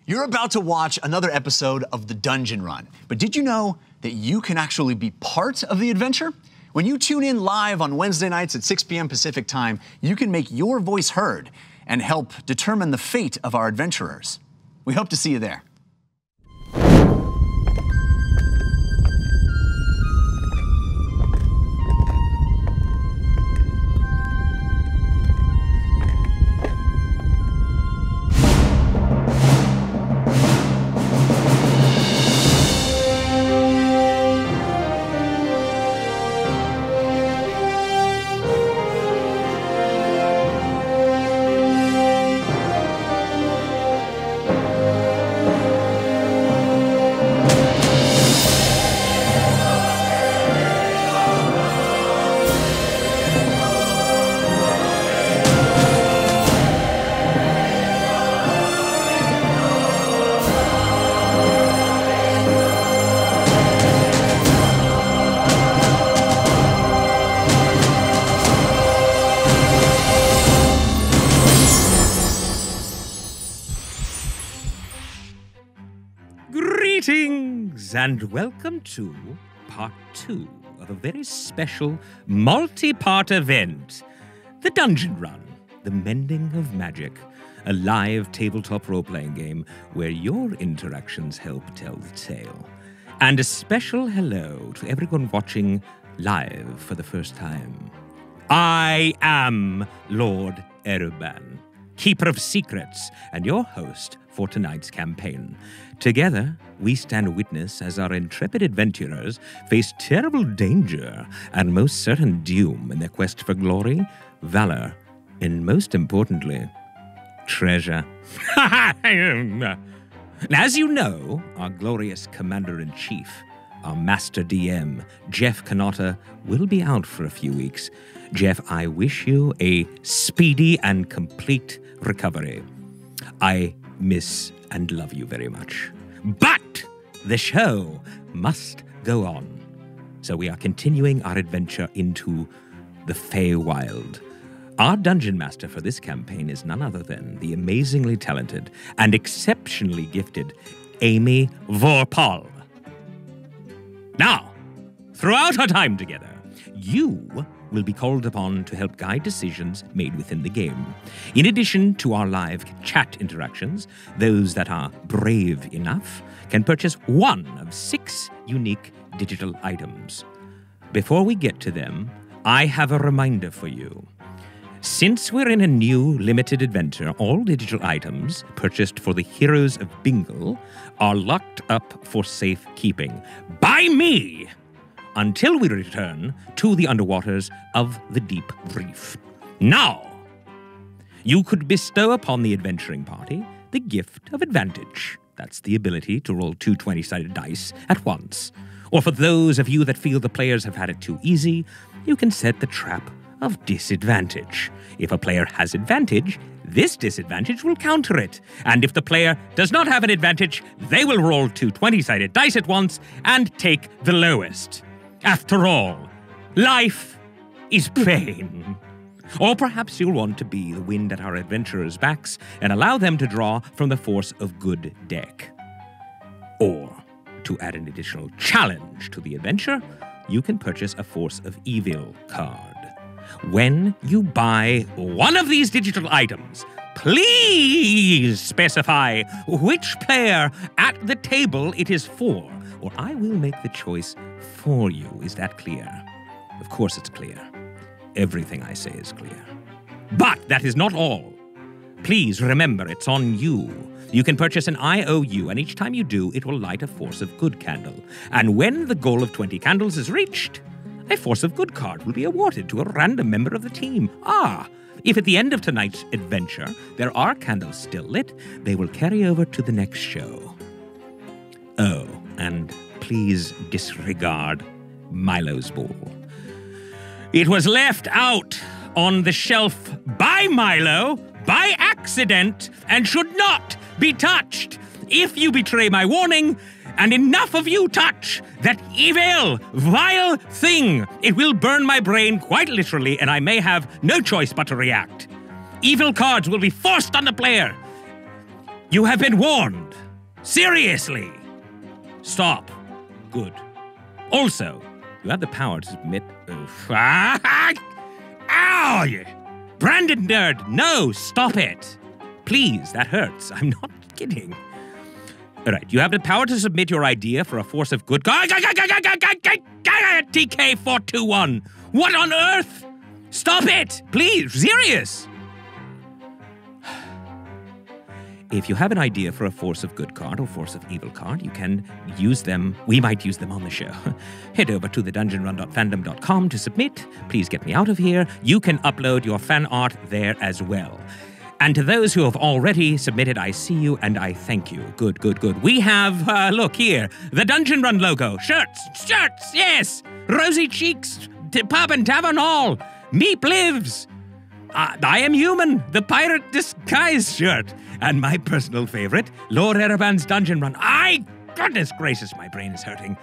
You're about to watch another episode of The Dungeon Run, but did you know that you can actually be part of the adventure? When you tune in live on Wednesday nights at 6 p.m. Pacific time, you can make your voice heard and help determine the fate of our adventurers. We hope to see you there. Greetings and welcome to part 2 of a very special multi-part event, The Dungeon Run, the Mending of Magic, a live tabletop role-playing game where your interactions help tell the tale. And a special hello to everyone watching live for the first time. I am Lord Eruban, Keeper of Secrets, and your host for tonight's campaign. Together, we stand witness as our intrepid adventurers face terrible danger and most certain doom in their quest for glory, valor, and most importantly, treasure. As you know, our glorious Commander-in-Chief, our Master DM, Jeff Canotta, will be out for a few weeks. Jeff, I wish you a speedy and complete recovery. I miss and love you very much. But the show must go on. So we are continuing our adventure into the Feywild. Our dungeon master for this campaign is none other than the amazingly talented and exceptionally gifted Amy Vorpal. Now, throughout our time together, you will be called upon to help guide decisions made within the game. In addition to our live chat interactions, those that are brave enough can purchase one of 6 unique digital items. Before we get to them, I have a reminder for you. Since we're in a new limited adventure, all digital items purchased for the Heroes of Bingle are locked up for safekeeping by me until we return to the underwaters of the Deep Reef. Now, you could bestow upon the adventuring party the gift of advantage. That's the ability to roll 2 20-sided dice at once. Or for those of you that feel the players have had it too easy, you can set the trap of disadvantage. If a player has advantage, this disadvantage will counter it. And if the player does not have an advantage, they will roll 2 20-sided dice at once and take the lowest. After all, life is pain. Or perhaps you'll want to be the wind at our adventurers' backs and allow them to draw from the force of good deck. Or, to add an additional challenge to the adventure, you can purchase a Force of Evil card. When you buy one of these digital items, please specify which player at the table it is for, or I will make the choice for you. Is that clear? Of course it's clear. Everything I say is clear. But that is not all. Please remember, it's on you. You can purchase an IOU, and each time you do, it will light a Force of Good candle. And when the goal of 20 candles is reached, a Force of Good card will be awarded to a random member of the team. If at the end of tonight's adventure there are candles still lit, they will carry over to the next show. Oh, and please disregard Milo's ball. It was left out on the shelf by Milo by accident and should not be touched. If you betray my warning, and enough of you touch that evil, vile thing, it will burn my brain quite literally, and I may have no choice but to react. Evil cards will be forced on the player. You have been warned. Seriously. Stop. Good. Also, you have the power to submit... Ow! Branded nerd, no, stop it. Please, that hurts. I'm not kidding. All right, you have the power to submit your idea for a force of good... TK421. What on earth? Stop it, please, serious. If you have an idea for a force of good card or force of evil card, you can use them. We might use them on the show. Head over to thedungeonrun.fandom.com to submit. Please get me out of here. You can upload your fan art there as well. And to those who have already submitted, I see you and I thank you. Good, good, good. We have, look here, the Dungeon Run logo. Shirts, yes. Rosy cheeks, pub and tavern all. Meep lives. I am human, the pirate disguise shirt. And my personal favorite, Lord Ereban's Dungeon Run. Goodness gracious, my brain is hurting.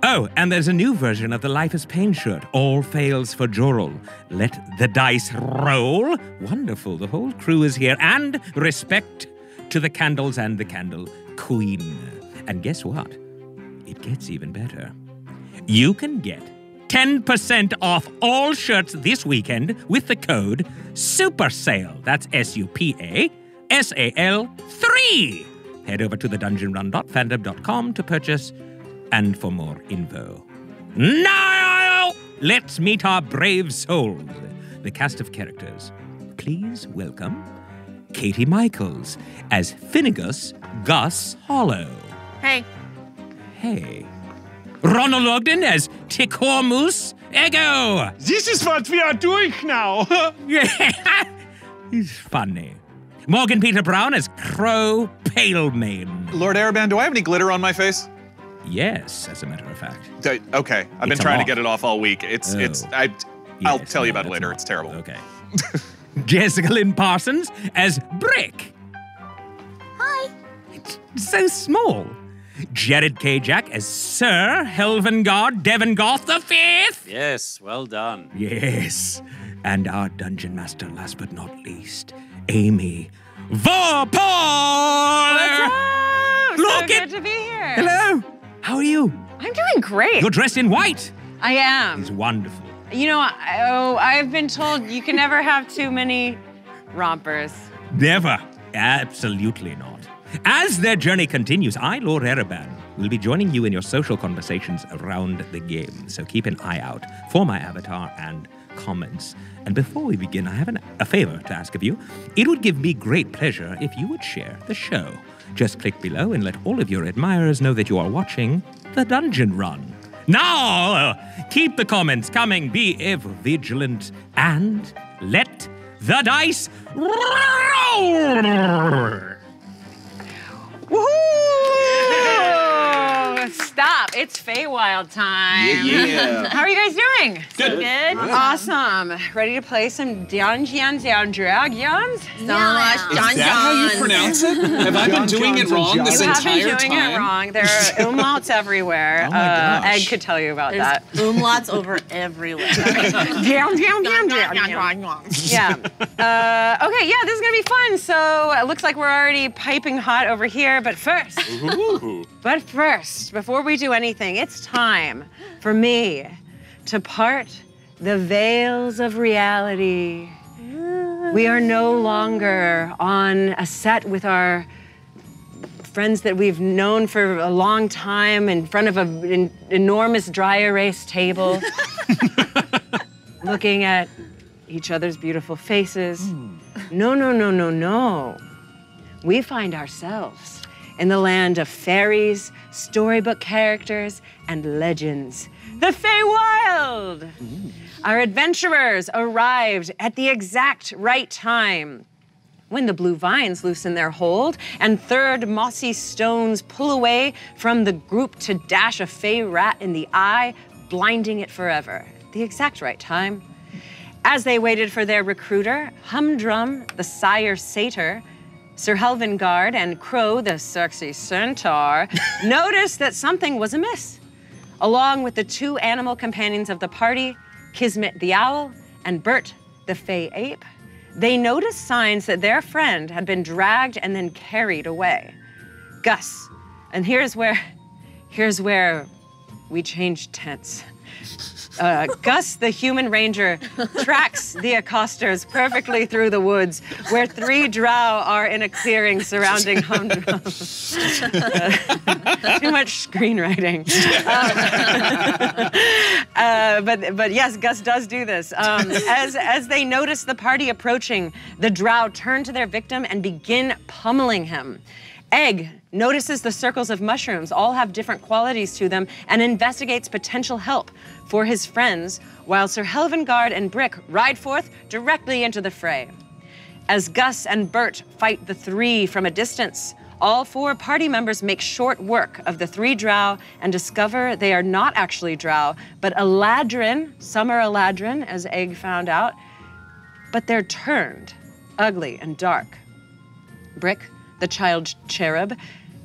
Oh, and there's a new version of the Life is Pain shirt. All fails for Jorul. Let the dice roll. Wonderful, the whole crew is here. And respect to the candles and the candle queen. And guess what? It gets even better. You can get 10% off all shirts this weekend with the code SUPASALE. That's SUPASAL3. Head over to thedungeonrun.fandom.com to purchase and for more info. Now, let's meet our brave souls, the cast of characters. Please welcome Katie Michaels as Finnegas Gus Hollow. Hey. Hey. Ronald Ogden as Tikormus Ego. This is what we are doing now. Yeah, he's funny. Morgan Peter Brown as Crow Palemane. Lord Ereban, do I have any glitter on my face? Yes, as a matter of fact. Okay, I've been trying to get it off all week. I'll tell you about it later. Not. It's terrible. Okay. Jessica Lynn Parsons as Brick. Hi. It's so small. Jared K. Jack as Sir Helvengard Devengoth V. Yes, well done. Yes. And our dungeon master, last but not least, Amy Vorpahl! What's up? Look so good to be here. Hello. How are you? I'm doing great. You're dressed in white. I am. It's wonderful. You know, I've been told you can never have too many rompers. Never. Absolutely not. As their journey continues, I, Lord Ereban, will be joining you in your social conversations around the game. So keep an eye out for my avatar and comments. And before we begin, I have a favor to ask of you. It would give me great pleasure if you would share the show. Just click below and let all of your admirers know that you are watching The Dungeon Run. Now, keep the comments coming, be ever vigilant, and let the dice roll! Woohoo! Stop, it's Feywild time. Yeah. How are you guys doing? Good. Good? Awesome. Ready to play some Dungeons and Dragons? Is that how you pronounce it? Have I been doing it wrong this You have entire been doing time? it wrong. There are umlauts everywhere. Oh my gosh. Ed could tell you about There's that. umlauts over everywhere. Yeah. Okay, yeah, this is gonna be fun. So it looks like we're already piping hot over here, but first, before we do anything, it's time for me to part the veils of reality. We are no longer on a set with our friends that we've known for a long time in front of an enormous dry erase table, looking at each other's beautiful faces. No. We find ourselves in the land of fairies, storybook characters, and legends. The Feywild! Our adventurers arrived at the exact right time, when the blue vines loosen their hold and third mossy stones pull away from the group to dash a fey rat in the eye, blinding it forever. The exact right time. As they waited for their recruiter, Humdrum, the sire satyr, Sir Helvengard, and Crow, the sexy centaur, noticed that something was amiss. Along with the two animal companions of the party, Kismet the owl and Bert the fey ape, they noticed signs that their friend had been dragged and then carried away. Gus, and here's where we change tense. Gus, the human ranger, tracks the accosters perfectly through the woods, where 3 drow are in a clearing surrounding Humdrum. Too much screenwriting. But yes, Gus does do this. As they notice the party approaching, the drow turn to their victim and begin pummeling him. Egg notices the circles of mushrooms all have different qualities to them and investigates potential help for his friends, while Sir Helvengard and Brick ride forth directly into the fray. As Gus and Bert fight the 3 from a distance, all 4 party members make short work of the 3 drow and discover they are not actually drow, but Eladrin. Some are Eladrin, as Egg found out, but they're turned, ugly and dark. Brick, the child cherub,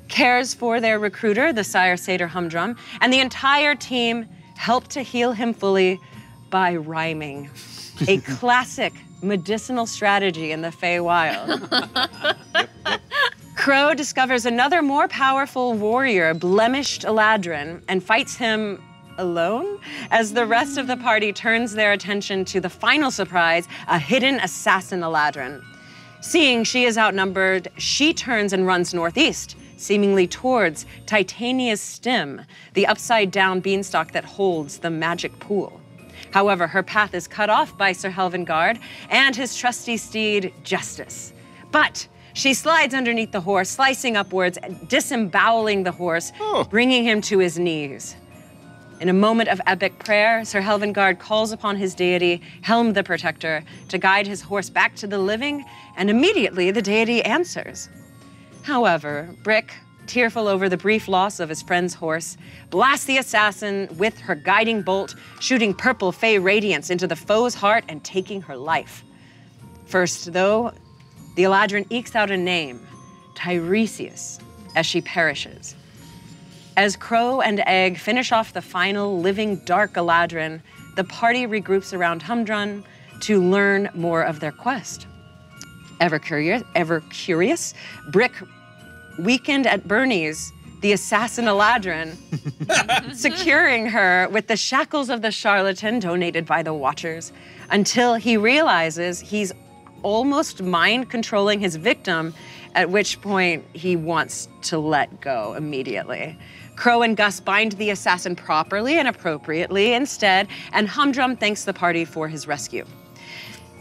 cares for their recruiter, the sire satyr Humdrum, and the entire team help to heal him fully by rhyming. A classic medicinal strategy in the Feywild. Crow discovers another more powerful warrior, blemished Eladrin, and fights him alone as the rest of the party turns their attention to the final surprise, a hidden assassin Eladrin. Seeing she is outnumbered, she turns and runs northeast, seemingly towards Titania's stem, the upside-down beanstalk that holds the magic pool. However, her path is cut off by Sir Helvengard and his trusty steed, Justice. But she slides underneath the horse, slicing upwards, disemboweling the horse, bringing him to his knees. In a moment of epic prayer, Sir Helvengard calls upon his deity, Helm the Protector, to guide his horse back to the living, and immediately the deity answers. However, Brick, tearful over the brief loss of his friend's horse, blasts the assassin with her guiding bolt, shooting purple fey radiance into the foe's heart and taking her life. First, though, the Eladrin ekes out a name, Tiresias, as she perishes. As Crow and Egg finish off the final living dark Eladrin, the party regroups around Humdrum to learn more of their quest. Ever curious, Brick weakened at Bernie's, the assassin Eladrin, securing her with the shackles of the charlatan donated by the Watchers, until he realizes he's almost mind-controlling his victim, at which point he wants to let go immediately. Crow and Gus bind the assassin properly and appropriately instead, and Humdrum thanks the party for his rescue.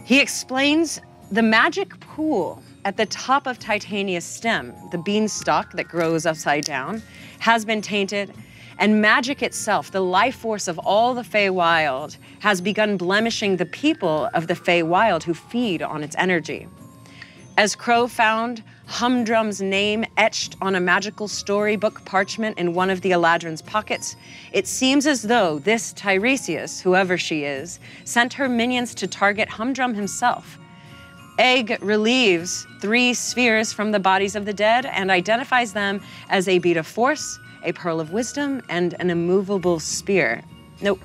He explains the magic pool at the top of Titania's stem, the beanstalk that grows upside down, has been tainted, and magic itself, the life force of all the Feywild, has begun blemishing the people of the Feywild who feed on its energy. As Crow found Humdrum's name etched on a magical storybook parchment in one of the Eladrin's pockets, it seems as though this Tiresias, whoever she is, sent her minions to target Humdrum himself. Egg relieves 3 spheres from the bodies of the dead and identifies them as a bead of force, a pearl of wisdom, and an immovable sphere. The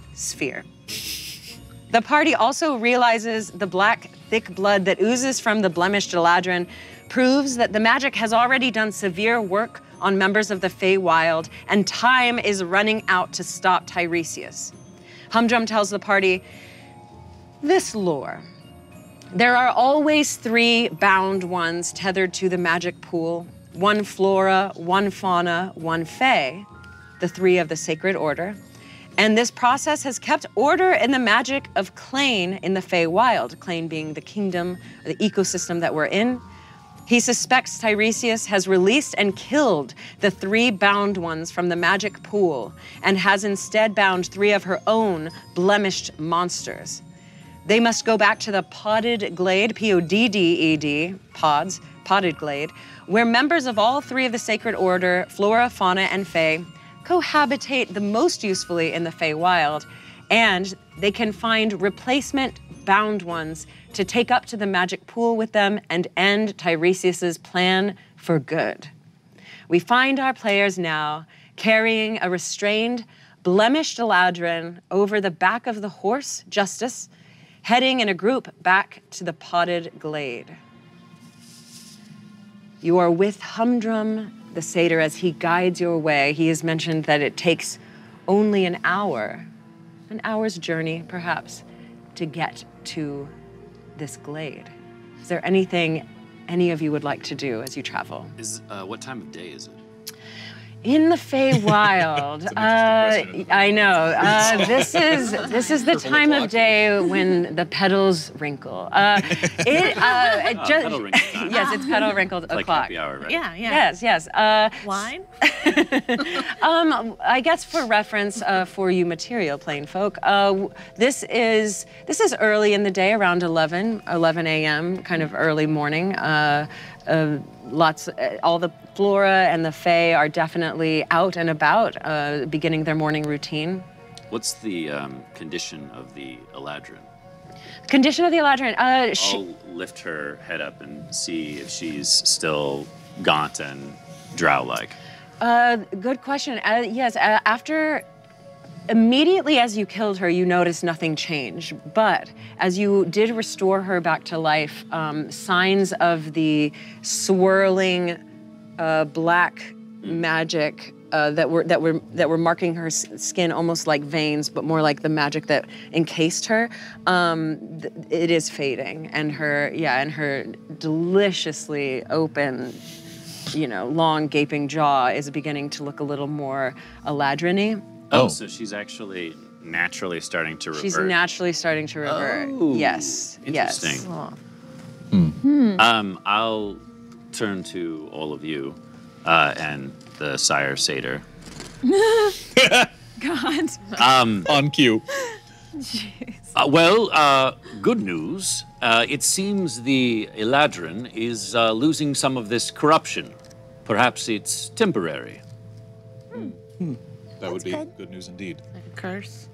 party also realizes the black, thick blood that oozes from the blemished Eladrin proves that the magic has already done severe work on members of the Feywild, and time is running out to stop Tiresias. Humdrum tells the party this lore. There are always 3 bound ones tethered to the magic pool, 1 Flora, 1 Fauna, 1 Fey, the 3 of the sacred order. And this process has kept order in the magic of Clane in the Feywild, Clane being the kingdom, the ecosystem that we're in. He suspects Tiresias has released and killed the 3 bound ones from the magic pool and has instead bound 3 of her own blemished monsters. They must go back to the Podded Glade, P-O-D-D-E-D, pods, Podded Glade, where members of all 3 of the sacred order, Flora, Fauna, and Fey, cohabitate the most usefully in the Feywild, and they can find replacement bound ones to take up to the magic pool with them and end Tiresias's plan for good. We find our players now carrying a restrained, blemished Eladrin over the back of the horse, Justice, heading in a group back to the potted glade. You are with Humdrum, the satyr, as he guides your way. He has mentioned that it takes only an hour's journey, perhaps, to get to this glade. Is there anything any of you would like to do as you travel? What time of day is it? In the Feywild, I know. This is the time of day when the petals wrinkle. Petal wrinkle time. Yes, it's petal wrinkled Like o'clock. happy hour, right? Yeah, yeah. Yes. Wine? I guess for reference for you material plane folk, this is early in the day, around 11 a.m., kind of early morning. All the Flora and the Fae are definitely out and about, beginning their morning routine. What's the condition of the Eladrin? Condition of the Eladrin. I'll lift her head up and see if she's still gaunt and drow-like. Good question. Yes, immediately as you killed her, you noticed nothing changed. But as you did restore her back to life, signs of the swirling black magic that were marking her skin almost like veins, but more like the magic that encased her, it is fading, and her deliciously open, long gaping jaw is beginning to look a little more Eladrin-y. Oh, so she's actually naturally starting to revert. She's naturally starting to revert. Oh, yes. interesting. Yes. I'll turn to all of you and the sire satyr. God. On cue. Good news. It seems the Eladrin is losing some of this corruption. Perhaps it's temporary. That would be good news indeed. Like a curse.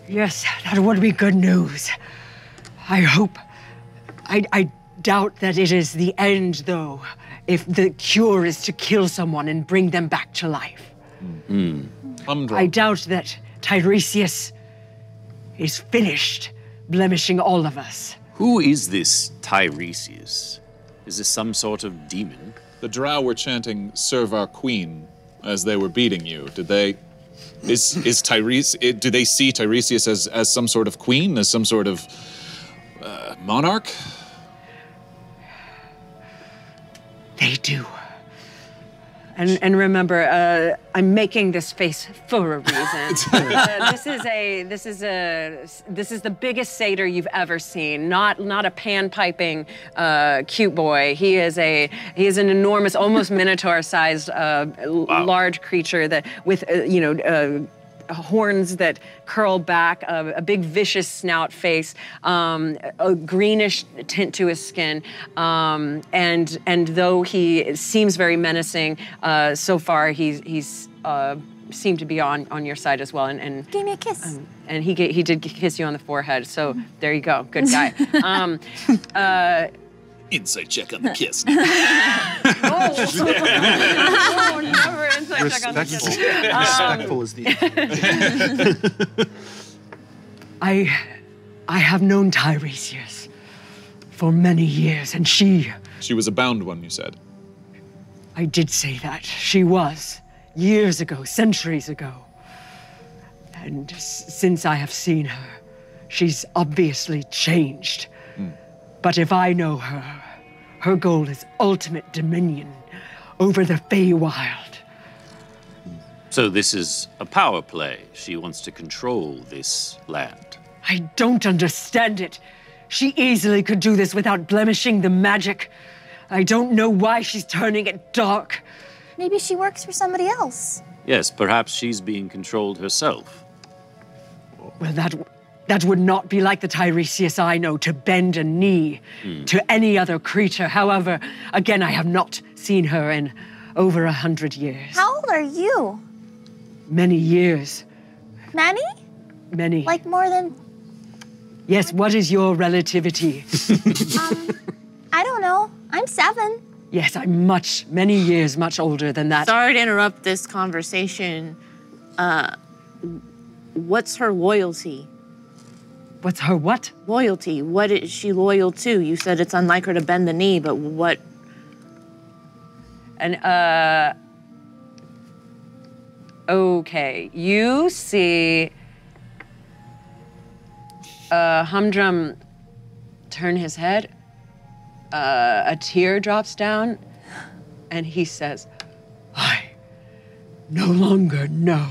Yes, that would be good news. I hope. I doubt that it is the end, though, if the cure is to kill someone and bring them back to life. I doubt that Tiresias is finished blemishing all of us. Who is this Tiresias? Is this some sort of demon? The drow were chanting, "Serve our queen," as they were beating you. Did they? Is Tiresias? Do they see Tiresias as some sort of queen, as some sort of monarch? They do. And remember, I'm making this face for a reason. This is the biggest satyr you've ever seen. Not a pan-piping cute boy. He is an enormous, almost minotaur-sized, large creature that with horns that curl back, a big vicious snout face, a greenish tint to his skin, and though he seems very menacing, so far he's seemed to be on your side as well, and gave me a kiss. And he did kiss you on the forehead. So there you go, good guy. Insight check on the kiss. Never inside check on the kiss. Respectful is the I have known Tiresias for many years, and she was a bound one, you said. I did say that. She was. Years ago, centuries ago. And since I have seen her, she's obviously changed. But if I know her, her goal is ultimate dominion over the Feywild. So this is a power play. She wants to control this land. I don't understand it. She easily could do this without blemishing the magic. I don't know why she's turning it dark. Maybe she works for somebody else. Yes, perhaps she's being controlled herself. Well, that would not be like the Tiresias I know, to bend a knee to any other creature. However, again, I have not seen her in over 100 years. How old are you? Many years. Many? Many. Like more than... Yes, what is your relativity? I don't know. I'm 7. Yes, I'm many years much older than that. Sorry to interrupt this conversation. What's her loyalty? What's her what? Loyalty. What is she loyal to? You said it's unlike her to bend the knee, but what? And, okay. You see Humdrum turn his head. A tear drops down, and he says, I no longer know.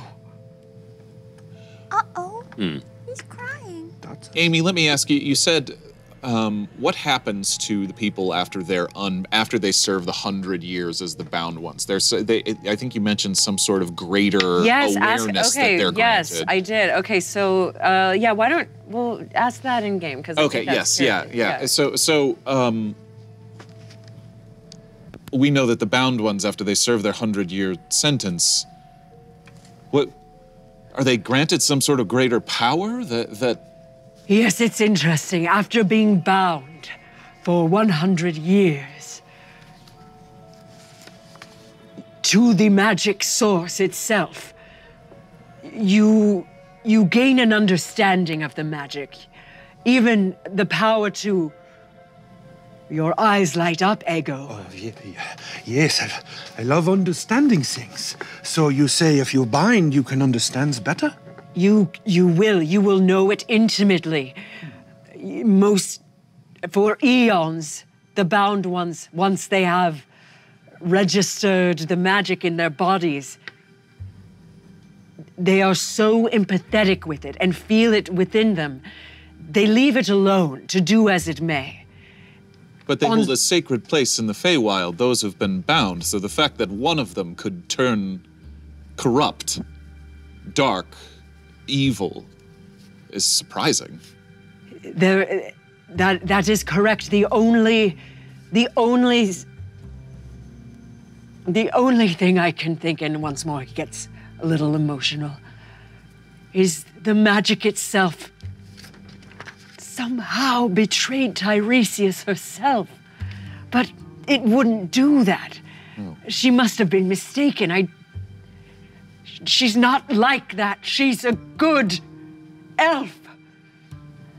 Uh-oh. He's crying. Amy, let me ask you. You said, what happens to the people after after they serve the 100 years as the bound ones? I think you mentioned some sort of greater awareness that they're granted. Yes, I did. Okay, so yeah, we'll ask that in game because okay, yes, yeah. So we know that the bound ones, after they serve their 100-year sentence, what are they granted some sort of greater power that? Yes, it's interesting. After being bound for 100 years to the magic source itself, you gain an understanding of the magic, even the power to. Your eyes light up, Ego. Oh, yes, I love understanding things. So you say if you bind, you can understand better? You will know it intimately. For eons, the bound ones, once they have registered the magic in their bodies, they are so empathetic with it and feel it within them, they leave it alone to do as it may. But they hold a sacred place in the Feywild, those who've been bound, so the fact that one of them could turn corrupt, dark, evil, is surprising. That is correct. The only thing I can think, and once more it gets a little emotional, is the magic itself somehow betrayed Tiresias herself. But it wouldn't do that. Oh. She must have been mistaken. She's not like that. She's a good elf.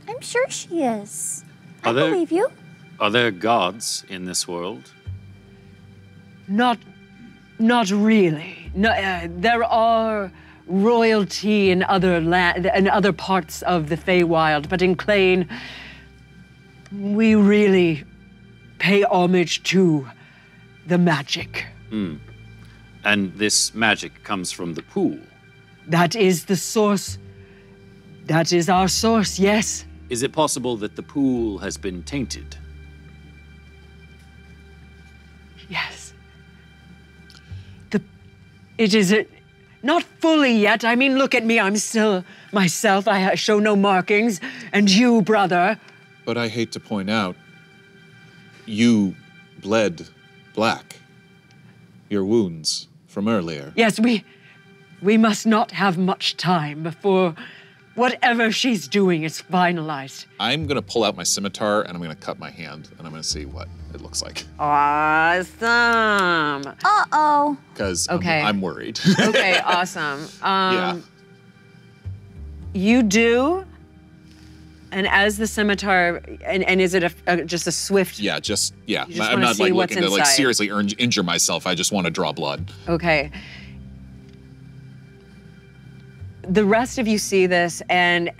I'm sure she is. I Are there- believe you. Are there gods in this world? Not really. No, there are royalty in other parts of the Feywild, but in Clane, we really pay homage to the magic. And this magic comes from the pool. That is the source. That is our source, yes. Is it possible that the pool has been tainted? Yes. It is not fully yet. I mean, look at me. I'm still myself. I show no markings. And you, brother. But I hate to point out, you bled black. Your wounds from earlier. Yes, we must not have much time before whatever she's doing is finalized. I'm gonna pull out my scimitar and I'm gonna cut my hand and I'm gonna see what it looks like. Awesome. Uh-oh. Because Okay. I'm worried. Okay, awesome. Yeah. You do, and as the scimitar, and is it just a swift? Yeah, just. You just I'm wanna not see like what's looking to like inside. seriously injure myself. I just want to draw blood. Okay. The rest of you see this, and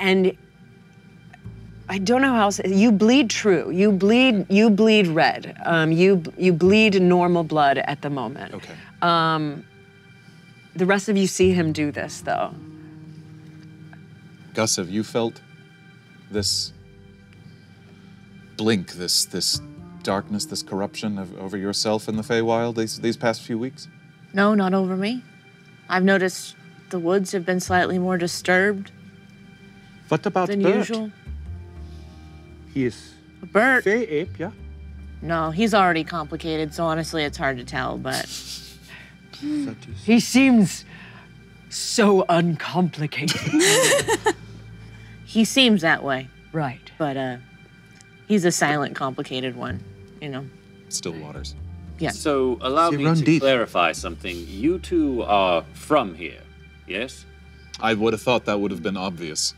I don't know how else. You bleed true. You bleed red. You bleed normal blood at the moment. Okay. The rest of you see him do this, though. Gus, have you felt this blink, this darkness, this corruption over yourself in the Feywild these past few weeks? No, not over me. I've noticed the woods have been slightly more disturbed What about than Bert? usual. He is Bert, Fey ape, yeah? no, he's already complicated, so honestly it's hard to tell, but That is... He seems so uncomplicated. he seems that way. Right. But he's a silent, complicated one, you know. Still waters. Yeah. So allow See, me run to deep. clarify something. You two are from here, yes? I would have thought that would have been obvious.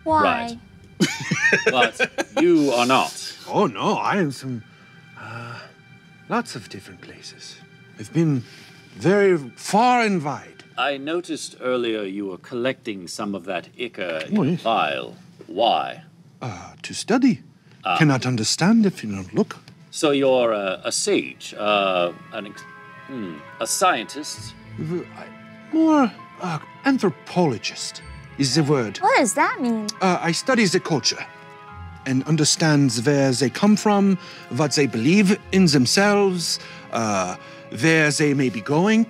Why? Right. But you are not. Oh, no, I am some... lots of different places. I've been very far and wide. I noticed earlier you were collecting some of that ichor in Oh, a yes. vial. Why? To study. Cannot understand if you don't look. So you're a sage, a scientist. More anthropologist is the word. What does that mean? I study the culture and understands where they come from, what they believe in themselves, where they may be going.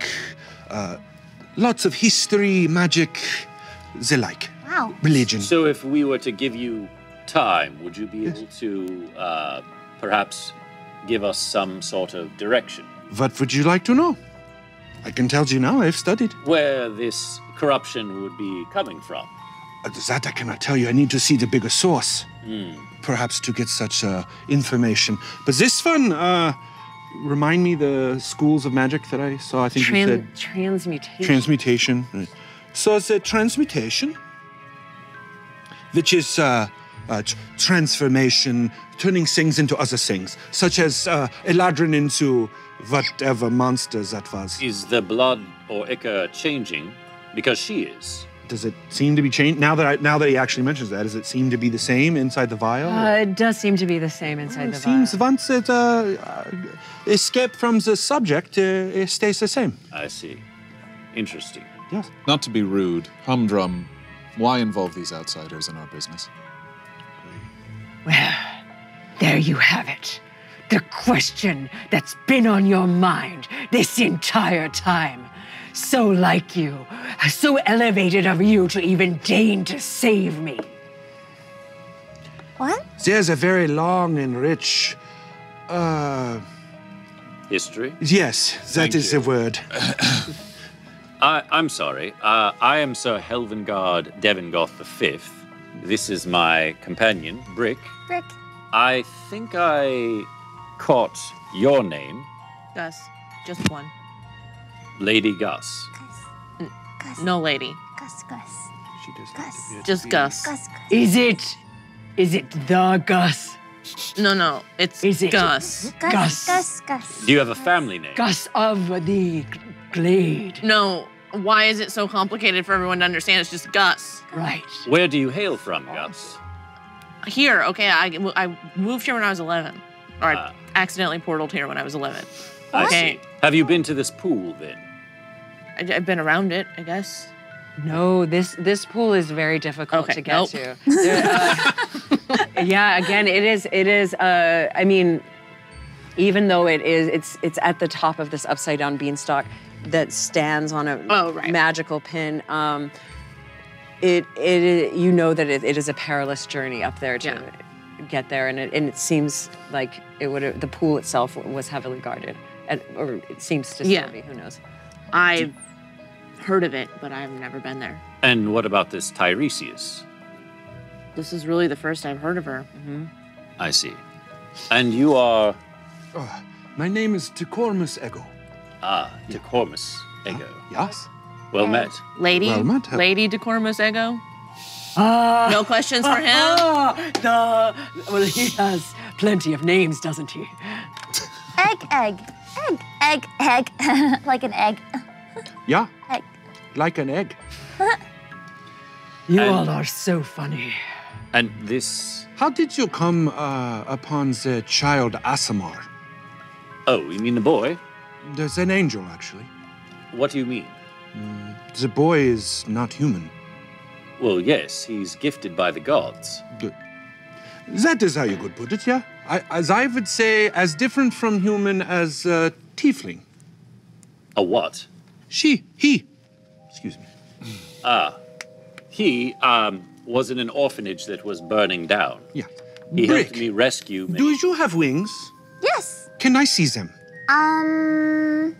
Lots of history, magic, the like. Wow. Religion. So if we were to give you time, would you be able to perhaps give us some sort of direction? What would you like to know? I can tell you now, I've studied. Where this corruption would be coming from? That I cannot tell you. I need to see the bigger source. Perhaps to get such information. But this one, remind me the schools of magic that I saw. I think you said Transmutation. transmutation. Right. So it's a transmutation, which is transformation, turning things into other things, such as Eladrin into whatever monster that was. Is the blood or ichor changing? Because she is. Does it seem to be changed now that he actually mentions that? Does it seem to be the same inside the vial? It does seem to be the same inside the vial. Seems once it escaped from the subject, it stays the same. I see. Interesting. Yes. Not to be rude, humdrum, why involve these outsiders in our business? Well, there you have it. The question that's been on your mind this entire time. So like you, so elevated of you to even deign to save me. What? There's a very long and rich, History? yes, that is the word. I'm sorry. I am Sir Helvengard Devengoth V. This is my companion, Brick. Brick. I think I caught your name, Gus. Just one. Lady Gus. Gus. Gus. No lady. Gus. Gus. She does Gus. Just Gus. Gus. Is it the Gus? No. It's Is it Gus. Gus. Gus. Gus. Do you have a family name? Gus of the Glade? No. Why is it so complicated for everyone to understand? It's just Gus. Right. Where do you hail from, Gus? Here, okay, I moved here when I was 11. Or I accidentally portaled here when I was 11. I Okay. see. Have you been to this pool, then? I've been around it, I guess. No, this pool is very difficult Okay, to get nope. to. Yeah, again, it is. I mean, even though it's at the top of this upside down beanstalk that stands on a magical pin. You know that it is a perilous journey up there to get there, and it seems like the pool itself was heavily guarded, or it seems to still be. Who knows? I've heard of it, but I've never been there. And what about this Tiresias? This is really the first I've heard of her. I see. And you are... My name is Ticormus Ego. Decormus Ego. Yes? Well met. Lady? Well met. Lady Decormus Ego? No questions for him? Well, he has plenty of names, doesn't he? Egg. Like an egg. Yeah, Egg. like an egg. You all are so funny. And this... How did you come upon the child Asamar? Oh, you mean the boy? There's an angel, actually. What do you mean? The boy is not human. Well, yes, he's gifted by the gods. That is how you could put it, yeah? As I would say, as different from human as tiefling. A what? He. Excuse me. He was in an orphanage that was burning down. Yeah. He Brick, helped me rescue many. do you have wings? Yes. Can I see them? I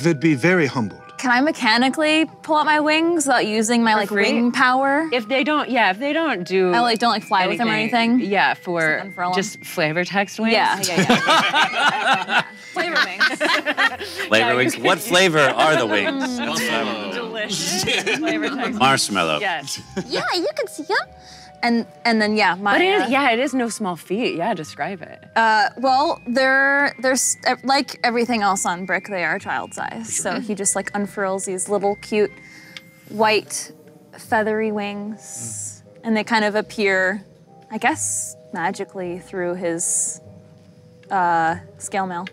would be very humbled. Can I mechanically pull out my wings without using my wing power? If they don't do, I don't fly with them or anything. Yeah, for Something for just flavor text wings. Yeah. Flavor wings. Flavor wings? What flavor are the wings? Delicious. Flavor text. Marshmallow. Yes. Yeah, you can see them. And then yeah, my. But it is no small feat. Yeah, describe it. Well, they're like everything else on Brick. They are child size. So he just like unfurls these little cute white feathery wings, and they kind of appear, I guess, magically through his scale mail.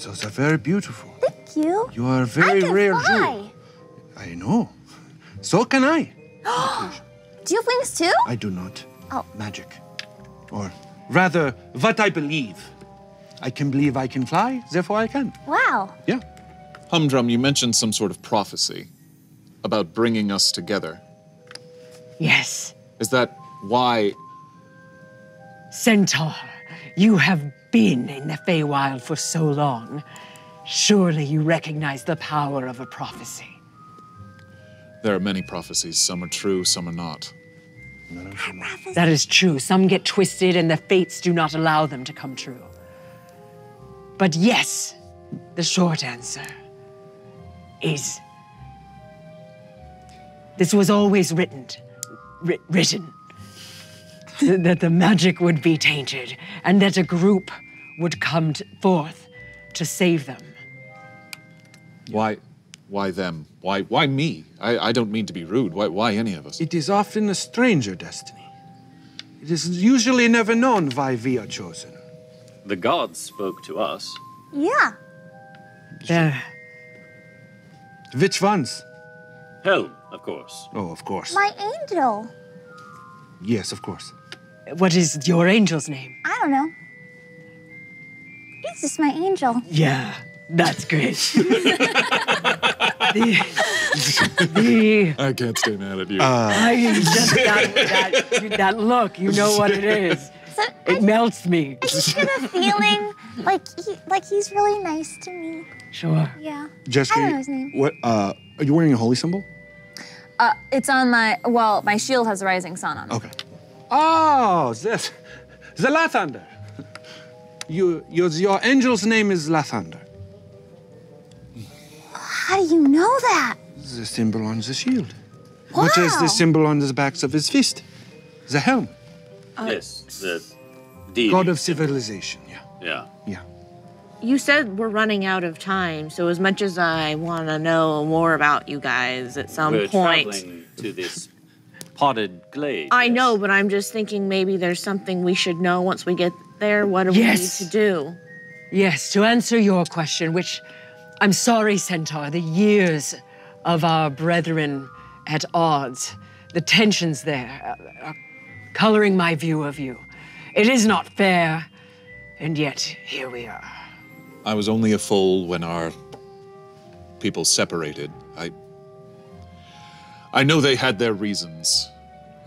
Those are very beautiful. Thank you. You are a very rare jewel. I know. So can I. Do you have wings too? I do not. Oh. Magic. Or rather, what I believe. I can believe I can fly, therefore I can. Wow. Yeah. Humdrum, you mentioned some sort of prophecy about bringing us together. Yes. Is that why? Centaur, you have been in the Feywild for so long. Surely you recognize the power of a prophecy. There are many prophecies. Some are true, some are not. That is true. Some get twisted and the fates do not allow them to come true. But yes, the short answer is this was always written that the magic would be tainted and that a group would come forth to save them. Why them? Why me? I don't mean to be rude. Why any of us? It is often a stranger destiny. It is usually never known why we are chosen. The gods spoke to us. Yeah. Which ones? Helm, of course. Oh, of course. My angel. Yes, of course. What is your angel's name? I don't know. He's just my angel. Yeah, that's great. I can't stay mad at you. Just that look, you know what it is. So It melts me. I just get a feeling like he's really nice to me. Sure. Yeah. Jessica, I don't know his name. what, are you wearing a holy symbol? It's on my shield has a rising sun on it. Okay. Oh, this, the Lathander. Your angel's name is Lathander. How do you know that? The symbol on the shield. Wow. What is the symbol on the backs of his fist? The helm. Yes, the deity. God of civilization, yeah. Yeah. Yeah. You said we're running out of time, so as much as I want to know more about you guys at some We're point. traveling to this potted glade. I yes. know, but I'm just thinking maybe there's something we should know once we get there. What do we need to do? Yes, to answer your question, which I'm sorry, Centaur, the years of our brethren at odds, the tensions there are coloring my view of you. It is not fair, and yet here we are. I was only a foal when our people separated. I know they had their reasons,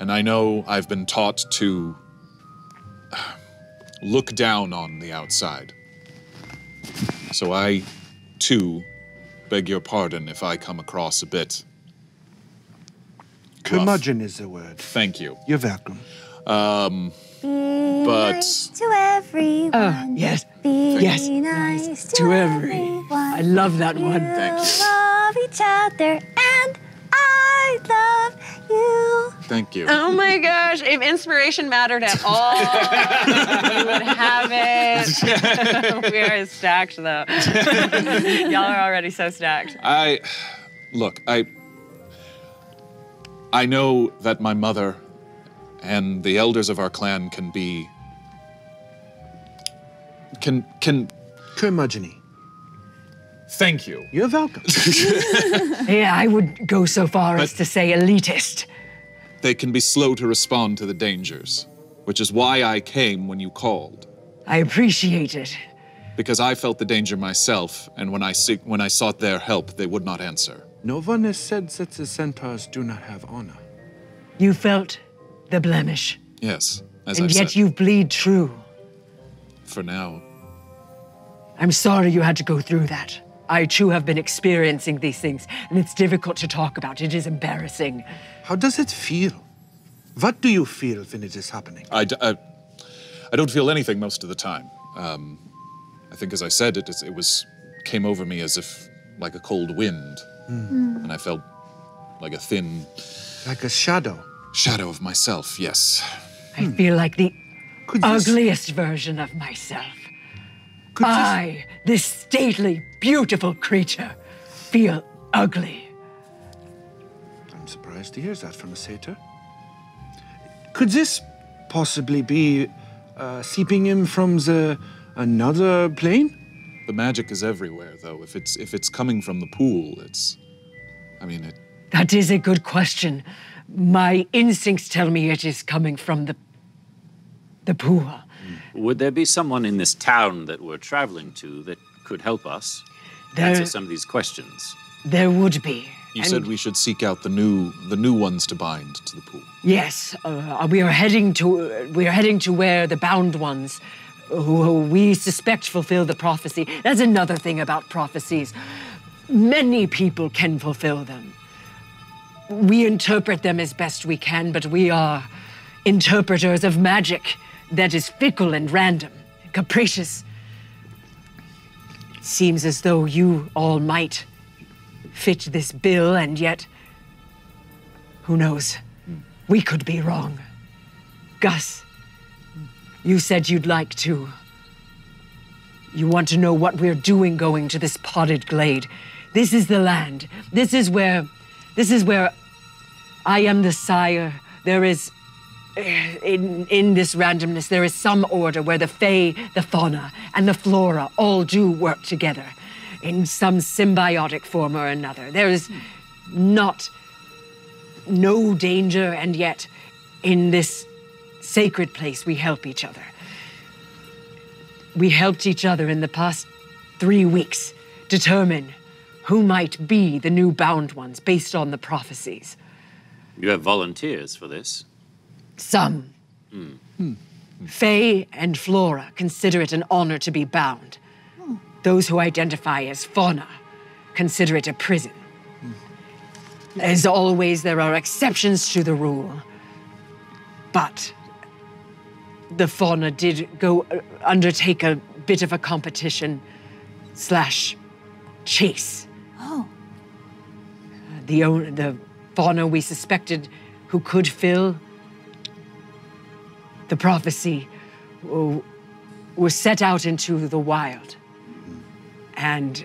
and I know I've been taught to look down on the outside. So I, too, beg your pardon if I come across a bit Curmudgeon is the word. Thank you. You're welcome. Be But- nice to everyone. Yes. Be Yes. nice to To everyone. I love that one. Thank you. Love each other, and I love you. Thank you. Oh my gosh, if inspiration mattered at all, you would have it. We are stacked though. Y'all are already so stacked. Look, I know that my mother and the elders of our clan can be... Can... Curmudgeon-y. Thank you. You're welcome. Yeah, I would go so far as to say elitist. They can be slow to respond to the dangers, which is why I came when you called. I appreciate it. Because I felt the danger myself, and when I sought their help, they would not answer. No one has said that the centaurs do not have honor. You felt the blemish, Yes, as and I've yet said. you bleed true. For now. I'm sorry you had to go through that. I too have been experiencing these things, and it's difficult to talk about. It is embarrassing. How does it feel? What do you feel when it is happening? I don't feel anything most of the time. I think, as I said, it came over me as if like a cold wind, and I felt like a thin Like a shadow. shadow of myself, yes. I feel like the Could this- ugliest version of myself. Could this- I, this stately, beautiful creature, feel ugly. I'm surprised to hear that from a satyr. Could this possibly be seeping in from another plane? The magic is everywhere, though. If it's coming from the pool, That is a good question. My instincts tell me it is coming from the pool. Would there be someone in this town that we're traveling to that could help us answer some of these questions? There would be. You said we should seek out the new ones to bind to the pool. Yes, we are heading to where the bound ones, who we suspect fulfill the prophecy. That's another thing about prophecies. Many people can fulfill them. We interpret them as best we can, but we are interpreters of magic that is fickle and random, capricious. It seems as though you all might fit this bill, and yet, who knows? We could be wrong. Gus, you said you want to know what we're doing going to this potted glade. This is the land. This is where I am the sire. There is, in this randomness, there is some order where the Fae, the Fauna, and the Flora all do work together in some symbiotic form or another. There is no danger, and yet in this sacred place we help each other. We helped each other in the past 3 weeks determine who might be the new bound ones based on the prophecies. You have volunteers for this? Some. Fae and Flora consider it an honor to be bound. Those who identify as Fauna consider it a prison. As always, there are exceptions to the rule. But the Fauna did undertake a bit of a competition / chase. Oh. The Fauna we suspected who could fill the prophecy was set out into the wild. And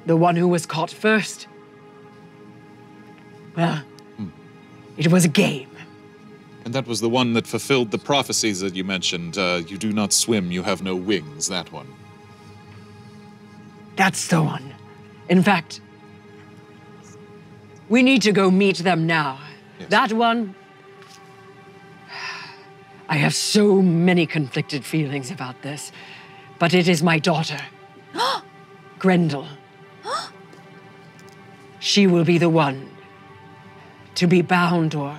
the one who was caught first, well, it was a game. And that was the one that fulfilled the prophecies that you mentioned. You do not swim, you have no wings, that one. That's the one. In fact, we need to go meet them now. Yes. That one, I have so many conflicted feelings about this, but it is my daughter, Grendel. She will be the one to be bound, or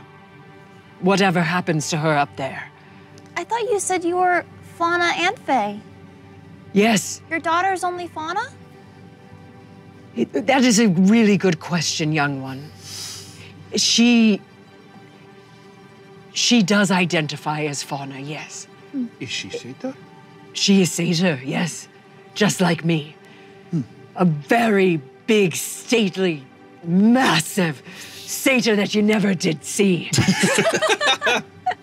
whatever happens to her up there. I thought you said you were Fauna and Fae. Yes. Your daughter's only Fauna? That is a really good question, young one. She does identify as Fauna, yes. Is she satyr? She is satyr, yes. Just like me. A very big, stately, massive satyr that you never did see.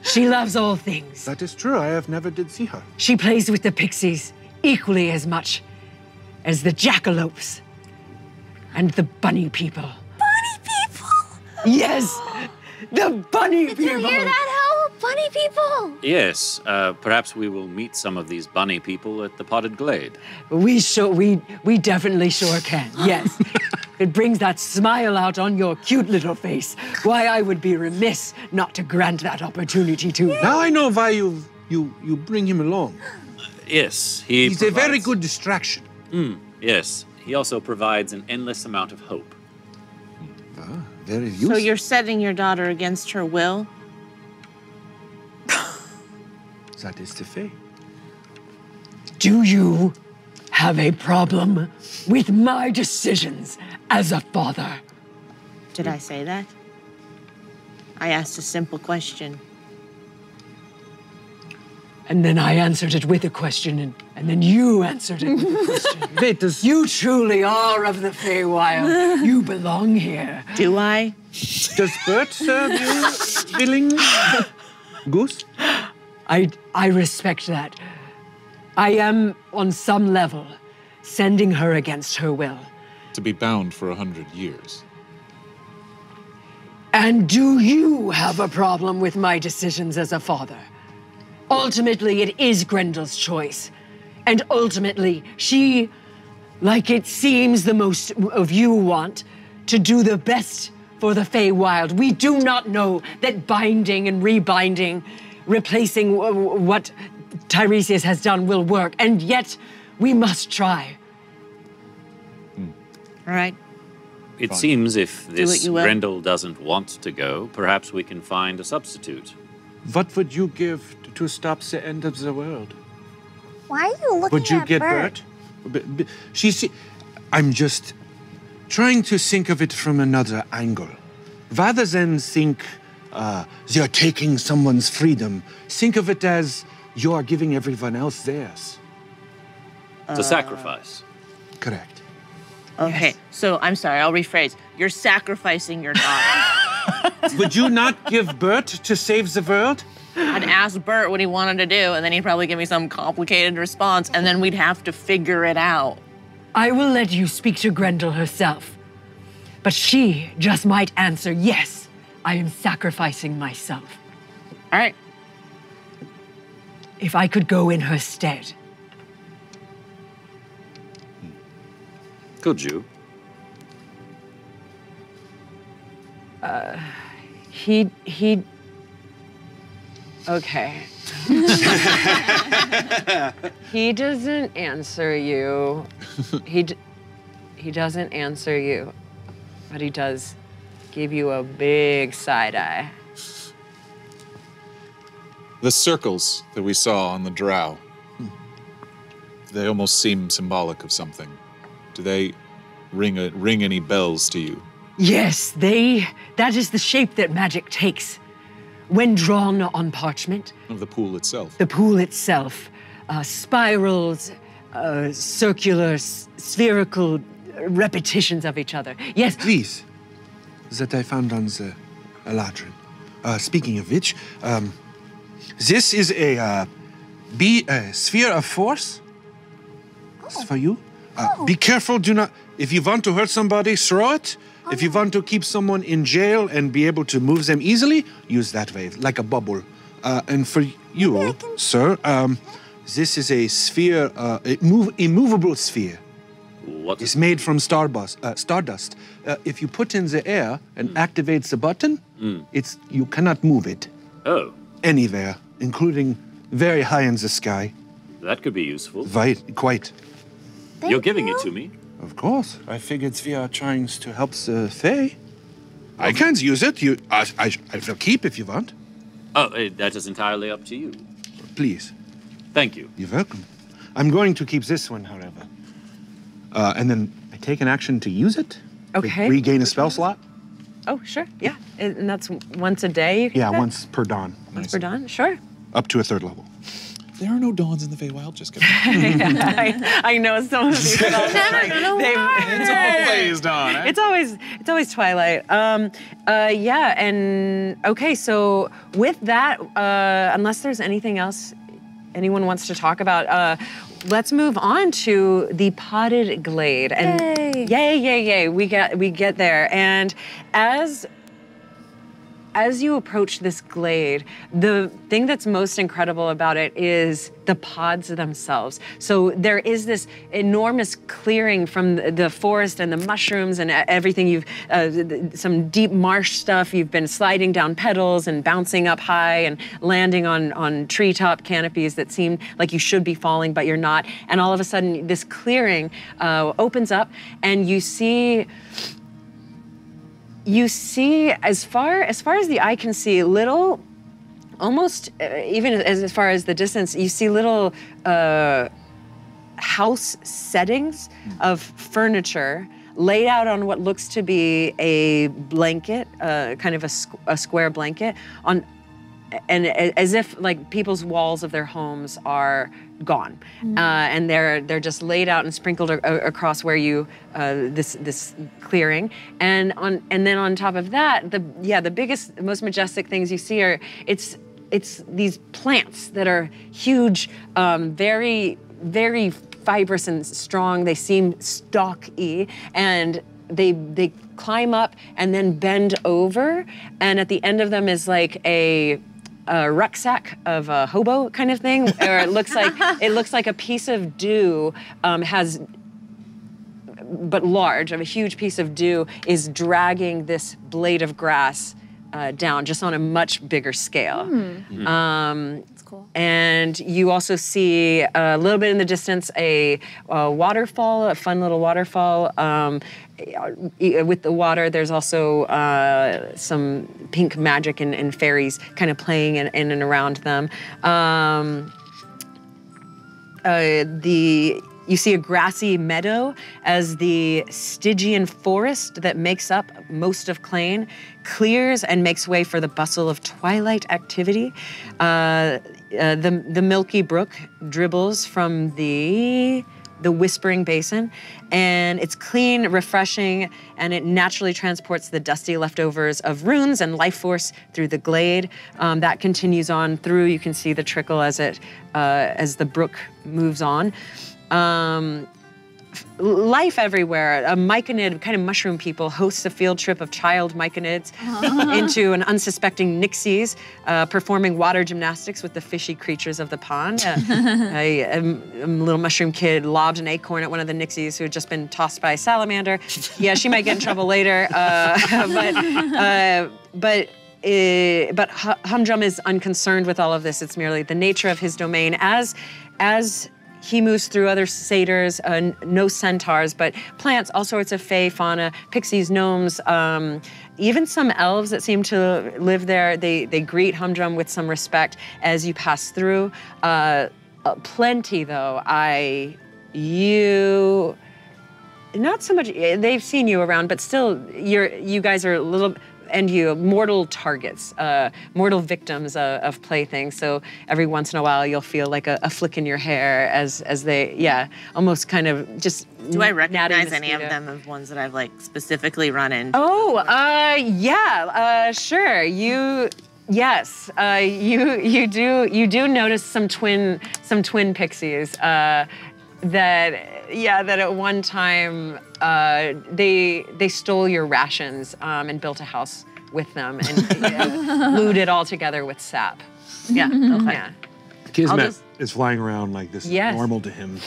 She loves all things. That is true. I have never did see her. She plays with the pixies equally as much as the jackalopes and the bunny people. Bunny people! Yes, the bunny people. Did you hear that, Hal? Bunny people! Yes, perhaps we will meet some of these bunny people at the potted glade. We definitely sure can, yes. It brings that smile out on your cute little face. Why, I would be remiss not to grant that opportunity to you. Now I know why you bring him along. Yes, He's a very good distraction. Yes, he also provides an endless amount of hope. Very useful. So you're setting your daughter against her will? That is the fate. Do you have a problem with my decisions as a father? Did I say that? I asked a simple question. And then I answered it with a question, And then you answered it with a question. Wait, does... You truly are of the Feywild. You belong here. Do I? Does Bert serve you, willing goose? I respect that. I am, on some level, sending her against her will. To be bound for 100 years. And do you have a problem with my decisions as a father? Ultimately, it is Grendel's choice. And ultimately, she, like it seems the most of you want, to do the best for the Feywild. We do not know that binding and rebinding, replacing what Tiresias has done will work, and yet we must try. All right. It seems if what this you will. Grendel doesn't want to go, perhaps we can find a substitute. What would you give to stop the end of the world? Why are you looking Would you at get Bert? Bert? I'm just trying to think of it from another angle. Rather than think you're taking someone's freedom, think of it as you're giving everyone else theirs. It's a sacrifice. Correct. Okay, so I'm sorry, I'll rephrase. You're sacrificing your daughter. Would you not give Bert to save the world? I'd ask Bert what he wanted to do, and then he'd probably give me some complicated response, and then we'd have to figure it out. I will let you speak to Grendel herself. But she just might answer, yes, I am sacrificing myself. All right. If I could go in her stead. Could you? He okay. He doesn't answer you. He doesn't answer you, but he does give you a big side eye. The circles that we saw on the drow, they almost seem symbolic of something. Do they ring any bells to you? Yes, that is the shape that magic takes when drawn on parchment. Of the pool itself? The pool itself, spirals, circular, spherical repetitions of each other. Yes. Please. That I found on the Eladrin. Speaking of which, this is a sphere of force. It's for you. Be careful, do not, if you want to hurt somebody, throw it. If you want to keep someone in jail and be able to move them easily, use that wave, like a bubble. And for you, sir, this is a sphere, immovable sphere. What? It's made from stardust. If you put in the air and activates the button, you cannot move it. Oh. Anywhere, including very high in the sky. That could be useful. Right, quite. You're giving it to me? Of course. I figured we are trying to help the Fae. I can't use it. I will keep if you want. Oh, that is entirely up to you. Please. Thank you. You're welcome. I'm going to keep this one, however. And then I take an action to use it. Okay. Regain a spell slot. Oh, sure. Yeah. And that's once a day? You can Yeah, do that? once per dawn. Once per dawn? Sure. Up to a 3rd level. There are no dawns in the Feywild, just kidding. I know some of these. It's always dawn. Eh? It's always twilight. Yeah, and okay. So with that, unless there's anything else anyone wants to talk about, let's move on to the potted glade. And yay! We get there. And as you approach this glade, the thing that's most incredible about it is the pods themselves. So there is this enormous clearing from the forest and the mushrooms and everything. You've some deep marsh stuff. You've been sliding down petals and bouncing up high and landing on treetop canopies that seem like you should be falling, but you're not. And all of a sudden, this clearing opens up, and you see, as far as the eye can see, little, almost even as far as the distance, you see little house settings of furniture laid out on what looks to be a blanket, kind of a square blanket. as if like people's walls of their homes are gone, and they're just laid out and sprinkled across where you this clearing, and then on top of that, the biggest, most majestic things you see are it's these plants that are huge, very very fibrous and strong. They seem stocky, and they climb up and then bend over, and at the end of them is like a rucksack of a hobo kind of thing, or it looks like a piece of dew but large, of a huge piece of dew is dragging this blade of grass down, just on a much bigger scale. That's cool. And you also see a little bit in the distance a waterfall, a fun little waterfall. With the water, there's also some pink magic and fairies kind of playing in and around them. You see a grassy meadow as the Stygian forest that makes up most of Clane clears and makes way for the bustle of twilight activity. The milky brook dribbles from the Whispering Basin, and it's clean, refreshing, and it naturally transports the dusty leftovers of runes and life force through the glade. That continues on through. You can see the trickle as the brook moves on. Life everywhere. A myconid, kind of mushroom people, hosts a field trip of child myconids into an unsuspecting nixies, performing water gymnastics with the fishy creatures of the pond. A little mushroom kid lobbed an acorn at one of the nixies who had just been tossed by a salamander. Yeah, she might get in trouble later, but Humdrum is unconcerned with all of this. It's merely the nature of his domain. As he moves through other satyrs, no centaurs, but plants, all sorts of fey, fauna, pixies, gnomes, even some elves that seem to live there. They greet Humdrum with some respect as you pass through. Plenty, though. Not so much. They've seen you around, but still, you guys are a little. And mortal targets, mortal victims of playthings. So every once in a while, you'll feel like a flick in your hair as they, almost kind of just. Do I recognize any of them as ones that I've like specifically run into? Oh, sure. You do notice some twin pixies that at one time they stole your rations and built a house with them and glued it all together with sap. Yeah. Okay. Yeah. Kismet is flying around like this is normal to him.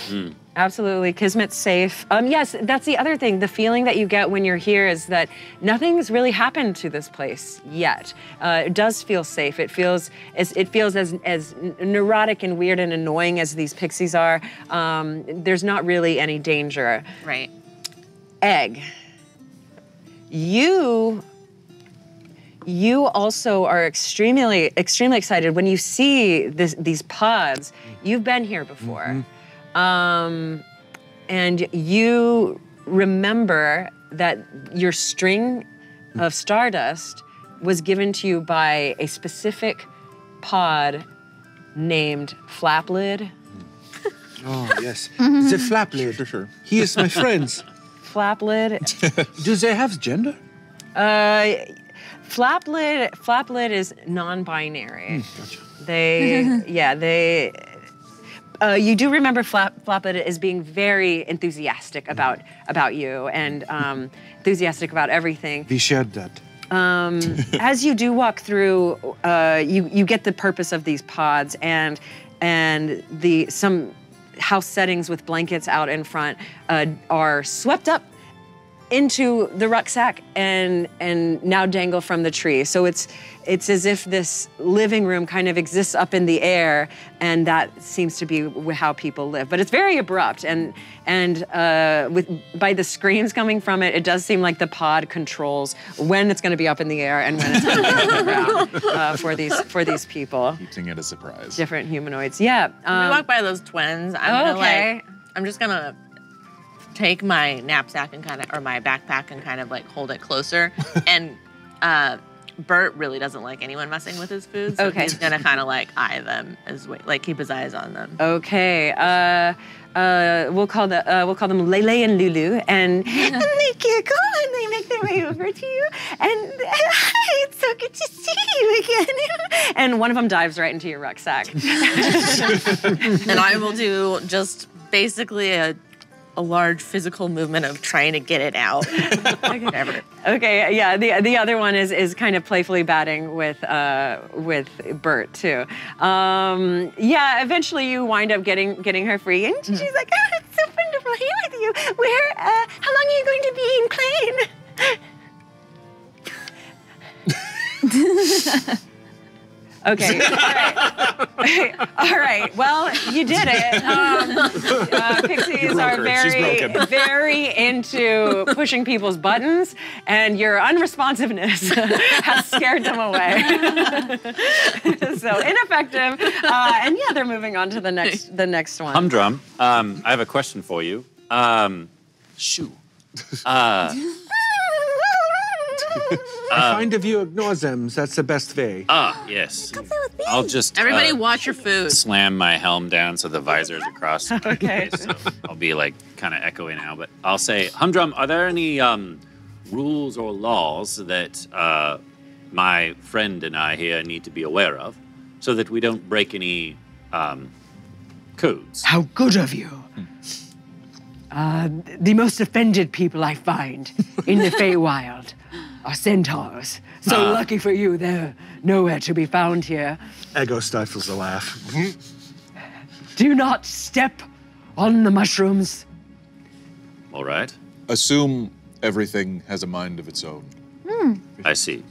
Absolutely. Kismet's safe. Yes, that's the other thing. The feeling that you get when you're here is that nothing's really happened to this place yet. It does feel safe. It feels as neurotic and weird and annoying as these pixies are. There's not really any danger. Right. Egg. You also are extremely excited when you see these pods. You've been here before. And you remember that your string of stardust was given to you by a specific pod named Flaplid. Oh, yes. The Flaplid. Sure. He is my friends. Flaplid. Do they have gender? Flaplid is non-binary. Gotcha. You do remember Flaplid as being very enthusiastic about you and enthusiastic about everything. We shared that. As you do walk through, you get the purpose of these pods and some house settings with blankets out in front are swept up into the rucksack and now dangle from the tree. So it's as if this living room kind of exists up in the air, and that seems to be how people live. But it's very abrupt, and by the screams coming from it, it does seem like the pod controls when it's going to be up in the air and when it's going to be on the ground for these people. Keeping it a surprise. Different humanoids. Yeah. When we walk by those twins, I'm just gonna take my knapsack and or my backpack and kind of like hold it closer and Bert really doesn't like anyone messing with his food, so he's gonna kind of like eye them like keep his eyes on them. Okay. We'll call them Lele and Lulu, and they giggle and they make their way over to you, and hi, it's so good to see you again. And one of them dives right into your rucksack. And I will do just basically a large physical movement of trying to get it out. Okay, yeah. The other one is kind of playfully batting with Bert too. Yeah. Eventually, you wind up getting her free, and she's like, "Oh, it's so wonderful here with you. Where? How long are you going to be in Clane?" Okay, all right. Well, you did it. Pixies are very into pushing people's buttons, and your unresponsiveness has scared them away. So ineffective. And yeah, they're moving on to the next one. Humdrum, I have a question for you. Shoo. I find if you ignore them, that's the best way. Yes. I'll just everybody watch your food. Slam my helm down so the visor's across. Okay. So I'll be like kind of echoing now, but I'll say, Humdrum, are there any rules or laws that my friend and I here need to be aware of so that we don't break any codes? How good of you. The most offended people I find in the Feywild are centaurs. So lucky for you, they're nowhere to be found here. Ego stifles a laugh. Do not step on the mushrooms. All right. Assume everything has a mind of its own. I see.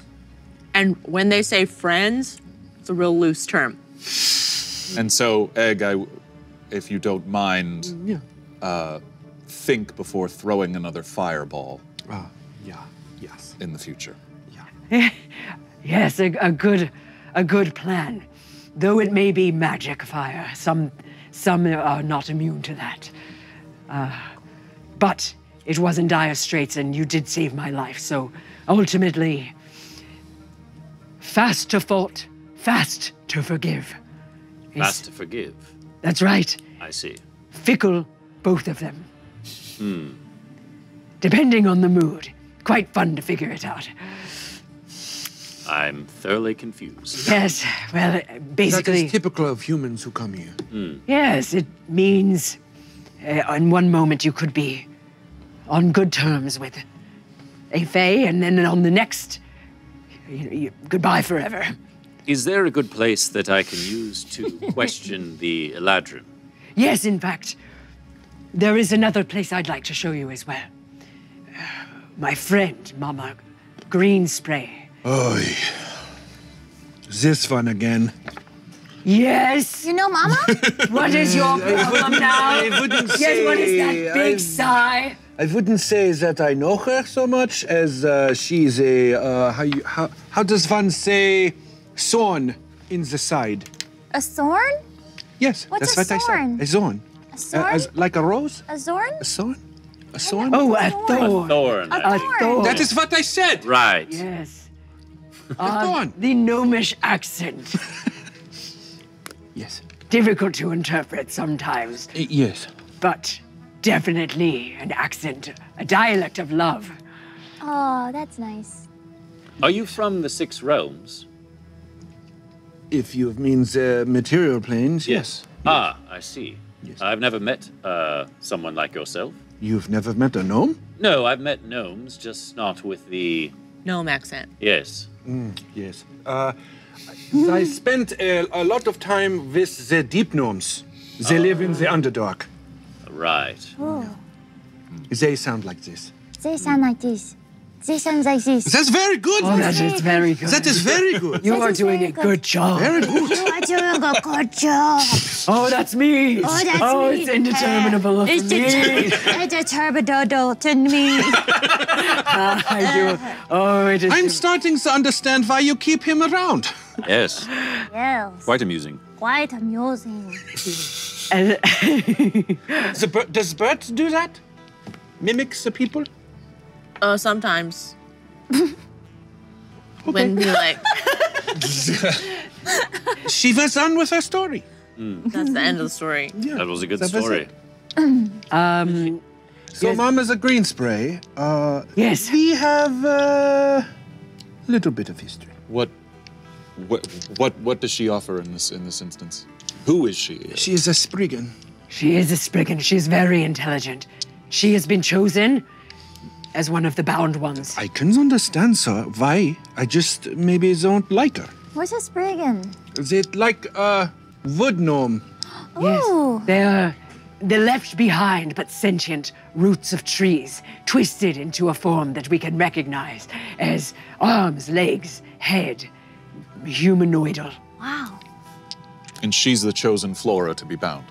And when they say friends, it's a real loose term. And so, Egg, if you don't mind, think before throwing another fireball. Yes. In the future. Yes, a good plan. Though it may be magic fire, some are not immune to that. But it was in dire straits, and you did save my life. So ultimately, fast to fault, fast to forgive. Fast to forgive. That's right. I see. Fickle, both of them. Depending on the mood. Quite fun to figure it out. I'm thoroughly confused. Yes, well, basically... That is typical of humans who come here. Yes, it means in one moment you could be on good terms with a Fae, and then on the next, goodbye forever. Is there a good place that I can use to question the Eladrin? Yes, in fact, there is another place I'd like to show you as well. My friend, Mama Green Spray. Oy. This one again. Yes. You know Mama? What is your problem now? I wouldn't say... Yes, what is that big sigh? I wouldn't say that I know her so much as she's a, how does one say thorn in the side? A thorn? Yes, What's that's a what thorn? I said. A thorn. A thorn? Like a rose? A thorn? A thorn? A thorn? Oh, a thorn. Thorn. A thorn. That is what I said. Right. Yes. thorn. The gnomish accent. Yes. Difficult to interpret sometimes, Yes. but definitely an accent, a dialect of love. Oh, that's nice. Are you from the Six Realms? If you mean the material planes, yes. Ah, I see. Yes. I've never met someone like yourself. You've never met a gnome? No, I've met gnomes, just not with the... Gnome accent. Yes. Yes. I spent a lot of time with the deep gnomes. They live in the Underdark. Right. Oh, They sound like this. they sound like this. They sound like this. That's very good. Oh, that is very good. That is very good. You That are is doing very a good. good job. Very good. You are doing a good job. Oh, that's me. Oh, that's Oh, me. it's indeterminable for It's me. It's a turbidoodle to me. I do. Oh, it is. I'm starting to understand why you keep him around. Yes. Yes. Quite amusing. Quite amusing. Does Bert do that? Mimics the people? Sometimes. When we like, She was on with her story. that's the end of the story. Yeah. That was a good That was story. it. So, Yes. Mama's a green spray. Yes. We have a little bit of history. What does she offer in this instance? Who is she? She is a Spriggan. She is a Spriggan. She is very intelligent. She has been chosen as one of the bound ones. I can understand, sir. Why? I just maybe don't like her. What's a Spriggan? Is it like a wood gnome? Yes, Ooh. they're left behind but sentient roots of trees, twisted into a form that we can recognize as arms, legs, head, humanoidal. Wow. And she's the chosen Flora to be bound.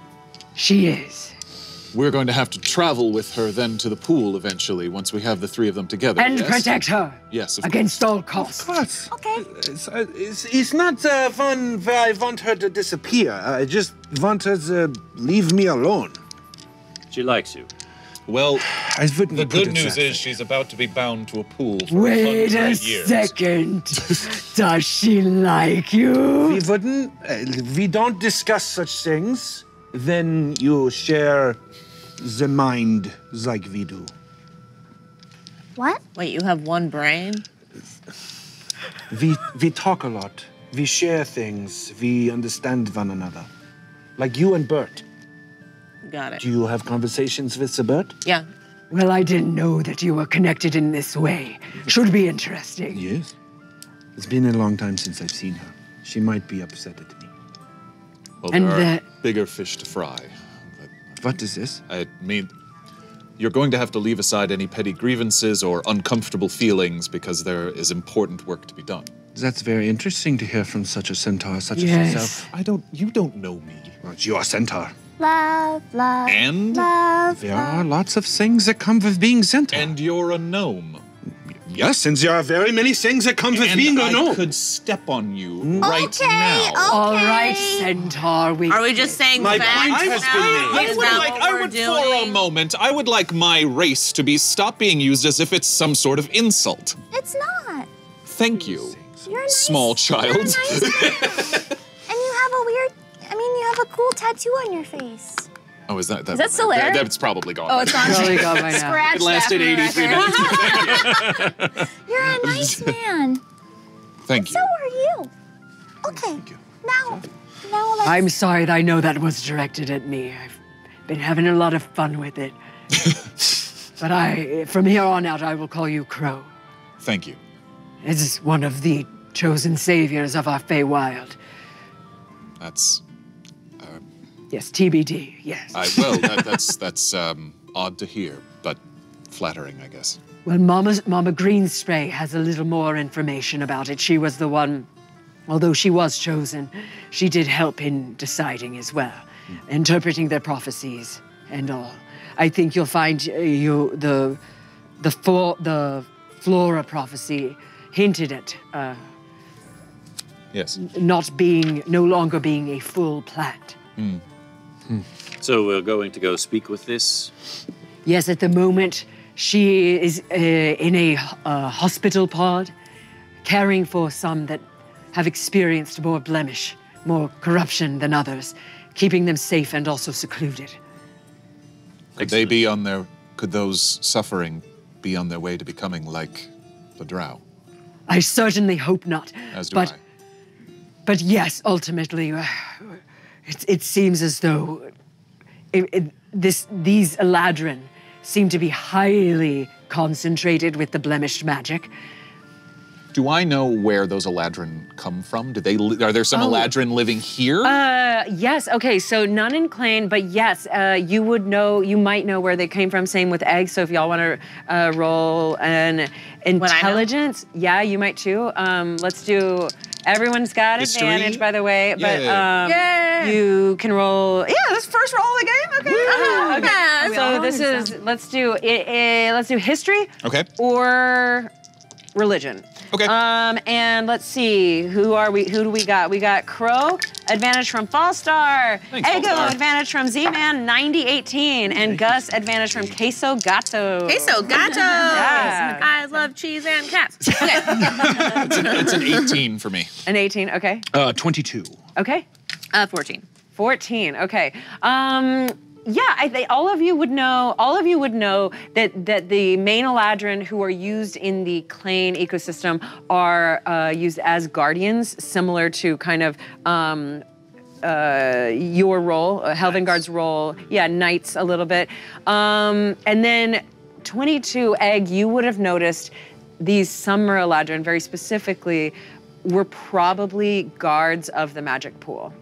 She is. We're going to have to travel with her then to the pool eventually, once we have the three of them together. And yes? protect her Yes, of against all costs. Of course. Okay. It's not one where I want her to disappear. I just want her to leave me alone. She likes you. Well, I wouldn't the put good it news that is way. she's about to be bound to a pool for Wait a 100 years. second. Does she like you? We wouldn't. We don't discuss such things. Then you share the mind like we do. What? Wait, you have one brain? We talk a lot. We share things. We understand one another. Like you and Bert. Got it. Do you have conversations with the Bert? Yeah. Well, I didn't know that you were connected in this way. Should be interesting. Yes. It's been a long time since I've seen her. She might be upset at me. Well, And there are the- bigger fish to fry. What is this? I mean, you're going to have to leave aside any petty grievances or uncomfortable feelings because there is important work to be done. That's very interesting to hear from such a centaur, such as Yes. yourself. You don't know me. Well, it's your centaur. Love, love, And? love. There are lots of things that come with being centaur. And you're a gnome. Yes, and there are very many things that come with being a I gnome. could step on you right Okay, now. All okay. right, Centaur. Are we just saying My facts point has now? been made. Is that what we're doing? for a moment, I would like my race to be stop being used as if it's some sort of insult. It's not. Thank you, You're a nice, small child. You're a nice man. And you have a weird, you have a cool tattoo on your face. Oh, is that that still there? That's probably gone. Oh, it's on. Probably gone by now. Scratch It lasted that for the 83 record. minutes. You're a nice man. Thank So you. are you. Okay. Now let's. I'm sorry, I know that was directed at me. I've been having a lot of fun with it. But from here on out, I will call you Crow. Thank you. It's one of the chosen saviors of our Feywild. That's Yes, TBD, yes. that's odd to hear, but flattering, I guess. Well, Mama Greenspray has a little more information about it. She was the one, although she was chosen, she did help in deciding as well, interpreting their prophecies and all. I think you'll find the Flora prophecy hinted at Yes. no longer being a full plant. So we're going to go speak with this. Yes, at the moment, she is in a hospital pod, caring for some that have experienced more blemish, more corruption than others, keeping them safe and also secluded. Could those suffering be on their way to becoming like the drow? I certainly hope not. As do I. But yes, ultimately, it seems as though these Eladrin seem to be highly concentrated with the blemished magic. Do I know where those Eladrin come from? Are there some Eladrin living here? Yes. Okay. So none in Clane, but yes, you might know where they came from. Same with eggs. So if y'all want to roll an intelligence, yeah, you might too. Let's do. Everyone's got History? advantage, by the way, but Yay. you can roll. Yeah, this first roll of the game. Okay. Okay. Yeah, So this is. Let's do history. Okay. Or religion. Okay. And let's see, who do we got? We got Crow, advantage from Fallstar. Thanks, Ego, Fallstar. advantage from Z-Man, 9018. And Gus, advantage from Queso Gato. Queso Gato. Yeah. I love cheese and cats. Okay. It's an 18 for me. An 18, okay. 22. Okay. 14. 14, okay. Yeah, all of you would know that the main Eladrin who are used in the Clane ecosystem are used as guardians, similar to kind of your role, Helvengard's role. Yeah, knights a little bit. And then 22, Egg, you would have noticed these summer Eladrin, very specifically, were probably guards of the magic pool.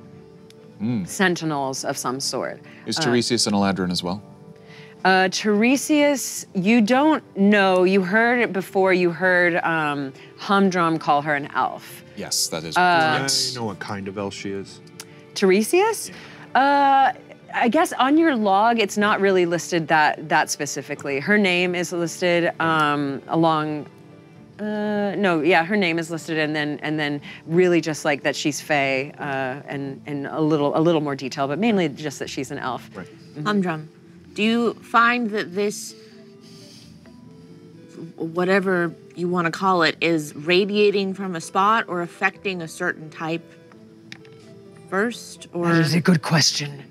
Sentinels of some sort. Is Tiresias an Eladrin as well? Tiresias, you don't know. You heard it before. You heard Humdrum call her an elf. Yes, that is I correct. know what kind of elf she is. Tiresias? I guess on your log, it's not really listed that specifically. Her name is listed along. No, yeah, her name is listed, and then really just like that she's Fey, and a little more detail, but mainly just that she's an elf. Right. Humdrum, do you find that this, whatever you want to call it, is radiating from a spot or affecting a certain type first, or? That is a good question.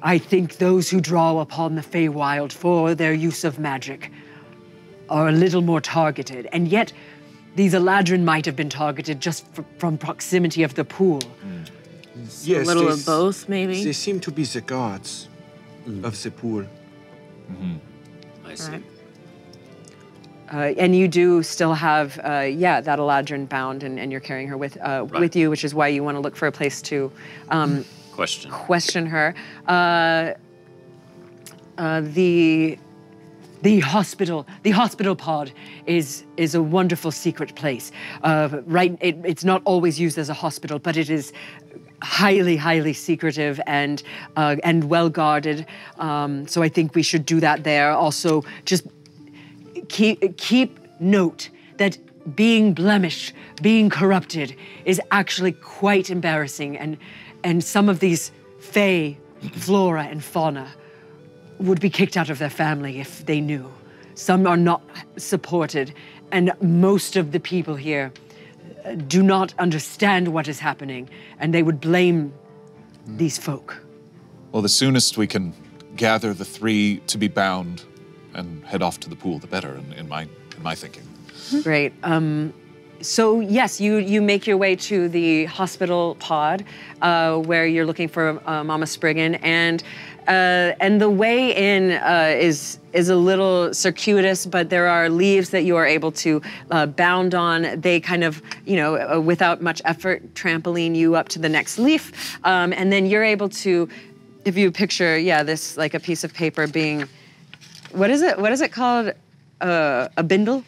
I think those who draw upon the Feywild for their use of magic are a little more targeted, and yet these Eladrin might have been targeted just from proximity of the pool. Yes, a little of both, maybe? They seem to be the guards of the pool. I see. Right. And you do still have, that Eladrin bound, and you're carrying her with you, which is why you want to look for a place to question her. The hospital pod is a wonderful secret place. It's not always used as a hospital, but it is highly secretive and well guarded. So I think we should do that there. Also, just keep note that being blemished, being corrupted, is actually quite embarrassing. And some of these Fey, Flora and Fauna, would be kicked out of their family if they knew. Some are not supported, and most of the people here do not understand what is happening, and they would blame these folk. Well, the soonest we can gather the three to be bound and head off to the pool, the better, in my thinking. Great. So yes, you make your way to the hospital pod, where you're looking for Mama Spriggan, and the way in is a little circuitous, but there are leaves that you are able to bound on. They kind of, without much effort, trampoline you up to the next leaf, and then you're able to, if you picture, this like a piece of paper being, what is it called? A bindle?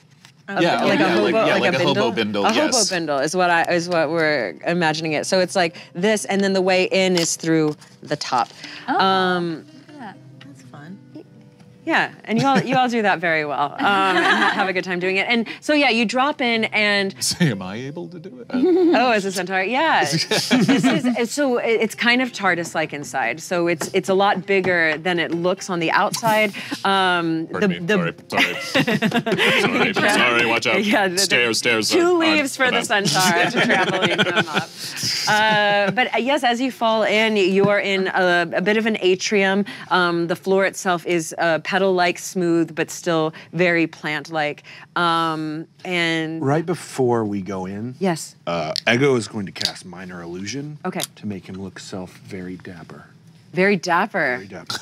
Like a hobo bindle. A hobo bindle is what we're imagining it. So it's like this, and then the way in is through the top. Look at that. That's fun. Yeah, and you all do that very well, and have a good time doing it. And so you drop in and. So am I able to do it? Oh, as a centaur, yeah. It's kind of TARDIS-like inside. So it's a lot bigger than it looks on the outside. Pardon me. Sorry, watch out. Yeah, stairs. Two leaves for the centaur to trampoline them up. But yes, as you fall in, you're in a bit of an atrium. The floor itself is petal-like, smooth, but still very plant-like. And right before we go in, yes, Ego is going to cast Minor Illusion. Okay. To make him look very dapper. Very dapper. Very dapper.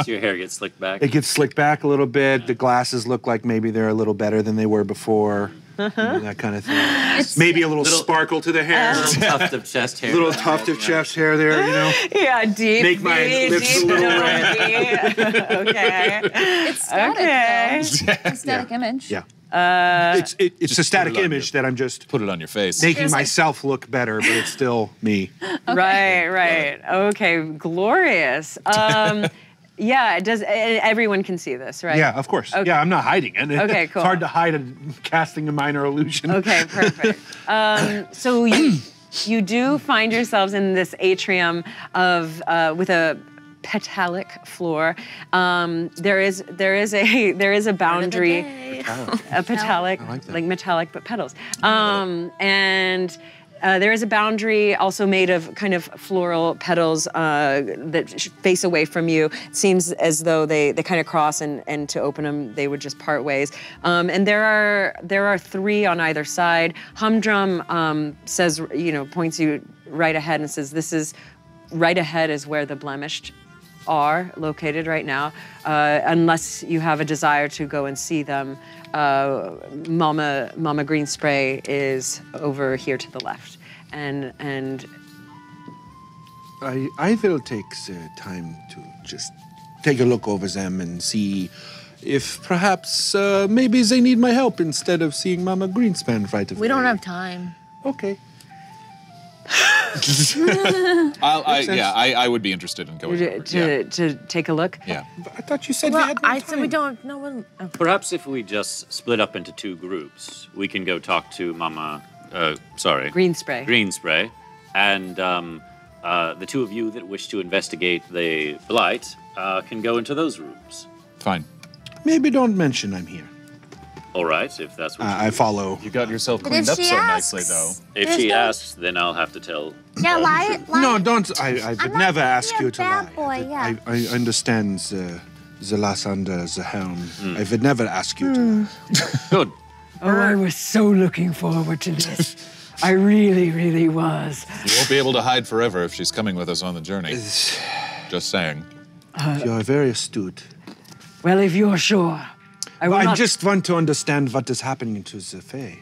So your hair gets slicked back? It gets slicked back a little bit. The glasses look like maybe they're a little better than they were before. That kind of thing. Maybe a little sparkle to the hair. Tuft of chest hair. Little tuft of chest hair there, Yeah, deep. Make my lips a little red. Okay. It's static, though. Static image. Yeah. It's a static image that I'm just put it on your face, making myself look better, but it's still me. Okay. Right. Okay, glorious. Yeah, it does. Everyone can see this, right? Yeah, of course. Okay. Yeah, I'm not hiding it. Okay, cool. It's hard to hide casting a minor illusion. Okay, perfect. So you do find yourselves in this atrium of with a petalic floor. There is a boundary, a petalic, like metallic but petals, and. There is a boundary also made of kind of floral petals that face away from you. It seems as though they kind of cross, and to open them, they would just part ways. And there are 3 on either side. Humdrum says, points you right ahead and says, this is right ahead is where the blemished are located right now, unless you have a desire to go and see them. Mama Green Spray is over here to the left, and I will take the time to just take a look over them and see if perhaps maybe they need my help instead of seeing Mama Greenspan right away. We don't have time. Okay. I would be interested in going over. to take a look. Yeah. But I thought you said we Well, had no I said time. we don't. No one. Oh. Perhaps if we just split up into 2 groups, we can go talk to Green Spray. Green Spray, and the 2 of you that wish to investigate the blight can go into those rooms. Fine. Maybe don't mention I'm here. All right, if that's what I follow. You got yourself But cleaned if up she so asks- nicely, though. If There's she no- asks, then I'll have to tell. Yeah, lie. No, don't. I would not never gonna ask be a you to bad lie. boy, yeah. I understand the lass under the helm. I would never ask you to lie. Good. Oh, I was so looking forward to this. I really, really was. You won't be able to hide forever if she's coming with us on the journey. Just saying. You're very astute. Well, if you're sure. I just want to understand what is happening to the Fae.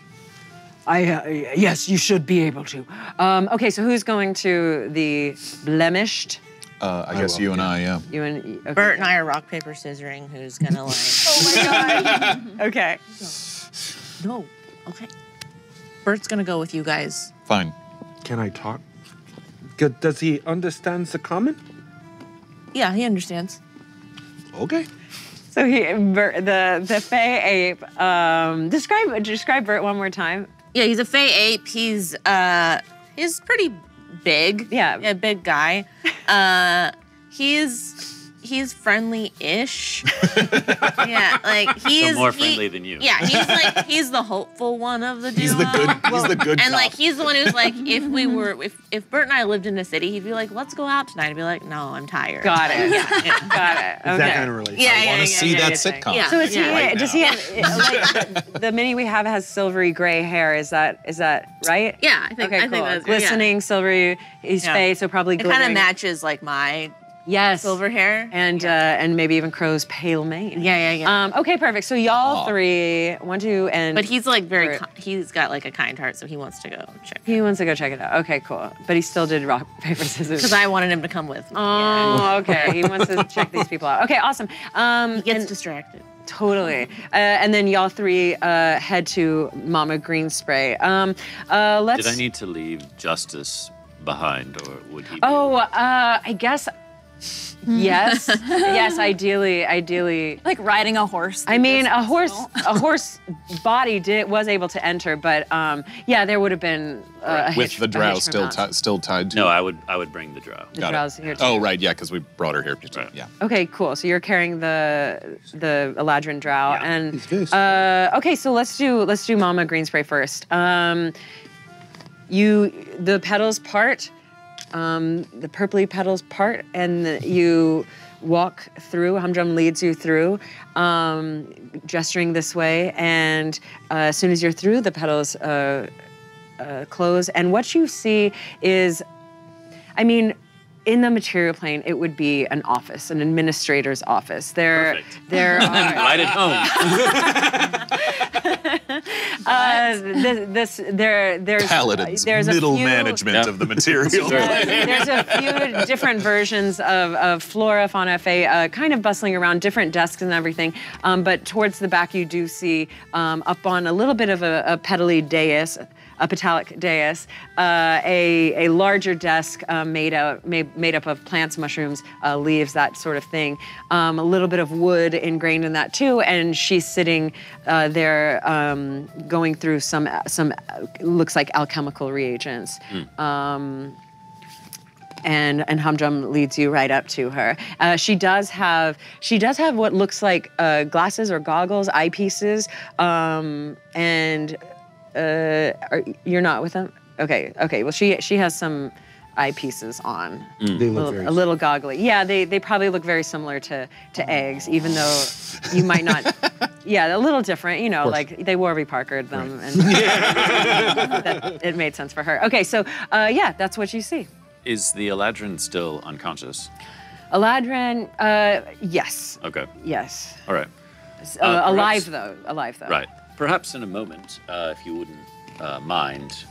Yes, you should be able to. Okay, so who's going to the blemished? I guess you and I, yeah. You and okay. Bert and I are rock paper scissoring. Who's gonna like? Okay. No. Okay. Bert's gonna go with you guys. Fine. Can I talk? Does he understand the comment? Yeah, he understands. Okay. So the Fey ape. Describe Bert one more time. Yeah, he's a Fey ape. He's pretty big. Yeah. A big guy. He's friendly-ish. Yeah, like he's more friendly than you. Yeah, he's the hopeful one of the duo. He's the good And cop. like he's the one who's like, if Bert and I lived in a city, he'd be like, let's go out tonight. I'd be like, no, I'm tired. Got it. Yeah. Got it. Okay. That kind of relationship. Yeah, I want to see that yeah. sitcom. Yeah. So is he? Right Does now. he have like the mini we have has silvery gray hair? Is that right? Yeah, I think Okay, I cool. think that's Glistening silvery. He's Yeah. Fey, so probably It kind glittering. of matches like my Yes. silver hair. And maybe even Crow's pale mane. Yeah. Okay, perfect. So y'all 3, 1, 2, and But he's like very, Bert. he's got like a kind heart, so he wants to go check. He wants to go check it out. Okay, cool. But he still did rock, paper, scissors. Because I wanted him to come with me. Oh, okay. He wants to check these people out. Okay, awesome. He gets distracted. Totally. And then y'all 3 head to Mama Green Spray. Let's. Did I need to leave Justice behind, or would he? I guess. Yes. Yes. Ideally. Like riding a horse. I mean, a horse body was able to enter, but yeah, there would have been a With hitch, the a drow hitch from that. still tied to. No, I would bring the drow. The Got drow's it. here too. Oh, right, yeah, because we brought her here. Right. Yeah. Okay, cool. So you're carrying the Eladrin drow, and He's this. okay. So let's do Mama Green Spray first. The petals part, the purpley petals part, and you walk through. Humdrum leads you through, gesturing this way, and as soon as you're through, the petals close, and what you see is, I mean, in the material plane, it would be an office, an administrator's office. There Perfect. are Right at home. There's Paladins, there's middle a few, management of the material. There's a few different versions of Flora, Fauna, Fae, kind of bustling around, different desks and everything. But towards the back, you do see up on a little bit of a petally dais, a petalic dais, a larger desk made up of plants, mushrooms, leaves, that sort of thing. A little bit of wood ingrained in that too, and she's sitting there going through some looks like alchemical reagents. And Humdrum leads you right up to her. She does have what looks like glasses or goggles, eyepieces, and you're not with them? Okay. Well, she has some eyepieces on. They look a little goggly. Yeah, they probably look very similar to eggs, even though you might not. Yeah, a little different. You know, like they Warby Parkered them, and it made sense for her. Okay, so yeah, that's what you see. Is the Eladrin still unconscious? Eladrin, yes. Okay. Yes. All right. Alive though. Right. Perhaps in a moment, if you wouldn't mind,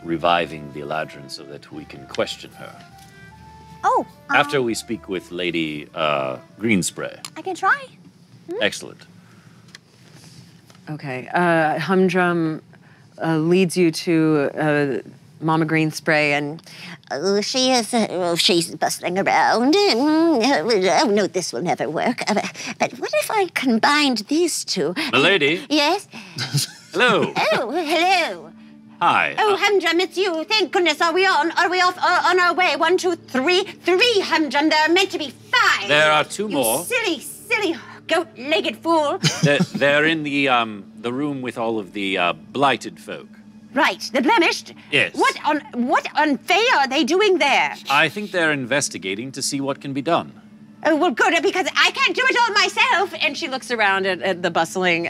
reviving the Eladrin so that we can question her. Oh. After we speak with Lady Greenspray. I can try. Excellent. Okay. Humdrum leads you to Mama Greenspray, and she is. She's bustling around. Oh no, this will never work. But what if I combined these two? Milady. Yes. Hello. Oh, hello. Hi. Oh, Humdrum, it's you. Thank goodness. Are we off on our way? 1, 2, 3. 3, Humdrum. There are meant to be 5. There are 2 you more. Silly goat-legged fool. They're in the room with all of the blighted folk. Right, the blemished. Yes. What on Fae are they doing there? I think they're investigating to see what can be done. Oh, well, good, because I can't do it all myself. and she looks around at the bustling,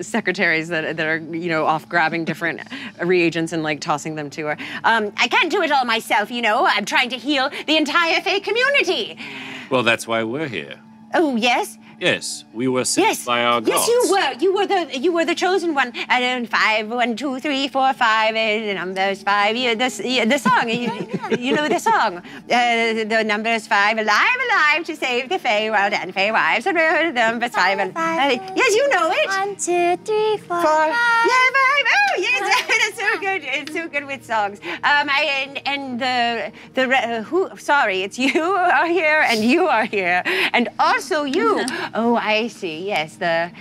secretaries that are off grabbing different reagents and like tossing them to her. I can't do it all myself. I'm trying to heal the entire Fae community. Well, that's why we're here. Oh, yes. Yes, we were sent by our gods. Yes, you were. You were the chosen one. And 5, 1, 2, 3, 4, 5. Numbers 5. The song. You know the song. The numbers 5. Alive to save the Feywild and Feywives. Numbers 5. Yes, you know it. 1, 2, 3, 4, 5. Yeah, 5. Oh, yes, that's so good. It's so good with songs. Sorry, it's you are here and you are here, and also you. Oh, I see. Yes, the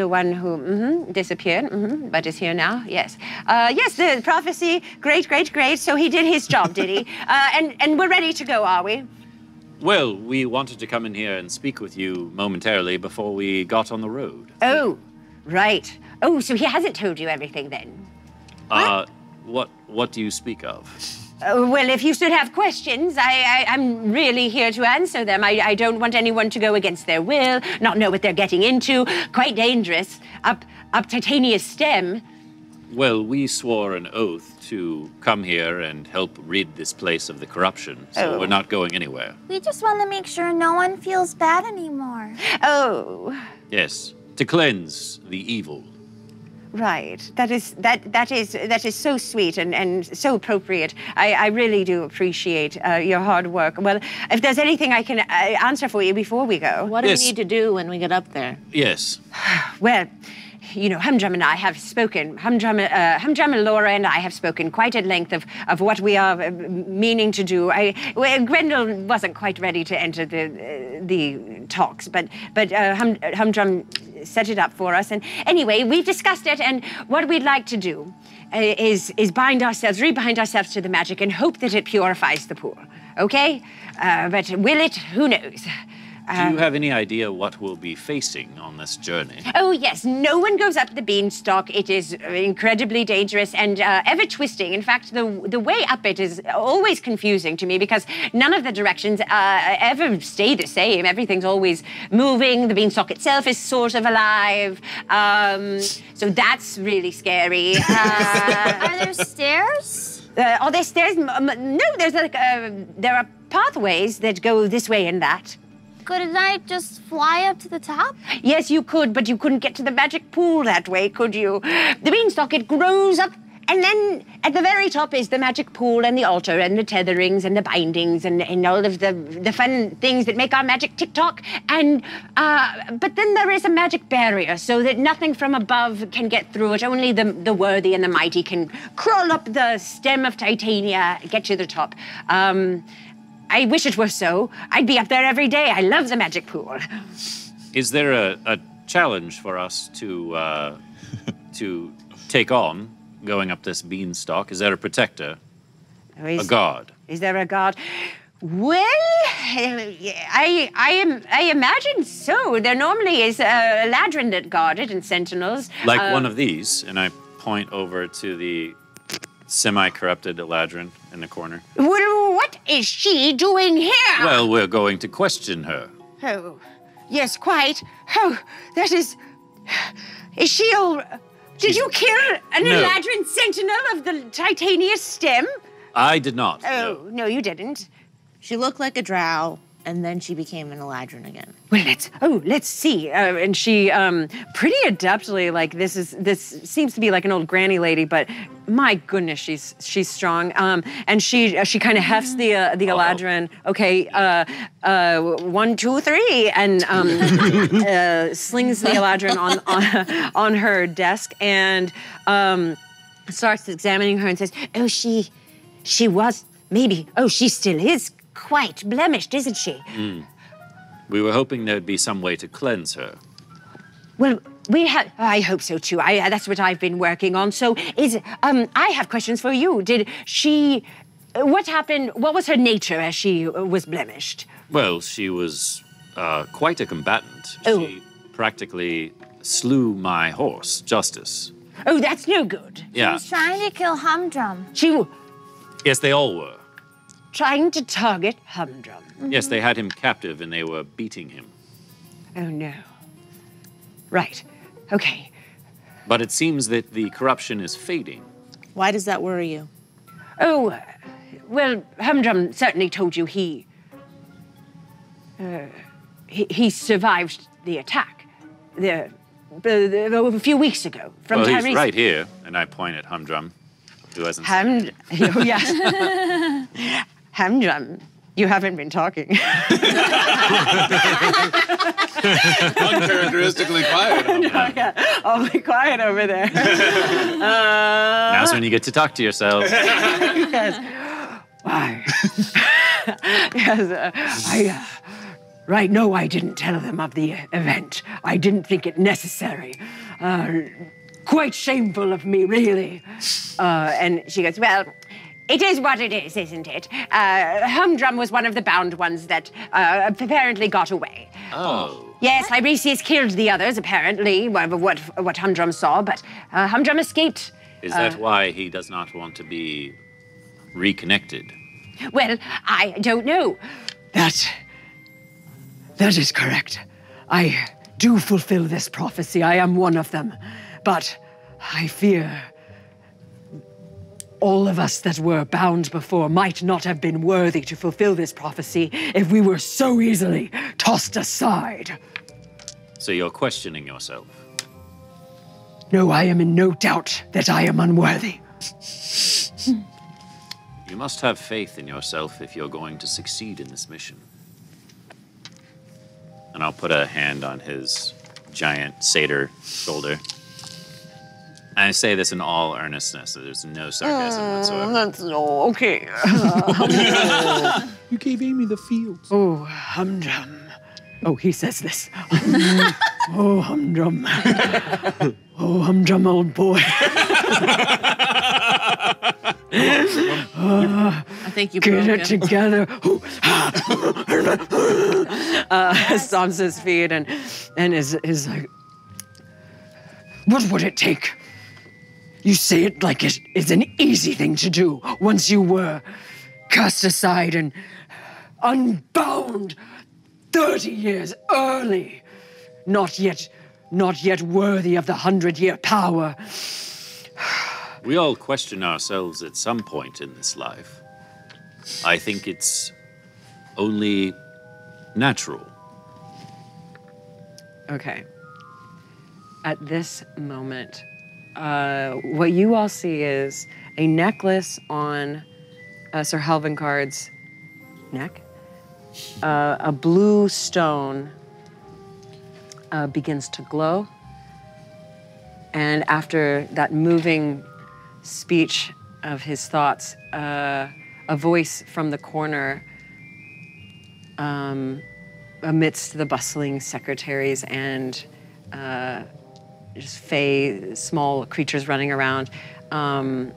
one who disappeared, but is here now. Yes, yes. The prophecy. Great. So he did his job, did he? And we're ready to go, are we? Well, we wanted to come in here and speak with you momentarily before we got on the road. Oh, right. Oh, so he hasn't told you everything then? What do you speak of? Well, if you should have questions, I'm really here to answer them. I don't want anyone to go against their will, not know what they're getting into. Quite dangerous. Up Titania's stem. Well, we swore an oath to come here and help rid this place of the corruption, so we're not going anywhere. We just want to make sure no one feels bad anymore. Oh. Yes, to cleanse the evil. Right. That is so sweet and so appropriate. I really do appreciate your hard work. Well, if there's anything I can answer for you before we go. What do we need to do when we get up there? Yes. Well, Humdrum and I have spoken. Humdrum and Laura and I have spoken quite at length of what we are meaning to do. Grendel wasn't quite ready to enter the talks, but Humdrum set it up for us. And anyway, we've discussed it, and what we'd like to do is rebind ourselves to the magic and hope that it purifies the poor. Okay? But will it? Who knows? Do you have any idea what we'll be facing on this journey? Oh, yes. No one goes up the beanstalk. It is incredibly dangerous and ever twisting. In fact, the way up it is always confusing to me because none of the directions ever stay the same. Everything's always moving. The beanstalk itself is sort of alive. So that's really scary. Are there stairs? Are there stairs? No, there are pathways that go this way and that. Couldn't I just fly up to the top? Yes, you could, but you couldn't get to the magic pool that way, could you? The beanstalk, it grows up, and then at the very top is the magic pool and the altar and the tetherings and the bindings and all of the fun things that make our magic tick-tock. And, but then there is a magic barrier so that nothing from above can get through it. Only the worthy and the mighty can crawl up the stem of Titania, get to the top. I wish it were so. I'd be up there every day. I love the magic pool. Is there a challenge for us to take on going up this beanstalk? Is there a protector? A guard? Is there a guard? Well, I imagine so. There normally is a ladrin that guarded and sentinels. Like one of these, and I point over to the semi-corrupted ladrin in the corner. Well, what is she doing here? Well, we're going to question her. Oh, yes, quite. Oh, that is... Is she all... Did you kill an Eladrin sentinel of the Titania stem? I did not. Oh, no, you didn't. She looked like a drow, and then she became an Eladrin again. Well, let's see. And she, pretty adeptly, like, this seems to be like an old granny lady, but my goodness, she's strong. And she kind of hefts the Eladrin. Okay, 1, 2, 3, and slings the Eladrin on her desk and starts examining her and says, "Oh, she was maybe. Oh, she still is quite blemished, isn't she?" Mm. We were hoping there'd be some way to cleanse her. Well, I hope so too. That's what I've been working on. So I have questions for you. Did she, what happened, what was her nature as she was blemished? Well, she was quite a combatant. Oh. She practically slew my horse, Justice. Oh, that's no good. Yeah. She was trying to kill Humdrum. Yes, they all were. Trying to target Humdrum. Yes, they had him captive and they were beating him. Oh, no. Right. Okay. But it seems that the corruption is fading. Why does that worry you? Oh, well, Humdrum certainly told you he survived the attack a few weeks ago from Well, Tyrese. he's right here, and I point at Humdrum, who hasn't Oh, yes. Humdrum, you haven't been talking. Uncharacteristically quiet. I'll be quiet over there. Now's when you get to talk to yourself. Yes. Why? Yes, right, no, I didn't tell them of the event. I didn't think it necessary. Quite shameful of me, really. And she goes, well, it is what it is, isn't it? Humdrum was one of the bound ones that apparently got away. Oh. Yes, Tiresias killed the others, apparently, what Humdrum saw, but Humdrum escaped. Is that why he does not want to be reconnected? Well, I don't know. That is correct. I do fulfill this prophecy. I am one of them. But I fear all of us that were bound before might not have been worthy to fulfill this prophecy if we were so easily tossed aside. So you're questioning yourself? No, I am in no doubt that I am unworthy. You must have faith in yourself if you're going to succeed in this mission. And I'll put a hand on his giant satyr shoulder. And I say this in all earnestness. There's no sarcasm whatsoever. That's okay. You gave Amy the fields. Oh, Humdrum. Oh, he says this. Oh, Humdrum. Oh, Humdrum, old boy. I think you broke Get it him. together. Stomps his feet and is like, what would it take? You say it like it is an easy thing to do once you were cast aside and unbound 30 years early. Not yet worthy of the 100-year power. We all question ourselves at some point in this life. I think it's only natural Okay. At this moment, what you all see is a necklace on Sir Halvenkard's neck. A blue stone begins to glow. And after that moving speech of his thoughts, a voice from the corner amidst the bustling secretaries and just fey, small creatures running around, the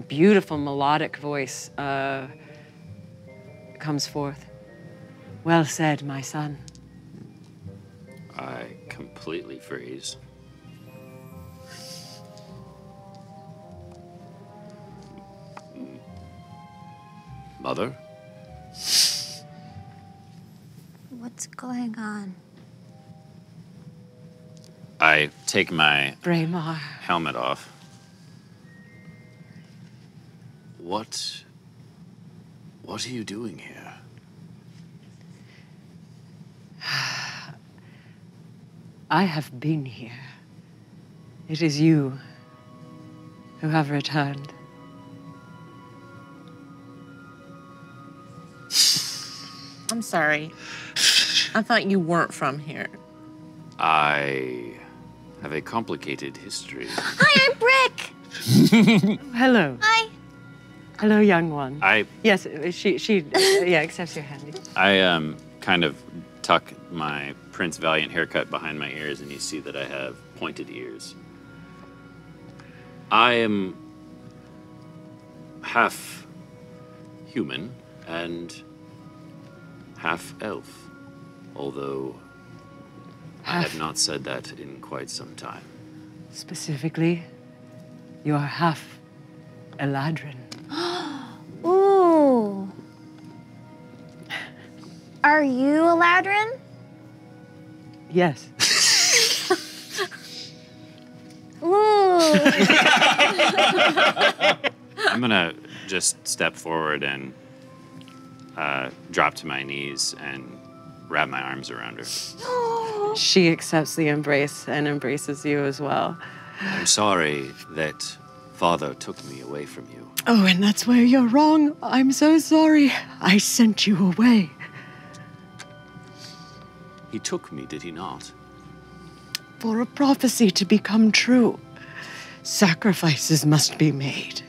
beautiful melodic voice comes forth. Well said, my son. I completely freeze. Mother? What's going on? I take my Braemar. helmet off. What are you doing here? I have been here. It is you who have returned. I'm sorry. I thought you weren't from here. I have a complicated history. Hi, I'm Brick. Hello. Hi. Hello, young one. I Yes, she accepts your hand. I kind of tuck my Prince Valiant haircut behind my ears, and you see that I have pointed ears. I am half human and half elf, although I have not said that in quite some time. Specifically, you are half Eladrin. Ooh. Are you Eladrin? Yes. Ooh. I'm gonna just step forward and drop to my knees and wrap my arms around her. She accepts the embrace and embraces you as well. I'm sorry that Father took me away from you. Oh, and that's where you're wrong. I'm so sorry. I sent you away. He took me, did he not? For a prophecy to become true, sacrifices must be made.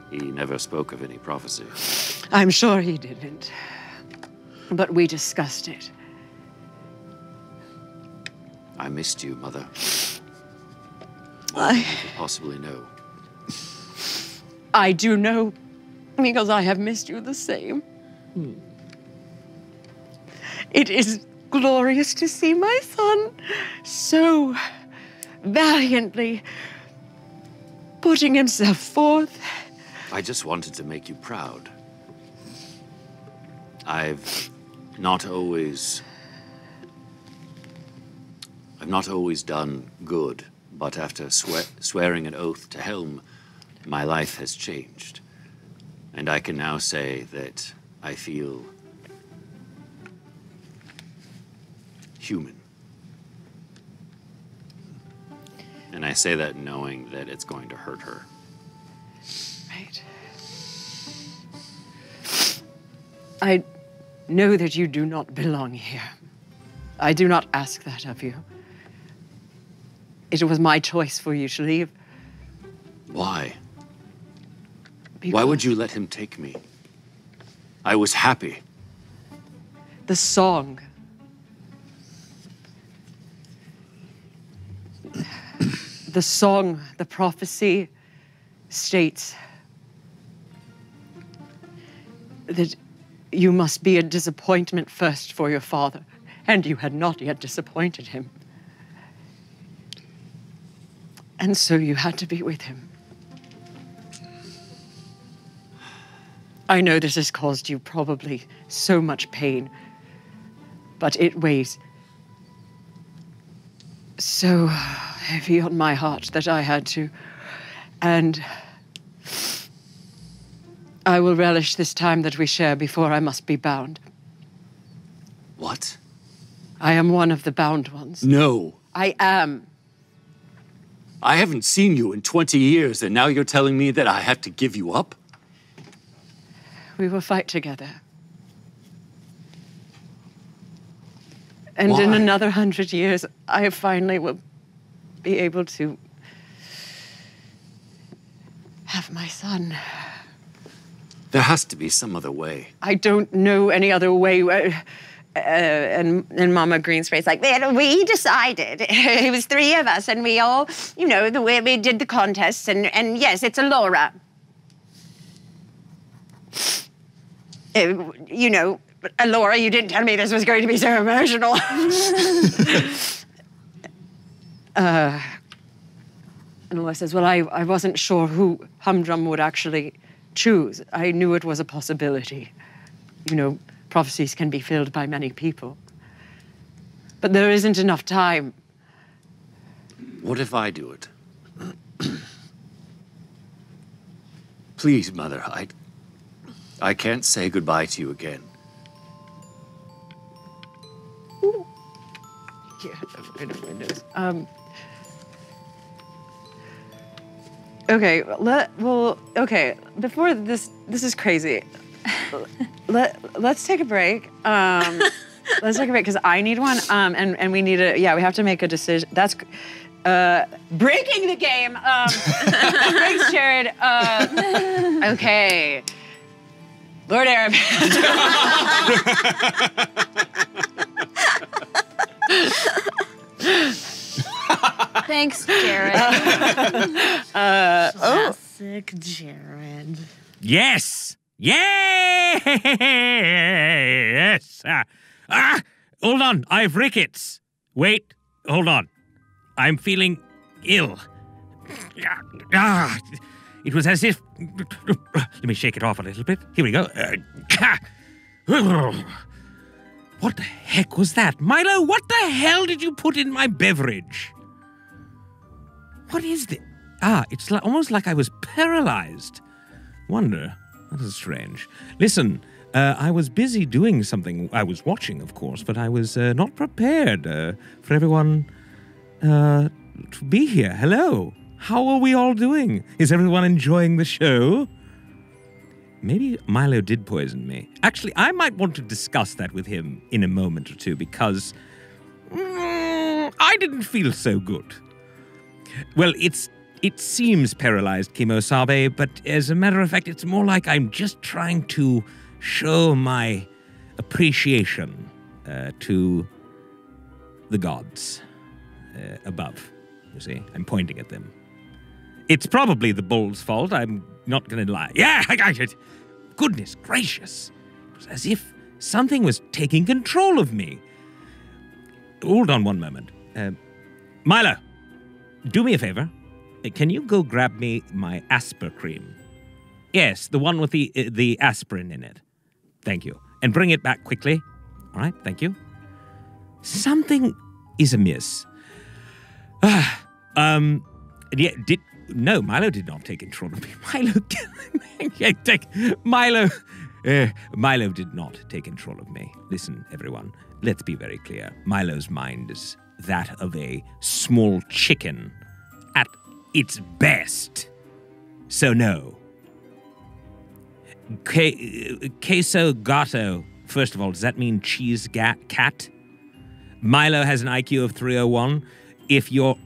He never spoke of any prophecy. I'm sure he didn't. But we discussed it. I missed you, Mother. I You could possibly know. I do know, because I have missed you the same. It is glorious to see my son so valiantly putting himself forth. I just wanted to make you proud. I've not always done good, but after swearing an oath to Helm, my life has changed. And I can now say that I feel human. And I say that knowing that it's going to hurt her. Right. I know that you do not belong here. I do not ask that of you. It was my choice for you to leave. Why? Why would you let him take me? I was happy. The song. The song, the prophecy states that you must be a disappointment first for your father, and you had not yet disappointed him. And so you had to be with him. I know this has caused you probably so much pain, but it weighs so heavy on my heart that I had to. And I will relish this time that we share before I must be bound. I am one of the bound ones. No. I am. I haven't seen you in 20 years, and now you're telling me that I have to give you up? We will fight together. And Why? in another 100 years, I finally will be able to have my son. There has to be some other way. I don't know any other way. And Mama Greenspray's like, We decided. It was 3 of us, and we all, the way we did the contests, and yes, it's a Laura. Laura, you didn't tell me this was going to be so emotional. And Laura says, well, I wasn't sure who Humdrum would actually choose. I knew it was a possibility. Prophecies can be filled by many people. But there isn't enough time. What if I do it? Please, Mother, I can't say goodbye to you again. Okay, before this is crazy. Let's take a break. Let's take a break because I need one. And we need we have to make a decision. That's breaking the game. Thanks, Jared. Okay. Lord Arab. Thanks, Jared. Classic Jared. Yes! Yes! Hold on, I've rickets. Wait, hold on. I'm feeling ill. It was as if... Let me shake it off a little bit. Here we go. What the heck was that? Milo, what the hell did you put in my beverage? What is this? It's almost like I was paralyzed. Wonder. That is strange. Listen, I was busy doing something. I was watching, of course, but I was not prepared for everyone to be here. Hello. How are we all doing? Is everyone enjoying the show? Maybe Milo did poison me. Actually, I might want to discuss that with him in a moment or two because I didn't feel so good. Well, it seems paralyzed, Kimosabe, but as a matter of fact, it's more like I'm just trying to show my appreciation to the gods above. You see, I'm pointing at them. It's probably the bull's fault, I'm not going to lie. Yeah, I got it. Goodness gracious. It was as if something was taking control of me. Hold on one moment. Milo, do me a favor. Can you go grab me my Asper cream? Yes, the one with the aspirin in it. Thank you. And bring it back quickly. All right, thank you. Something is amiss. No, Milo did not take control of me. Milo did not take control of me. Listen, everyone, let's be very clear. Milo's mind is that of a small chicken at its best. So no. Queso gato. First of all, does that mean cheese cat? Milo has an IQ of 301. If you're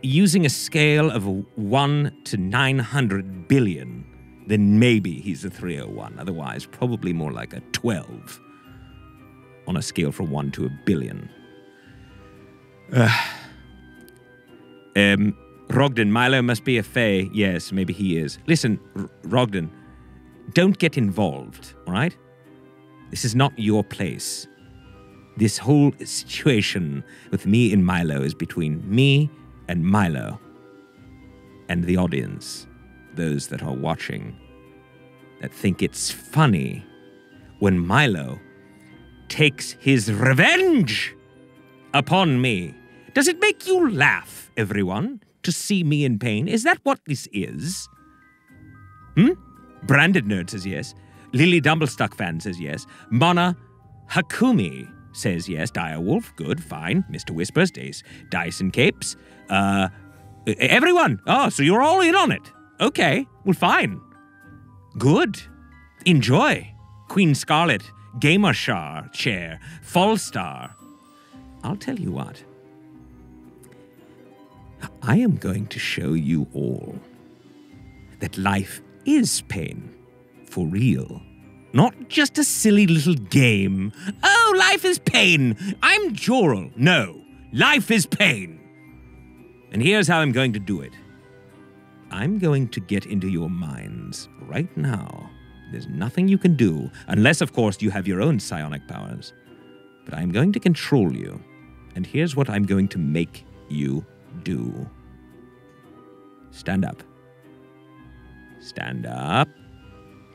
using a scale of 1 to 900 billion, then maybe he's a 301. Otherwise, probably more like a 12 on a scale from 1 to a billion. Rogden, Milo must be a Fey. Yes, maybe he is. Listen, Rogden, don't get involved, all right? This is not your place. This whole situation with me and Milo is between me and Milo and the audience, those that are watching, that think it's funny when Milo takes his revenge upon me. Does it make you laugh, everyone, to see me in pain? Is that what this is? Branded Nerd says yes. Lily Dumblestuck fan says yes. Mona Hakumi says yes. Direwolf, good, fine. Mr. Whisper stays. Dice and Capes. Everyone. Oh, so you're all in on it. Okay, well, fine. Good. Enjoy. Queen Scarlet, Gamer Chair, Falstar. I'll tell you what. I am going to show you all that life is pain. For real. Not just a silly little game. Oh, life is pain. I'm Jorel. No, life is pain. And here's how I'm going to do it. I'm going to get into your minds right now. There's nothing you can do, unless, of course, you have your own psionic powers. But I'm going to control you. And here's what I'm going to make you do. Stand up. Stand up.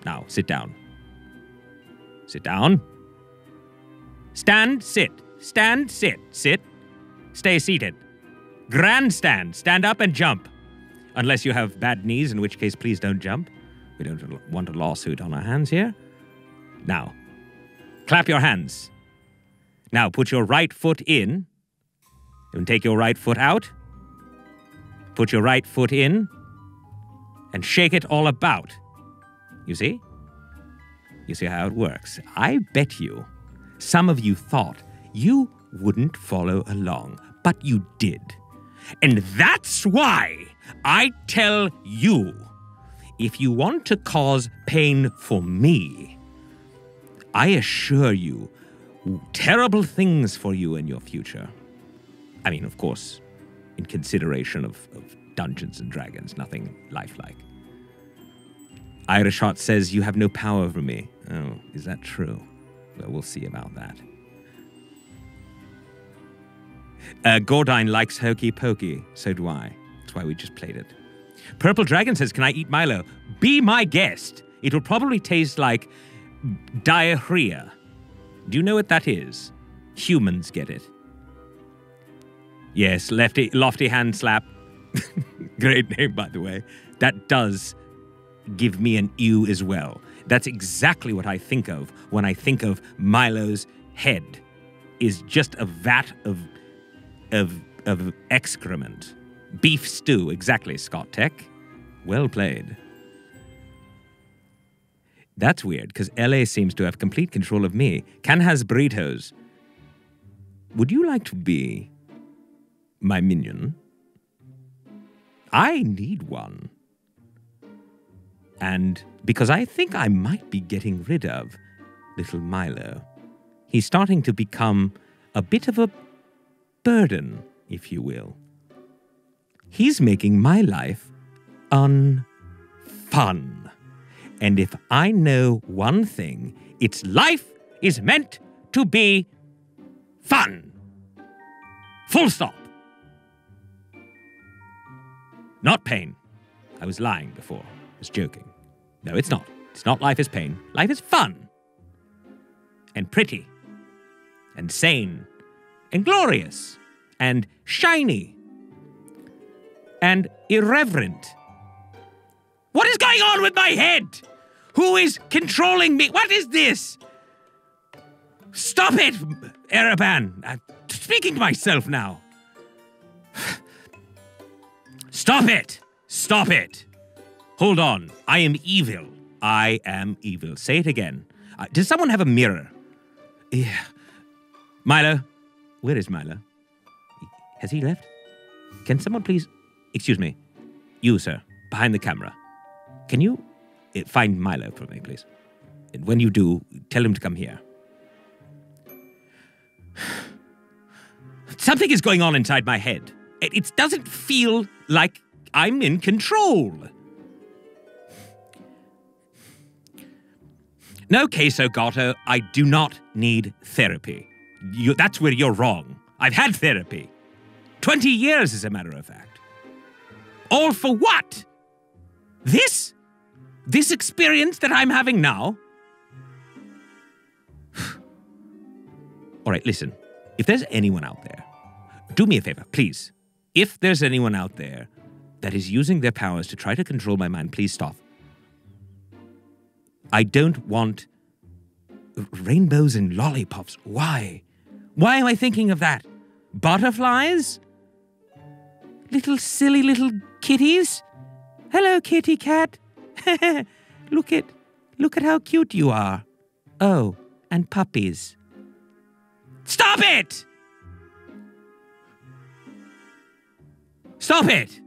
Now, sit down. Sit down. Stand, sit. Stand, sit. Sit. Stay seated. Grandstand. Stand up and jump. Unless you have bad knees, in which case please don't jump. We don't want a lawsuit on our hands here. Now, clap your hands. Now, put your right foot in. And take your right foot out. Put your right foot in. And shake it all about. You see? You see how it works. I bet you some of you thought you wouldn't follow along, but you did. And that's why I tell you, if you want to cause pain for me, I assure you terrible things for you in your future. I mean, of course, in consideration of Dungeons and Dragons, nothing lifelike. Irish Heart says you have no power over me. Oh, is that true? Well, we'll see about that. Gordine likes Hokey Pokey. So do I. That's why we just played it. Purple Dragon says, can I eat Milo? Be my guest. It'll probably taste like diarrhea. Do you know what that is? Humans get it. Yes, lofty hand slap. Great name, by the way. That does give me an ew as well. That's exactly what I think of when I think of Milo's head. Is just a vat of excrement. Beef stew, exactly, Scott Tech. Well played. That's weird, because LA seems to have complete control of me. Can has burritos. Would you like to be my minion? I need one. And because I think I might be getting rid of little Milo. He's starting to become a bit of a burden, if you will. He's making my life unfun. And if I know one thing, it's life is meant to be fun. Full stop. Not pain. I was lying before. I was joking. No, it's not. It's not life is pain. Life is fun. And pretty. And sane. And glorious. And shiny. And irreverent. What is going on with my head? Who is controlling me? What is this? Stop it, Ereban. I'm speaking to myself now. Stop it. Stop it. Hold on. I am evil. I am evil. Say it again. Does someone have a mirror? Yeah. Milo. Where is Milo? Has he left? Can someone please... Excuse me. You, sir. Behind the camera. Can you find Milo for me, please? And when you do, tell him to come here. Something is going on inside my head. It doesn't feel like I'm in control. No, Queso Gato, I do not need therapy. That's where you're wrong. I've had therapy. 20 years, as a matter of fact. All for what? This? This experience that I'm having now? All right, listen. If there's anyone out there, do me a favor, please. If there's anyone out there that is using their powers to try to control my mind, please stop. I don't want rainbows and lollipops. Why? Why am I thinking of that? Butterflies? Little silly little kitties? Hello, kitty cat. Look at how cute you are. Oh, and puppies. Stop it! Stop it!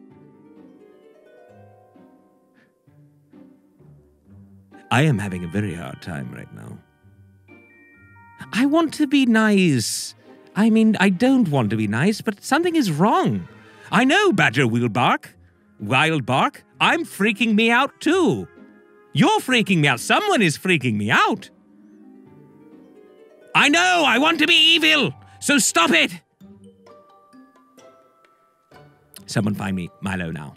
I am having a very hard time right now. I want to be nice. I mean, I don't want to be nice, but something is wrong. I know Badger will bark. Wild bark. I'm freaking me out too. You're freaking me out. Someone is freaking me out. I know, I want to be evil, so stop it. Someone find me Milo now.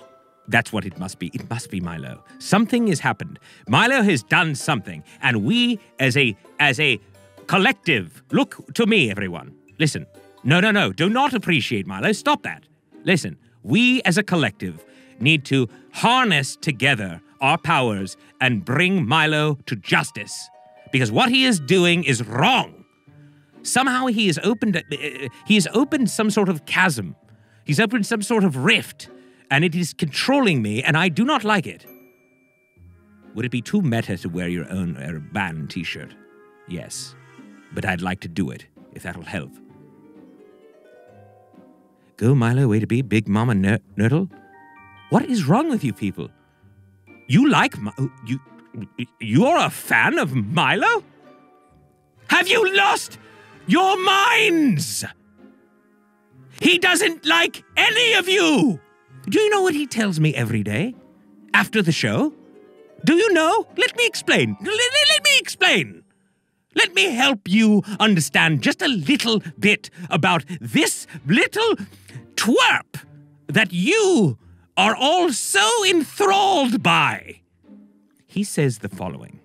That's what it must be. It must be Milo. Something has happened. Milo has done something, and we as a collective, look to me, everyone. Listen. No. Do not appreciate Milo. Stop that. Listen. We as a collective need to harness together our powers and bring Milo to justice. Because what he is doing is wrong. Somehow he has opened some sort of chasm. He's opened some sort of rift, and it is controlling me, and I do not like it. Would it be too meta to wear your own band t-shirt? Yes, but I'd like to do it, if that'll help. Go, Milo, way to be, Big Mama Nurdle. What is wrong with you people? You like you're a fan of Milo? Have you lost your minds? He doesn't like any of you. Do you know what he tells me every day after the show? Do you know? Let me explain. Let me explain. Let me help you understand just a little bit about this little twerp that you are all so enthralled by. He says the following,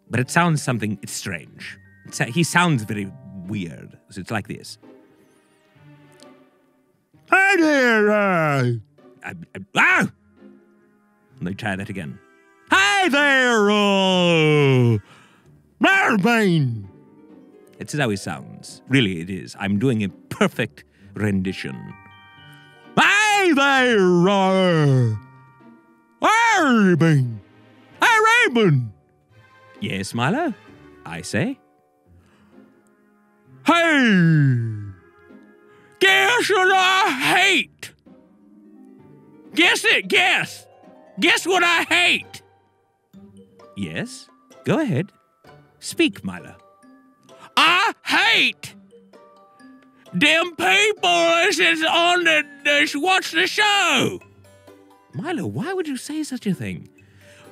but it sounds it's strange. He sounds very weird. So it's like this. Hi there, Let me try that again. Hi there, Mermaid. It's how he sounds. Really, it is. I'm doing a perfect rendition. Hi there, Raymond. Hi, Raymond. Yes, Milo? I say. Hey! Guess what I hate? Guess it, guess. Guess what I hate? Yes, go ahead. Speak, Milo. I hate them people that's on watch the show. Milo, why would you say such a thing?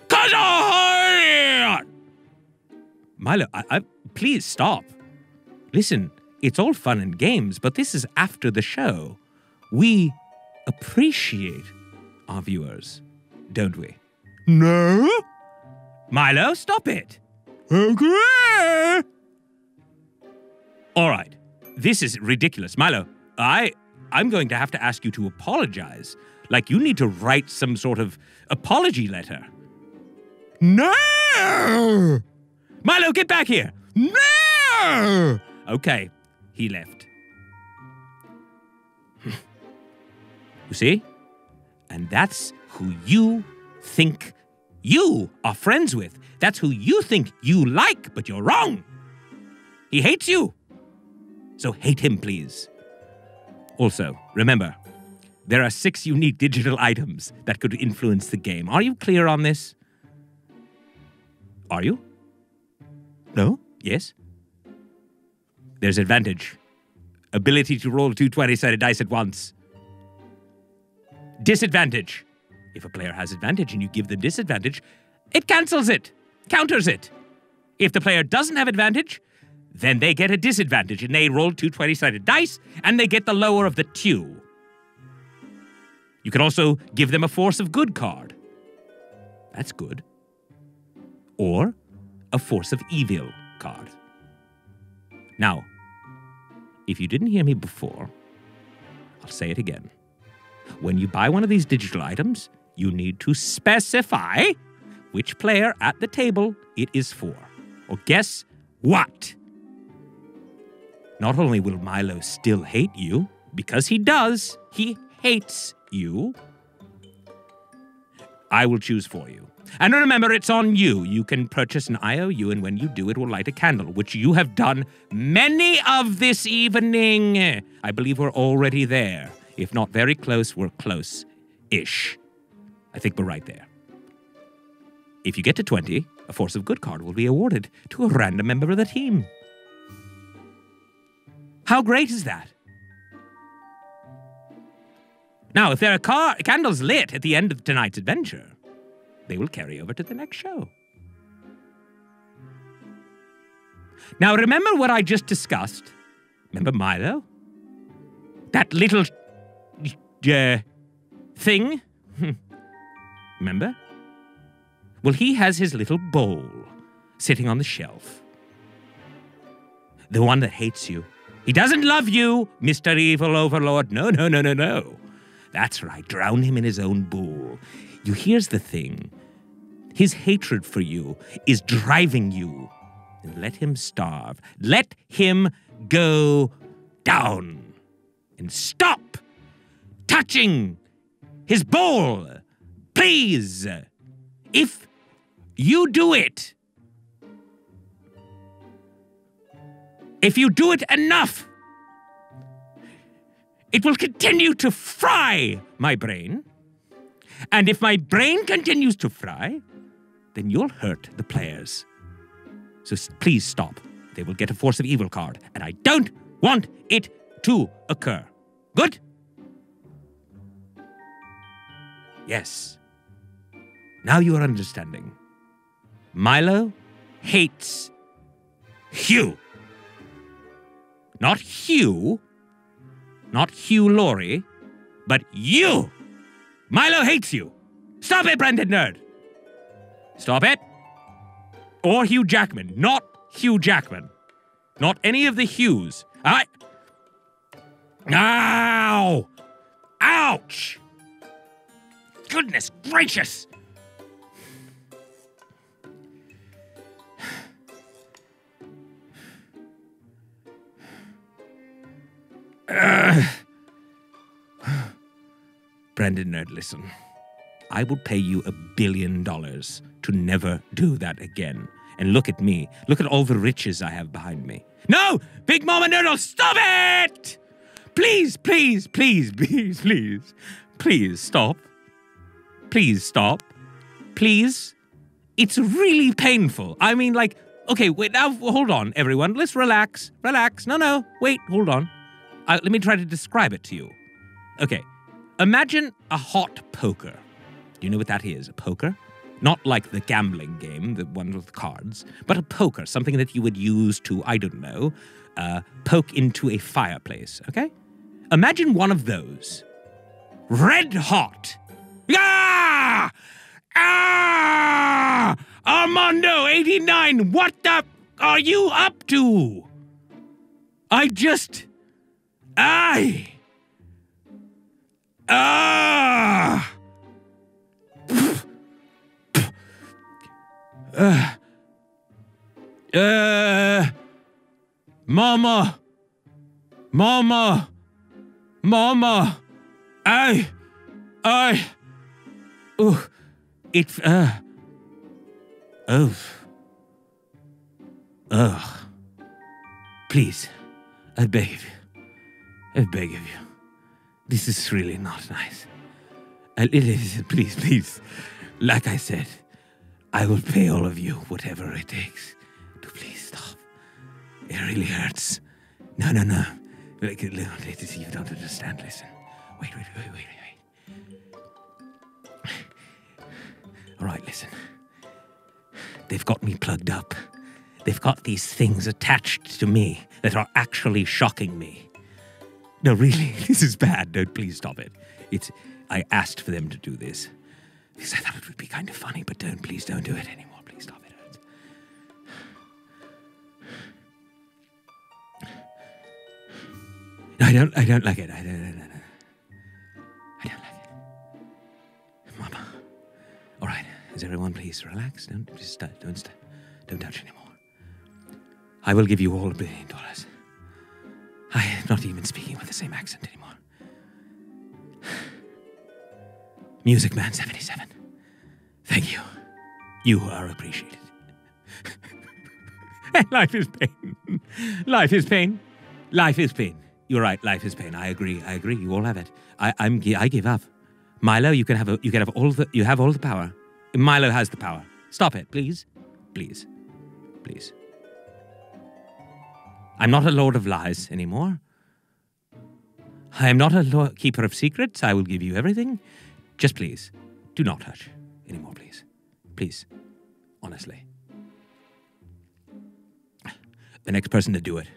'Cause I hate it. Milo, please stop. Listen, it's all fun and games, but this is after the show. We appreciate our viewers, don't we? No? Milo, stop it. Okay. All right. This is ridiculous. Milo, I'm going to have to ask you to apologize. Like you need to write some sort of apology letter. No! Milo, get back here. No! Okay, he left. You see? And that's who you think you are friends with. That's who you think you like, but you're wrong. He hates you. So hate him, please. Also, remember, there are 6 unique digital items that could influence the game. Are you clear on this? Are you? No? Yes? There's advantage. Ability to roll 2 20-sided dice at once. Disadvantage. If a player has advantage and you give them disadvantage, it cancels it, counters it. If the player doesn't have advantage, then they get a disadvantage and they roll 2 20-sided dice and they get the lower of the 2. You can also give them a force of good card. That's good. Or a force of evil card. Now, if you didn't hear me before, I'll say it again. When you buy one of these digital items, you need to specify which player at the table it is for. Or guess what? not only will Milo still hate you, because he does, he hates you, I will choose for you. And remember, it's on you. You can purchase an IOU, and when you do, it will light a candle, which you have done many of this evening. I believe we're already there. If not very close, we're close-ish. I think we're right there. If you get to 20, a Force of Good card will be awarded to a random member of the team. How great is that? Now, if there are candles lit at the end of tonight's adventure, they will carry over to the next show. Now, remember what I just discussed? Remember Milo? That little thing? Remember? Well, he has his little bowl sitting on the shelf. The one that hates you. He doesn't love you, Mr. Evil Overlord. No, no, no, no, no. That's right, drown him in his own bowl. Here's the thing. His hatred for you is driving you. And let him starve. Let him go down. And stop touching his bowl. Please. If you do it, if you do it enough, it will continue to fry my brain. And if my brain continues to fry, then you'll hurt the players. So please stop. They will get a Force of Evil card, and I don't want it to occur. Good? Yes. Now you are understanding. Milo hates Hugh. Not Hugh. Not Hugh Laurie, but you. Milo hates you. Stop it, Branded Nerd. Stop it. Or Hugh Jackman. Not Hugh Jackman. Not any of the Hughes. Ow! Ouch! Goodness gracious! Brandon Nerd, listen. I will pay you $1 billion to never do that again. And look at me. Look at all the riches I have behind me. No! Big Mama Nerdle, stop it! Please, please, please, please, please. Please, stop. Please, stop. Please. It's really painful. I mean, like, okay, wait, now, hold on, everyone. Let's relax. Relax. No, wait, hold on. Let me try to describe it to you. Okay, imagine a hot poker. Do you know what that is, a poker? Not like the gambling game, the one with cards, but a poker, something that you would use to, I don't know, poke into a fireplace, okay? Imagine one of those. Red hot. Ah! Ah! Armando 89, what the are you up to? Mama, please, I beg of you. I beg of you. This is really not nice. Please, please. Like I said, I will pay all of you whatever it takes to please stop. It really hurts. No. Like, you don't understand. Listen. Wait. All right, listen. They've got me plugged up. They've got these things attached to me that are actually shocking me. No, really, this is bad. No, please stop it. I asked for them to do this because I thought it would be kind of funny, but please don't do it anymore. Please stop it. No, I don't like it. I don't like it. Mama. All right, is everyone please relax? Don't touch anymore. I will give you all $1 billion. not even speaking with the same accent anymore. Music Man 77. Thank you. You are appreciated. Life is pain. Life is pain. Life is pain. You're right. Life is pain. I agree. You all have it. I give up. Milo, you have all the power. Milo has the power. Stop it, please. Please. Please. I'm not a Lord of Lies anymore. I am not a keeper of secrets. I will give you everything. Just please, do not touch anymore, please. Please. Honestly. The next person to do it.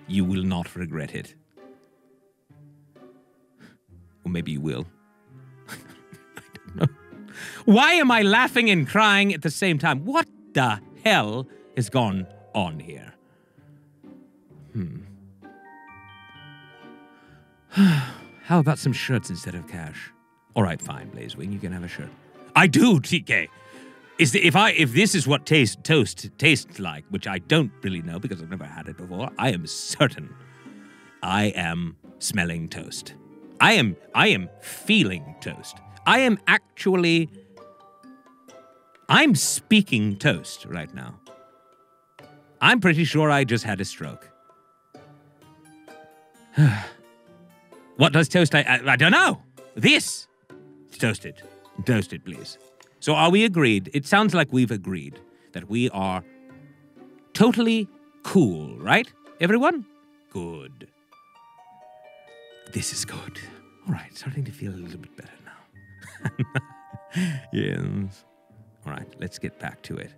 You will not regret it. Or maybe you will. I don't know. Why am I laughing and crying at the same time? What the hell has gone on here? How about some shirts instead of cash? All right, fine, Blazewing, you can have a shirt. I do, TK. If this is what toast tastes like, which I don't really know because I've never had it before, I am certain I am smelling toast. I am feeling toast. I'm speaking toast right now. I'm pretty sure I just had a stroke. What does toast? I don't know. This. Toasted. Toasted, please. So are we agreed? It sounds like we've agreed that we are totally cool, right? Everyone? Good. This is good. All right, starting to feel a little bit better now. Yes. All right, let's get back to it.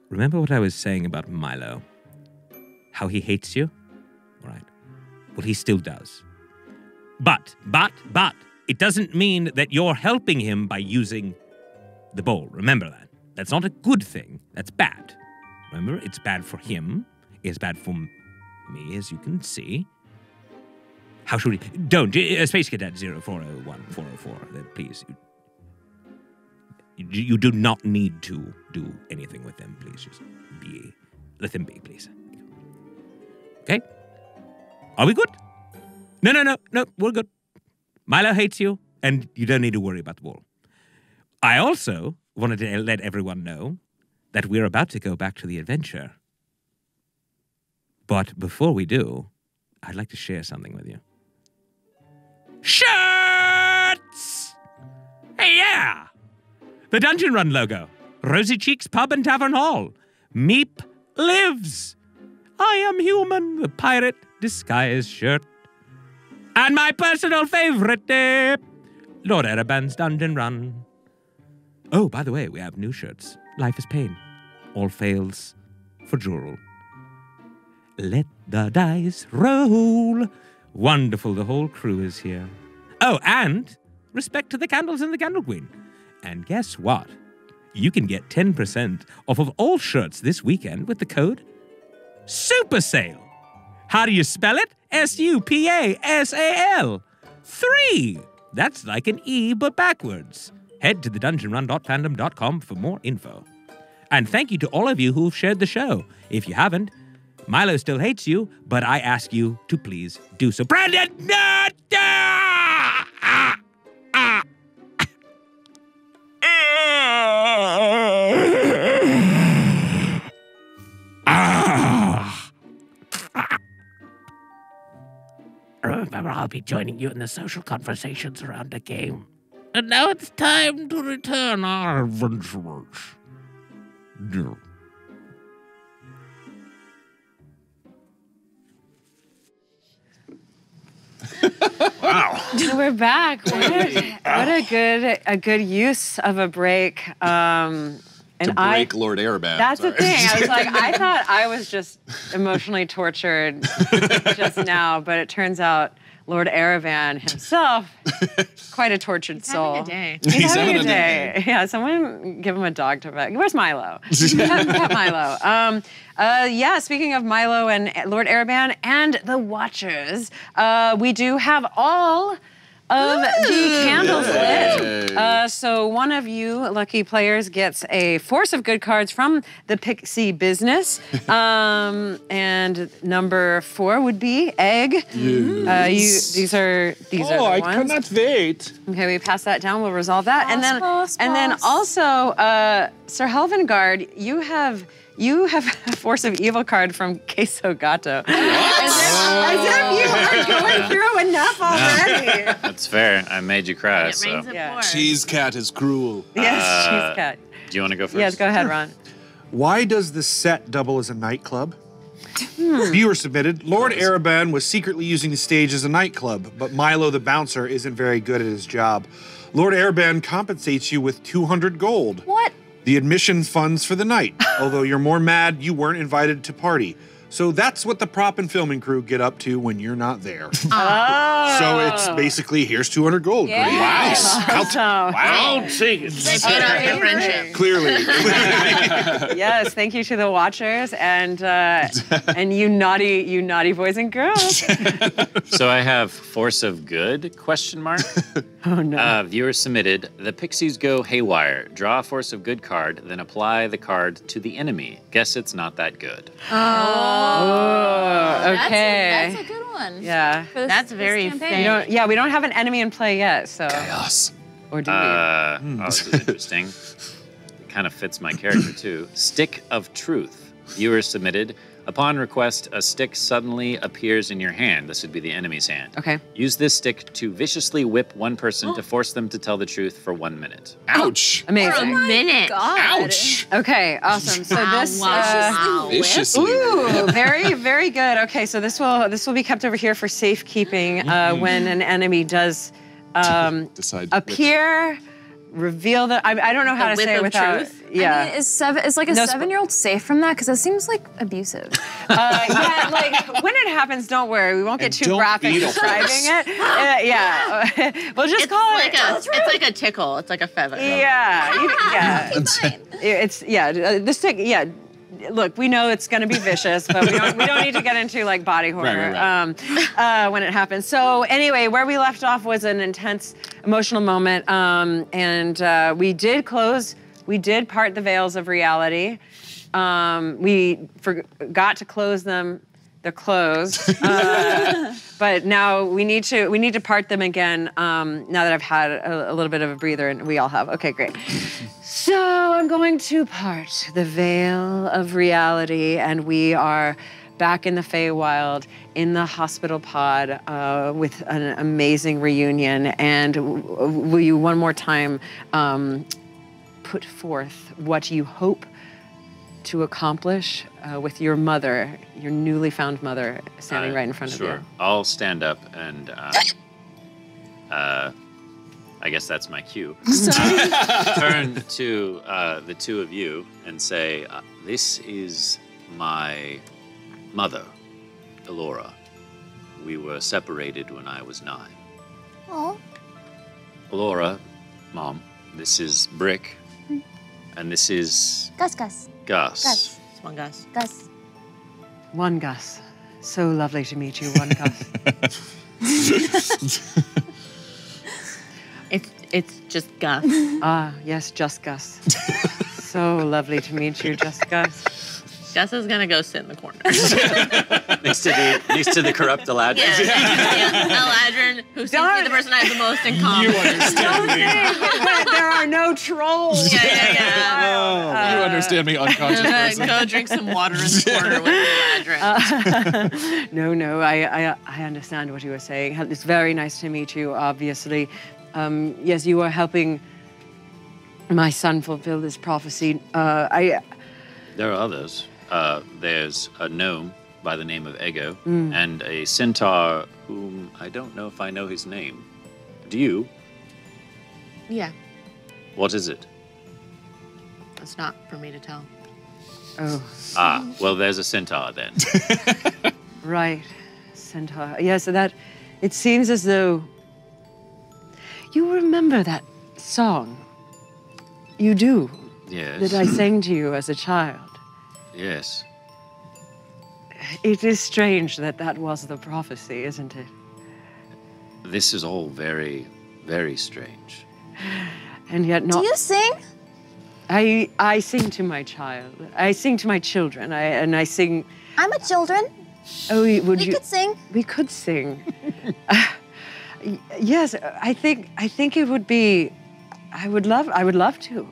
Remember what I was saying about Milo? How he hates you? All right. Well, he still does. But, it doesn't mean that you're helping him by using the bowl. Remember that. That's not a good thing. That's bad. Remember, it's bad for him. It's bad for me, as you can see. How should we... Don't. Space Cadet 0401-404. Please. You do not need to do anything with them. Please just be... Let them be, please. Okay? Are we good? No. We're good. Milo hates you, and you don't need to worry about the wall. I also wanted to let everyone know that we're about to go back to the adventure. But before we do, I'd like to share something with you. Shirts! Hey, yeah! The Dungeon Run logo. Rosy Cheeks Pub and Tavern Hall. Meep lives. I am human, the pirate disguise shirt. And my personal favorite, Lord Ereban's Dungeon Run. Oh, by the way, we have new shirts. Life is pain. All fails for Jurul. Let the dice roll. Wonderful, the whole crew is here. Oh, and respect to the candles and the Candle Queen. And guess what? You can get 10% off of all shirts this weekend with the code Super Sale. How do you spell it? SUPASAL. 3. That's like an E, but backwards. Head to thedungeonrun.fandom.com for more info. And thank you to all of you who've shared the show. If you haven't, Milo still hates you, but I ask you to please do so. Brandon! Remember, I'll be joining you in the social conversations around the game. And now it's time to return our adventurers. Wow. We're back. What a good use of a break. To break Lord Ereban. That's the thing. I was like, I thought I was just emotionally tortured just now, but it turns out Lord Ereban himself, quite a tortured soul. He's having a day. Yeah, someone give him a dog to vet. Where's Milo? Pet Milo. Yeah, speaking of Milo and Lord Ereban and the Watchers, we do have all of the candles lit. So one of you lucky players gets a force of good cards from the Pixie business. And number 4 would be egg. These are the I ones. cannot wait. Okay, we pass that down. We'll resolve that. And then also, Sir Helvengard, you have a force of evil card from Queso Gato. As if you are going through enough already. That's fair. I made you cry. It rains it pours. Cheese cat is cruel. Yes, cheese cat. Do you want to go first? Yes, go ahead, Ron. Why does the set double as a nightclub? Viewer submitted, Lord Ereban was secretly using the stage as a nightclub, but Milo the bouncer isn't very good at his job. Lord Ereban compensates you with 200 gold. What? The admission funds for the night, although you're more mad you weren't invited to party. So that's what the prop and filming crew get up to when you're not there. So it's basically, here's 200 gold. Yeah. Wow. I'll take it. They paid off your friendship. Clearly. Yes, thank you to the watchers and you naughty boys and girls. So I have force of good, question mark. Oh no. Viewer submitted, the pixies go haywire. Draw a force of good card, then apply the card to the enemy. Guess it's not that good. Oh, okay. That's a good one. Yeah. For this- That's this very campaign. fair. We don't have an enemy in play yet, so. Chaos. Or do we? Oh, this is interesting. It kind of fits my character too. Stick of Truth. Viewer submitted, upon request, a stick suddenly appears in your hand. This would be the enemy's hand. Okay. Use this stick to viciously whip one person to force them to tell the truth for 1 minute. Ouch. Amazing. For a minute. Ouch. Okay, awesome. So this Viciously. ooh, very, very good. Okay, so this will be kept over here for safekeeping when an enemy does Decide appear, reveal the. I don't know how The to whip say it of without. truth? Yeah. I mean, is like a No, 7-year-old safe from that? Because that seems like abusive. Yeah, like when it happens, don't worry. We won't get And too don't graphic eat a describing horse. it. Yeah, we'll just It's call like it. it's like a tickle. It's like a feather. Yeah. Fine. It's the stick. Yeah. Look, we know it's going to be vicious, but we don't need to get into like body horror when it happens. So anyway, where we left off was an intense emotional moment, and we did part the veils of reality. We forgot to close them. They're closed, but now we need to part them again. Now that I've had a little bit of a breather, and we all have. Okay, great. So I'm going to part the veil of reality, and we are back in the Feywild, in the hospital pod, with an amazing reunion. And will you one more time put forth what you hope to accomplish with your mother, your newly found mother, standing right in front of you? Sure. I'll stand up and I guess that's my cue. Turn to the two of you and say, this is my mother, Elora. We were separated when I was 9. Oh. Elora, Mom, this is Brick, and this is Gus. Gus. Come on, guys. Gus. One Gus. So lovely to meet you, one Gus. It's just Gus. Ah, yes, just Gus. So lovely to meet you, just Gus. Gus is gonna go sit in the corner. next to the corrupt Eladrin. Eladrin, who seems to be the person I have the most in common. You understand me. There are no trolls. Yeah. You understand me, unconscious person. Go drink some water in the corner with Eladrin. No, I understand what you were saying. It's very nice to meet you, obviously. Yes, you are helping my son fulfill this prophecy. There are others. There's a gnome by the name of Ego, and a centaur whom I don't know if I know his name. Do you? Yeah, What is it? it's not for me to tell. Oh, Well, there's a centaur then. right. Centaur. Yes, that it seems as though you remember that song. You do. Yes. That I sang to you as a child. Yes. It is strange that that was the prophecy, isn't it? This is all very, very strange. And yet not. Do you sing? I sing to my child. I sing to my children. I sing. I'm a children. Oh, would We you? could sing. We could sing. Yes, I think it would be. I would love to.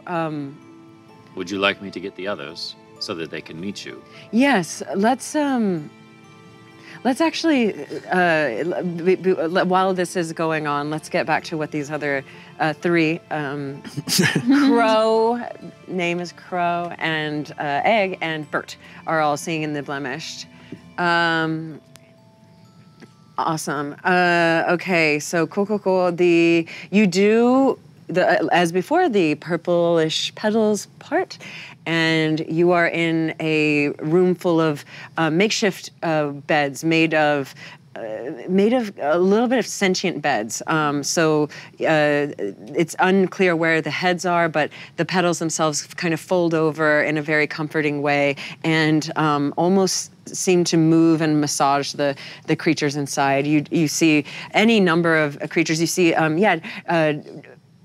Would you like me to get the others so that they can meet you? Yes, let's actually, while this is going on, let's get back to what these other three, Crow, name is Crow, and Egg, and Bert are all seeing in the blemished. Awesome. Okay, so cool. As before, the purplish petals part, and you are in a room full of makeshift beds made of a little bit of sentient beds. So it's unclear where the heads are, but the petals themselves kind of fold over in a very comforting way and almost seem to move and massage the creatures inside. You see any number of creatures. You see,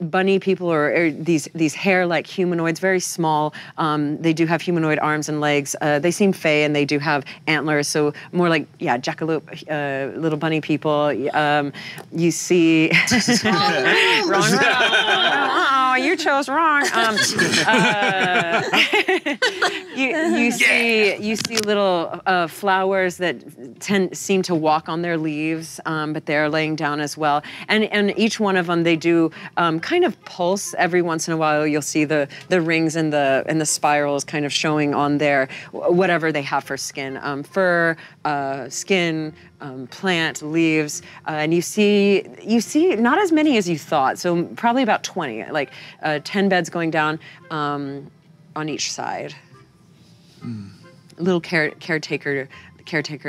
bunny people or these hair-like humanoids, very small. They do have humanoid arms and legs. They seem fey and they do have antlers, so more like, jackalope, little bunny people. You see... wrong. Oh, you chose wrong. You see little flowers that seem to walk on their leaves, but they're laying down as well. And each one of them, they do kind of pulse every once in a while. You'll see the rings and the spirals kind of showing on their whatever they have for skin, fur, skin, plant, leaves, and you see not as many as you thought. So probably about 20, like 10 beds going down on each side. Little caretaker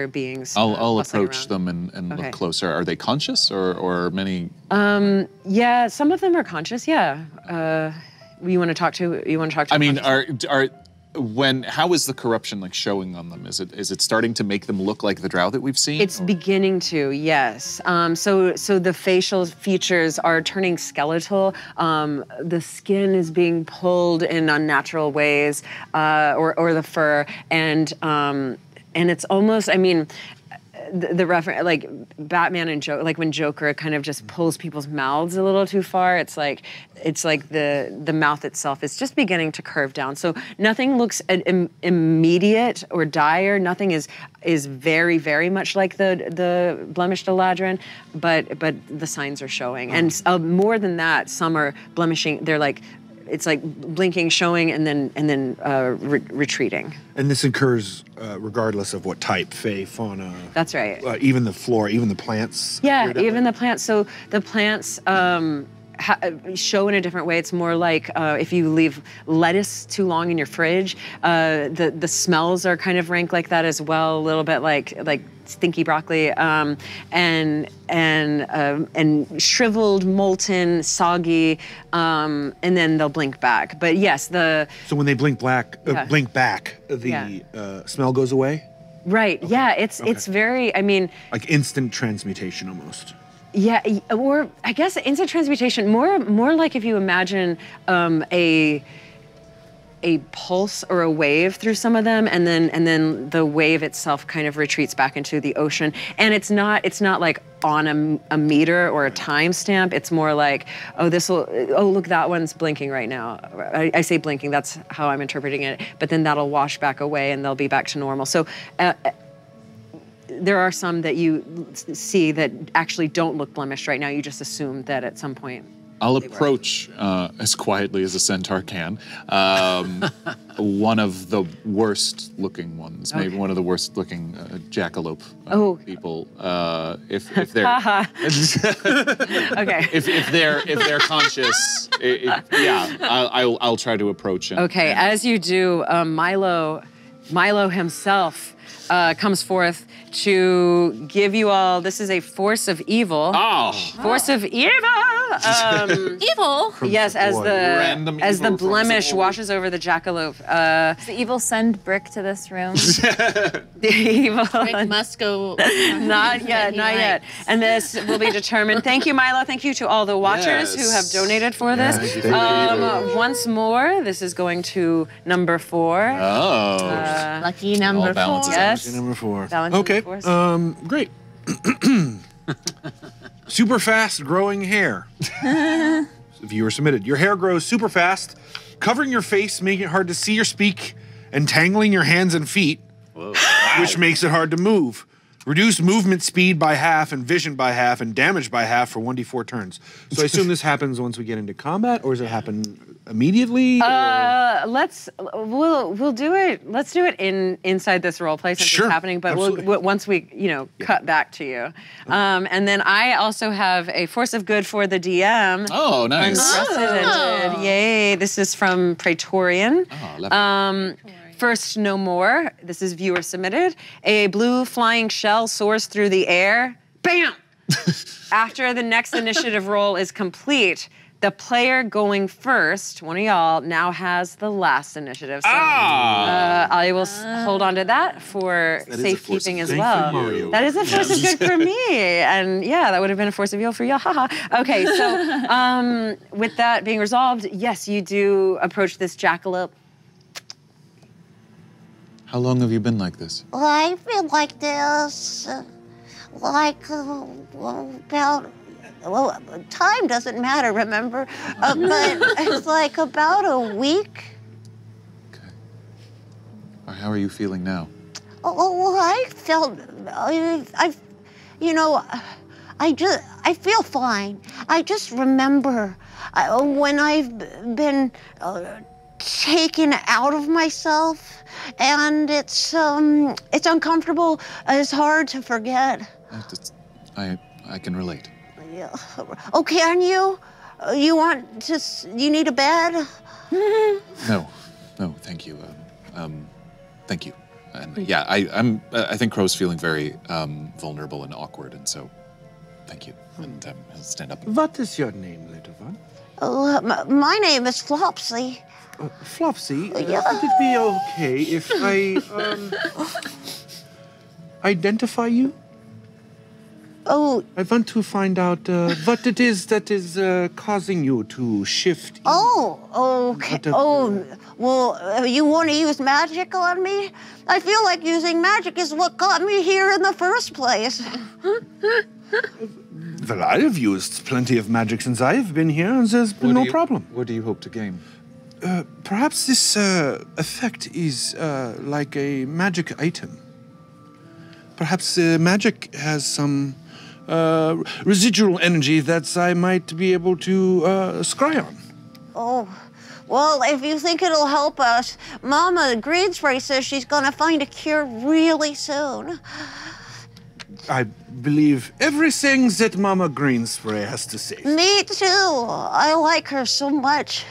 beings. I'll approach them and look closer. Are they conscious or many? Yeah, some of them are conscious. Yeah. You want to talk to? I mean, how is the corruption like showing on them? Is it starting to make them look like the drow that we've seen? It's beginning to, yes. So the facial features are turning skeletal. The skin is being pulled in unnatural ways, or the fur, and it's almost, I mean, the reference, like Batman and Joker, like when Joker kind of just pulls people's mouths a little too far, it's like the mouth itself is just beginning to curve down. So nothing looks immediate or dire. Nothing is very, very much like the blemished Eladrin, but the signs are showing. And more than that, some are blemishing. They're like, it's like blinking, showing, and then retreating. And this occurs regardless of what type, Fey, Fauna. That's right. Even the flora, even the plants. Yeah, even the plants. So the plants show in a different way. It's more like if you leave lettuce too long in your fridge, the smells are kind of rank like that as well. A little bit like stinky broccoli, and shriveled, molten, soggy, and then they'll blink back. But yes, So when they blink back, the smell goes away? Right, okay. Yeah, it's very, I mean... Like instant transmutation almost. Yeah, or I guess instant transmutation, more like if you imagine a pulse or a wave through some of them, and then the wave itself kind of retreats back into the ocean. And it's not like on a meter or a time stamp. It's more like, look, that one's blinking right now. I say blinking, that's how I'm interpreting it. But then that'll wash back away and they'll be back to normal. So there are some that you see that actually don't look blemished right now. You just assume that at some point. I'll approach as quietly as a centaur can. One of the worst looking ones, maybe one of the worst looking jackalope people. If they're okay, if they're conscious, I'll try to approach him. Okay, as you do, Milo himself comes forth to give you all. This is a force of evil. Oh. Force of evil. Evil? Yes, as Random the evil from blemish some washes over the jackalope. Does the evil send Brick to this room? The evil. Rick must go. Not yet, not yet. And this will be determined. Thank you, Milo. Thank you to all the watchers who have donated for this. Once more, this is going to number 4. Oh. Lucky number 4. balances out. Yes. Number 4. Balance Okay. of force. Great. Super fast growing hair. Viewer submitted. Your hair grows super fast, covering your face, making it hard to see or speak, entangling your hands and feet, which makes it hard to move. Reduce movement speed by half and vision by half and damage by half for 1d4 turns. So I assume this happens once we get into combat, or does it happen immediately? We'll do it. Let's do it inside this role play since Sure, it's happening. But absolutely. once we cut back to you, and then I also have a force of good for the DM. Oh, nice. Unprecedented. Yay! This is from Praetorian. First, no more. This is viewer submitted. A blue flying shell soars through the air. Bam! After the next initiative roll is complete, the player going first, one of y'all, now has the last initiative. So, I will hold on to that for safekeeping as well. That is a force of good for me. And yeah, that would have been a force of evil for y'all. Haha. Okay, so with that being resolved, yes, you do approach this jackalope. How long have you been like this? I've been like this, about, well, time doesn't matter, remember? But it's like about a week. Okay. How are you feeling now? Oh, I felt, I feel fine. I just remember when I've been taken out of myself, and it's uncomfortable. It's hard to forget. I can relate. Yeah. Oh, can you? You need a bed? No, thank you. Thank you. And yeah, I think Crow's feeling very vulnerable and awkward, and so thank you. And I'll stand up. What is your name, little one? My name is Flopsy. Flopsy, would it be okay if I identify you? Oh. I want to find out what it is that is causing you to shift. Oh, okay. Well, you want to use magic on me? I feel like using magic is what got me here in the first place. Well, I have used plenty of magic since I have been here, and there's been no problem. What do you hope to gain? Perhaps this effect is like a magic item. Perhaps magic has some residual energy that I might be able to scry on. Oh, well, if you think it'll help us, Mama Greenspray says she's gonna find a cure really soon. I believe everything that Mama Greenspray has to say. Me too. I like her so much.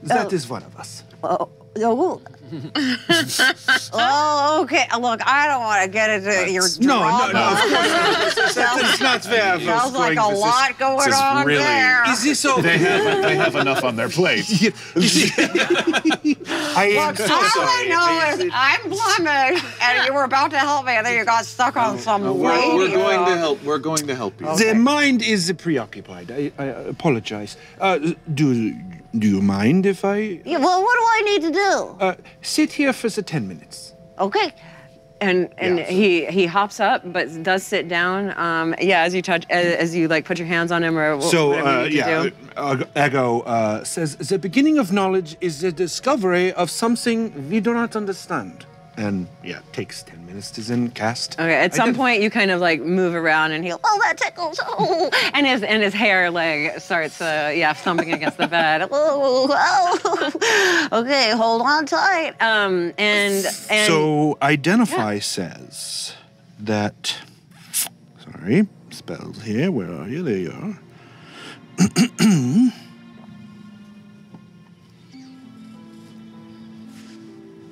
That is one of us. Oh, okay. Look, I don't want to get into your drama. No, of course not. That's not fair. Sounds like a lot going on there. Is this okay? They have enough on their plate. I am so all sorry. I know is I'm blemished, and you were about to help me, and then you got stuck on some radio. We're going to help. We're going to help you. The mind is preoccupied. I apologize. Do you mind if I... Yeah, well, what do I need to do? Sit here for the 10 minutes. Okay. And he hops up, but does sit down. As you like put your hands on him or whatever you need to do. Ego says the beginning of knowledge is the discovery of something we do not understand. And takes 10 minutes to then cast. Okay, at some point you kind of like move around and he'll, oh, that tickles. Oh. and his hair like starts thumping against the bed. Okay, hold on tight. And so Identify says that, sorry, spells here, where are you? There you are.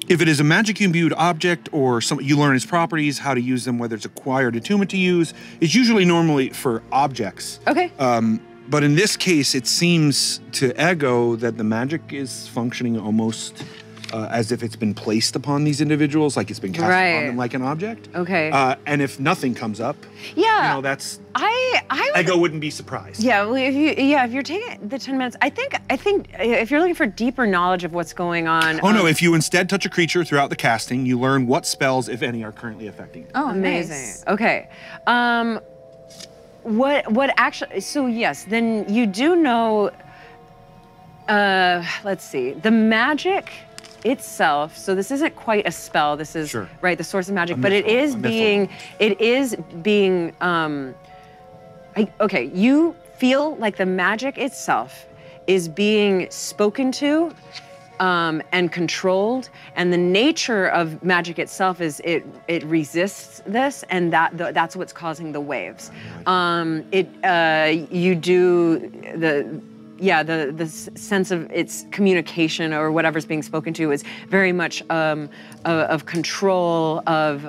If it is a magic imbued object or you learn its properties, how to use them, whether it's acquired attunement to use, it's usually normally for objects. Okay. But in this case, it seems to Ego that the magic is functioning almost as if it's been placed upon these individuals, like it's been cast upon them like an object. Okay. And if nothing comes up, yeah, that's I Ego wouldn't be surprised. Yeah, well, if you're taking the 10 minutes, I think if you're looking for deeper knowledge of what's going on. Oh no! If you instead touch a creature throughout the casting, you learn what spells, if any, are currently affecting it. Oh, amazing. Nice. Okay. What actually? So yes, then you do know. Let's see. The magic itself. So this isn't quite a spell. This is right the source of magic, but it is being. Okay, you feel like the magic itself is being spoken to and controlled, and the nature of magic itself is it resists this, and that's what's causing the waves. You do the sense of its communication or whatever's being spoken to is very much of control, of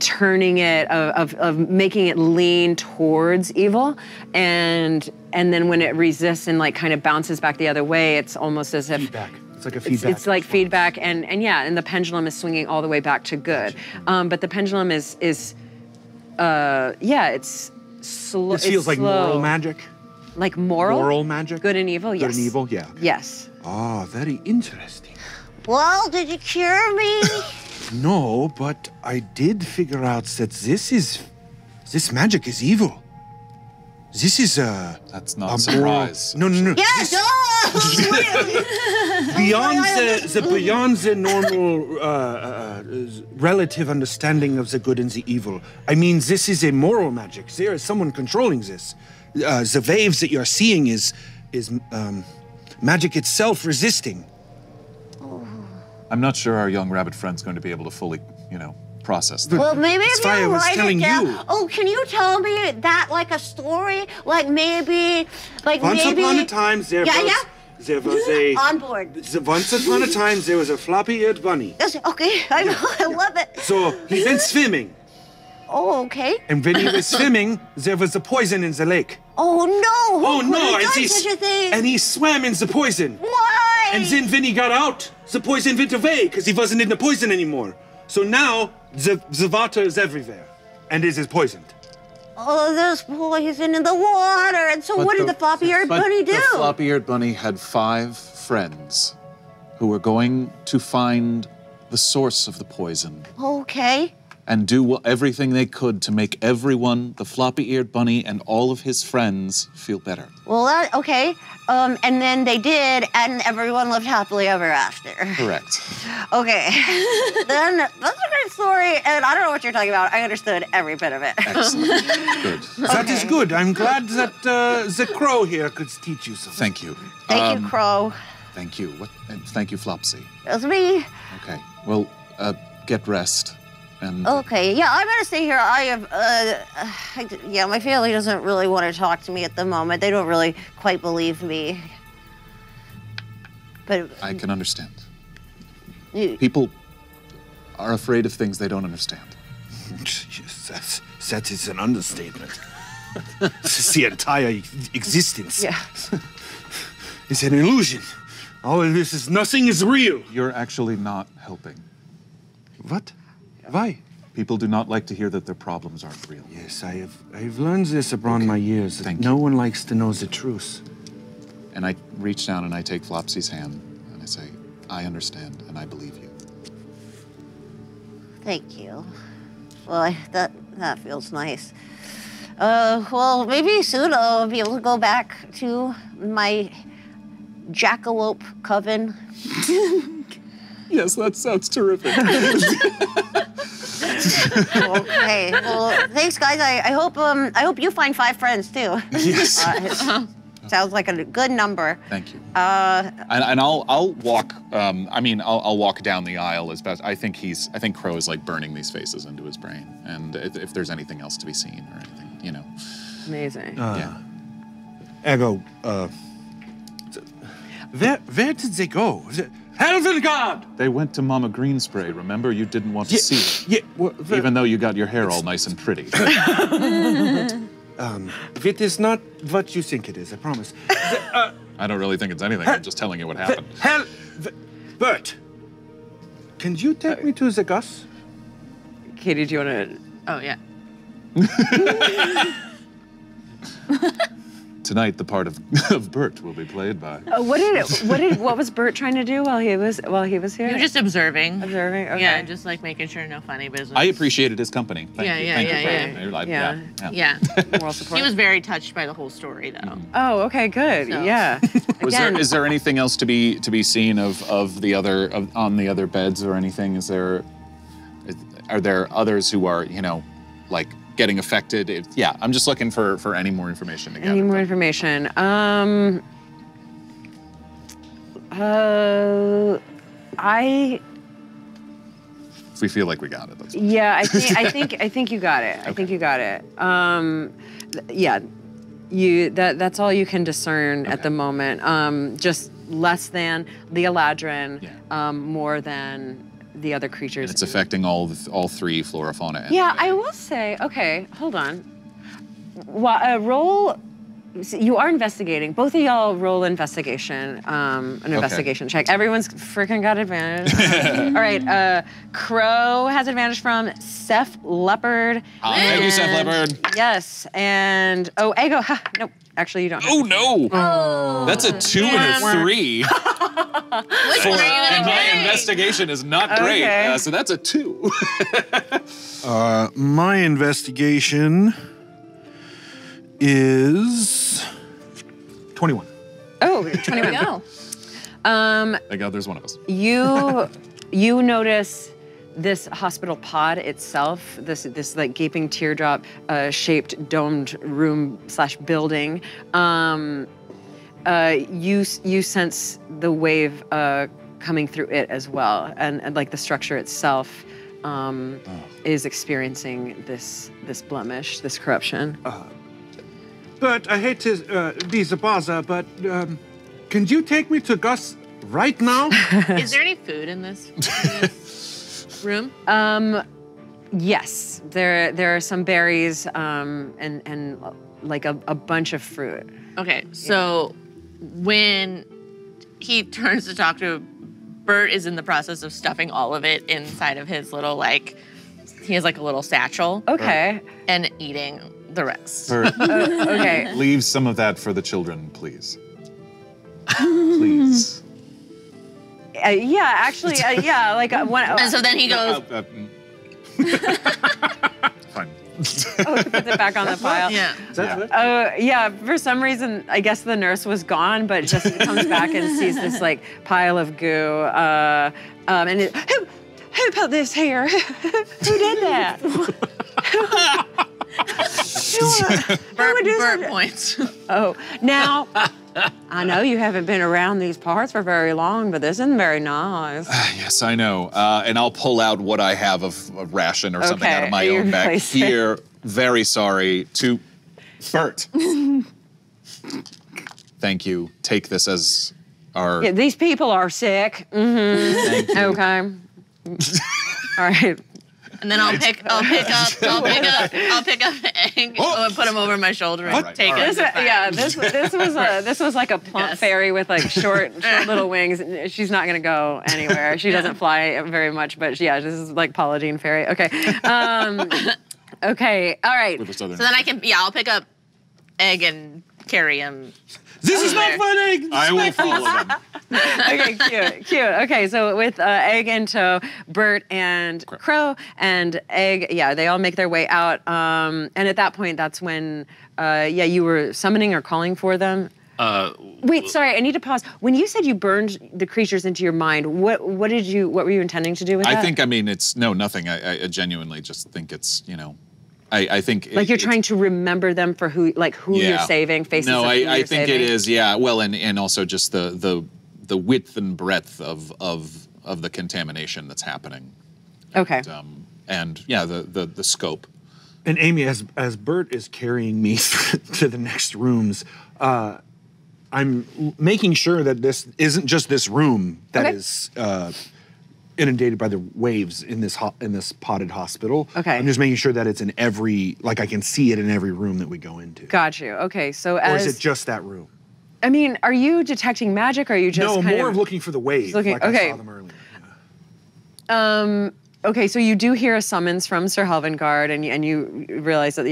turning it, of making it lean towards evil, and then when it resists and like kind of bounces back the other way, it's almost as if feedback. It's like a feedback. It's like feedback, and the pendulum is swinging all the way back to good. But the pendulum is it's slow. This feels like moral magic. Like moral? Moral magic. Good and evil. Yes. Good and evil. Yeah. Yes. Ah, very interesting. Well, did you cure me? No, but I did figure out that this magic is evil. This is That's not a surprise. No. Yeah, beyond the normal relative understanding of the good and the evil. I mean, this is a moral magic. There is someone controlling this. The waves that you're seeing is magic itself resisting. I'm not sure our young rabbit friend's going to be able to fully, process that. Well, maybe if you write it down. You. Oh, can you tell me that like a story? Once upon a time, there was a... On board. Once upon a time, there was a floppy-eared bunny. Yes, okay, I love it. So he went swimming. Oh, okay. And when he was swimming, there was a poison in the lake. Oh, no. Oh, no. Such a thing? And he swam in the poison. Why? And then when he got out, the poison went away because he wasn't in the poison anymore. So now the water is everywhere and it is poisoned. Oh, there's poison in the water. And so what did the floppy-eared bunny do? The floppy-eared bunny had 5 friends who were going to find the source of the poison. Okay. And do everything they could to make everyone, the floppy-eared bunny and all of his friends, feel better. Well, okay. And then they did, and everyone lived happily ever after. Correct. Okay. Then that's a great story, and I don't know what you're talking about. I understood every bit of it. Excellent. Good. That is good. I'm glad that the crow here could teach you something. Thank you. Thank you, Crow. Thank you. And thank you, Flopsy. That's me. Okay. Well, get rest. And okay, yeah, I'm gonna stay here. I have, my family doesn't really want to talk to me at the moment. They don't really quite believe me. But I can understand. People are afraid of things they don't understand. That is an understatement. It's the entire existence. Yeah. It's an illusion. All of this is, nothing is real. You're actually not helping. What? Why? People do not like to hear that their problems aren't real. Yes, I've learned this upon my years. That no one likes to know the truth. And I reach down and I take Flopsy's hand and I say, I understand and I believe you. Thank you. Well, that feels nice. Well, maybe soon I'll be able to go back to my jackalope coven. Yes, that sounds terrific. Okay. Well, thanks, guys. I hope you find 5 friends too. Yes. Sounds like a good number. Thank you. And I'll walk. I'll walk down the aisle as best. I think Crow is like burning these faces into his brain, and if there's anything else to be seen or anything, Amazing. Yeah. Ego. Where did they go? Helvengard! They went to Mama Greenspray, remember? You didn't want to see it. Yeah, well, Even though you got your hair all nice and pretty. it is not what you think it is, I promise. I don't really think it's anything. I'm just telling you what happened. Bert, can you take me to the Gus? Katie, do you want to? Oh yeah. Tonight, the part of Bert will be played by. What was Bert trying to do while he was here? You were just observing. Observing. Okay. Yeah, just like making sure no funny business. I appreciated his company. Thank you. Yeah. Yeah. Moral support. He was very touched by the whole story, though. Oh, okay, good. So. Yeah. Is there anything else to be seen on the other beds or anything? Are there others who are like getting affected? Yeah, I'm just looking for any more information to gather. Any more information? If we feel like we got it, that's fine. Yeah, I think you got it. I think you got it. Yeah, that's all you can discern at the moment. Just less than the Eladrin, more than the other creatures. And it's affecting all three, Flora, Fauna, and Yeah, I will say, okay, hold on. Roll, you are investigating. Both of y'all roll investigation, an investigation check. Everyone's freaking got advantage. All right, Crow has advantage from Seth Leopard. Thank you, Seth Leopard. Yes, and, Ego, nope. Actually, you don't have Oh, no. That's a 2 and a 3. And my investigation is not great, Okay. so that's a 2. My investigation is 21. Oh, 21. Go. Thank God there's one of us. You notice this hospital pod itself, this like gaping teardrop shaped domed room / building. You sense the wave coming through it as well, and like the structure itself is experiencing this blemish, this corruption. But I hate to be the bother, but can you take me to Gus right now? Is there any food in this room? Yes, there are some berries and like a bunch of fruit. Okay, so when he turns to talk to Bert, is in the process of stuffing all of it inside of his little he has like a little satchel. Okay. And eating the rest. Bert, Okay. leave some of that for the children, please. Please. Yeah, actually, yeah, like one. And so then he goes. Fine. Oh, he puts it back on the pile. Yeah. Yeah, for some reason, I guess the nurse was gone, but just comes back and sees this like pile of goo. And it, who put this here? Who did that? Bert points. Oh, now, I know you haven't been around these parts for very long, but this isn't very nice. Yes, I know. And I'll pull out what I have of a ration or something out of my you own bag replace it. here. Very sorry to Bert. Thank you. Take this as our. Yeah, these people are sick. Mm-hmm. Thank you. Okay. All right. And then I'll pick up an egg and put him over my shoulder and take it. This was like a plump fairy with like short little wings. She's not gonna go anywhere. She doesn't fly very much, but yeah, this is like Paula Deen fairy. Okay. Okay. All right. So then I'll pick up egg and carry him. This is not funny. I will follow them. Okay, cute. Okay, so with Egg in tow, Bert and Crow and Egg, they all make their way out. And at that point, that's when, you were summoning or calling for them. Wait, sorry, I need to pause. When you said you burned the creatures into your mind, what were you intending to do with that? I think, it's nothing. I genuinely just think it's, I think like you're trying to remember them for who you're saving, faces of who you're I think saving. it is, yeah. Well, and also just the width and breadth of the contamination that's happening. Okay. And the scope. And Amy, as Bert is carrying me to the next rooms, I'm making sure that this isn't just this room that Okay. is inundated by the waves in this potted hospital. Okay. I'm just making sure that it's in every, like I can see it in every room that we go into. Got you. Okay, so Or as is it just that room? I mean, are you detecting magic, or are you just No, kind more of of looking for the waves, looking- like okay. I saw them earlier. Okay, so you do hear a summons from Sir Helvengard, and you realize that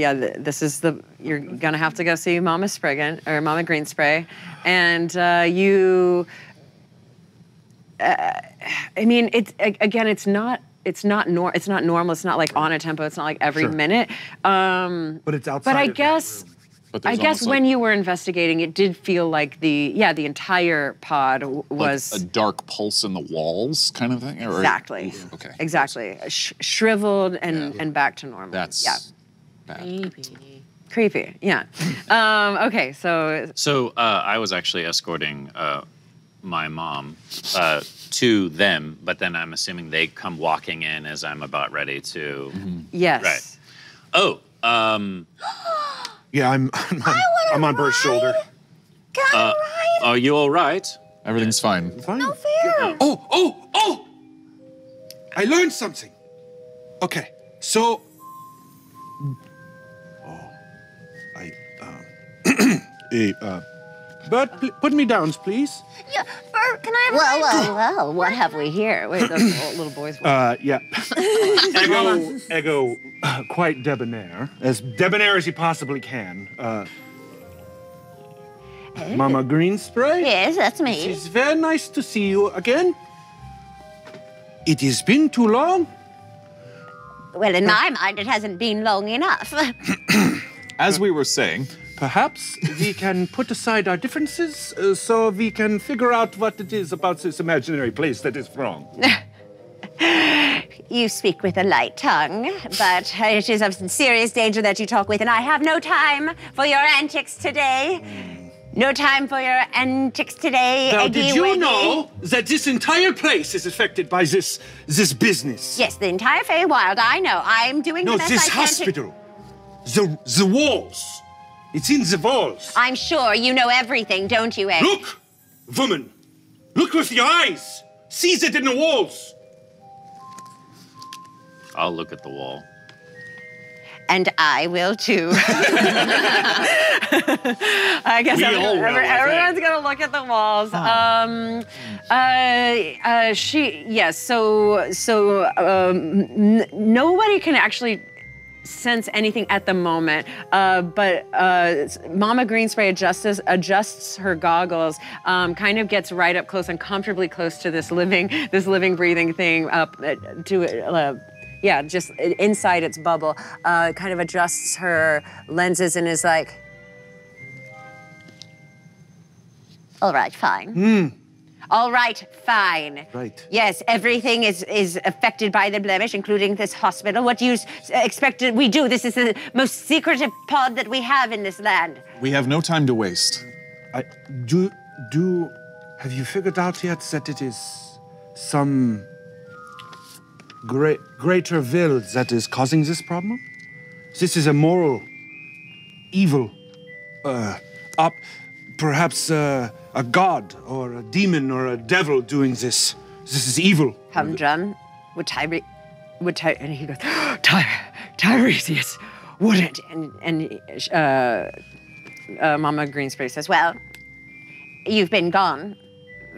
this is you're gonna have to go see Mama Spriggan or Mama Greenspray, and you. I mean, it's not normal. It's not like on a tempo. It's not like every Sure. minute. But it's outside. But I of that guess. room. But I there's guess almost when like you were investigating, it did feel like the entire pod was a dark pulse in the walls, kind of thing. Or, exactly. Okay. Exactly. Shriveled and back to normal. That's bad. Creepy. Yeah. Okay. So I was actually escorting my mom to them, but then I'm assuming they come walking in as I'm about ready to. yes. Right. Oh. Yeah, I'm on Bert's shoulder. Are you all right? Everything's fine. Fine. No fear. Oh! I learned something. Okay, so. Bert, put me down, please. Yeah, Bert, can I have Well, what have we here? wait, those little boys. Yeah. Ego, quite debonair. As debonair as he possibly can. Mama Greenspray? Yes, that's me. It's very nice to see you again. It has been too long. Well, in my mind, it hasn't been long enough. As we were saying, Perhaps we can put aside our differences so we can figure out what it is about this imaginary place that is wrong. You speak with a light tongue, but it is of serious danger that you talk with, and I have no time for your antics today. No time for your antics today, Now, Eggy did you Wiggy. know that this entire place is affected by this business? Yes, the entire Feywild, I know. I'm doing No, the best this I can hospital. The walls. It's in the walls. I'm sure you know everything, don't you, Egg? Look, woman. Look with your eyes. See it in the walls. I'll look at the wall. And I will too. I guess We all will, I think. everyone's gonna look at the walls. Nobody can actually sense anything at the moment, but Mama Greenspray adjusts her goggles, kind of gets right up close, uncomfortably close to this living, breathing thing up to just inside its bubble, kind of adjusts her lenses and is like, All right, fine. All right, fine. Right. Yes, everything is affected by the blemish, including this hospital. What do you expect we do? This is the most secretive pod that we have in this land. we have no time to waste. Have you figured out yet that it is some greater will that is causing this problem? This is a moral evil, perhaps a god or a demon or a devil doing this. This is evil. Humdrum, and he goes, Tiresias, wouldn't. And Mama Greenspray says, Well, you've been gone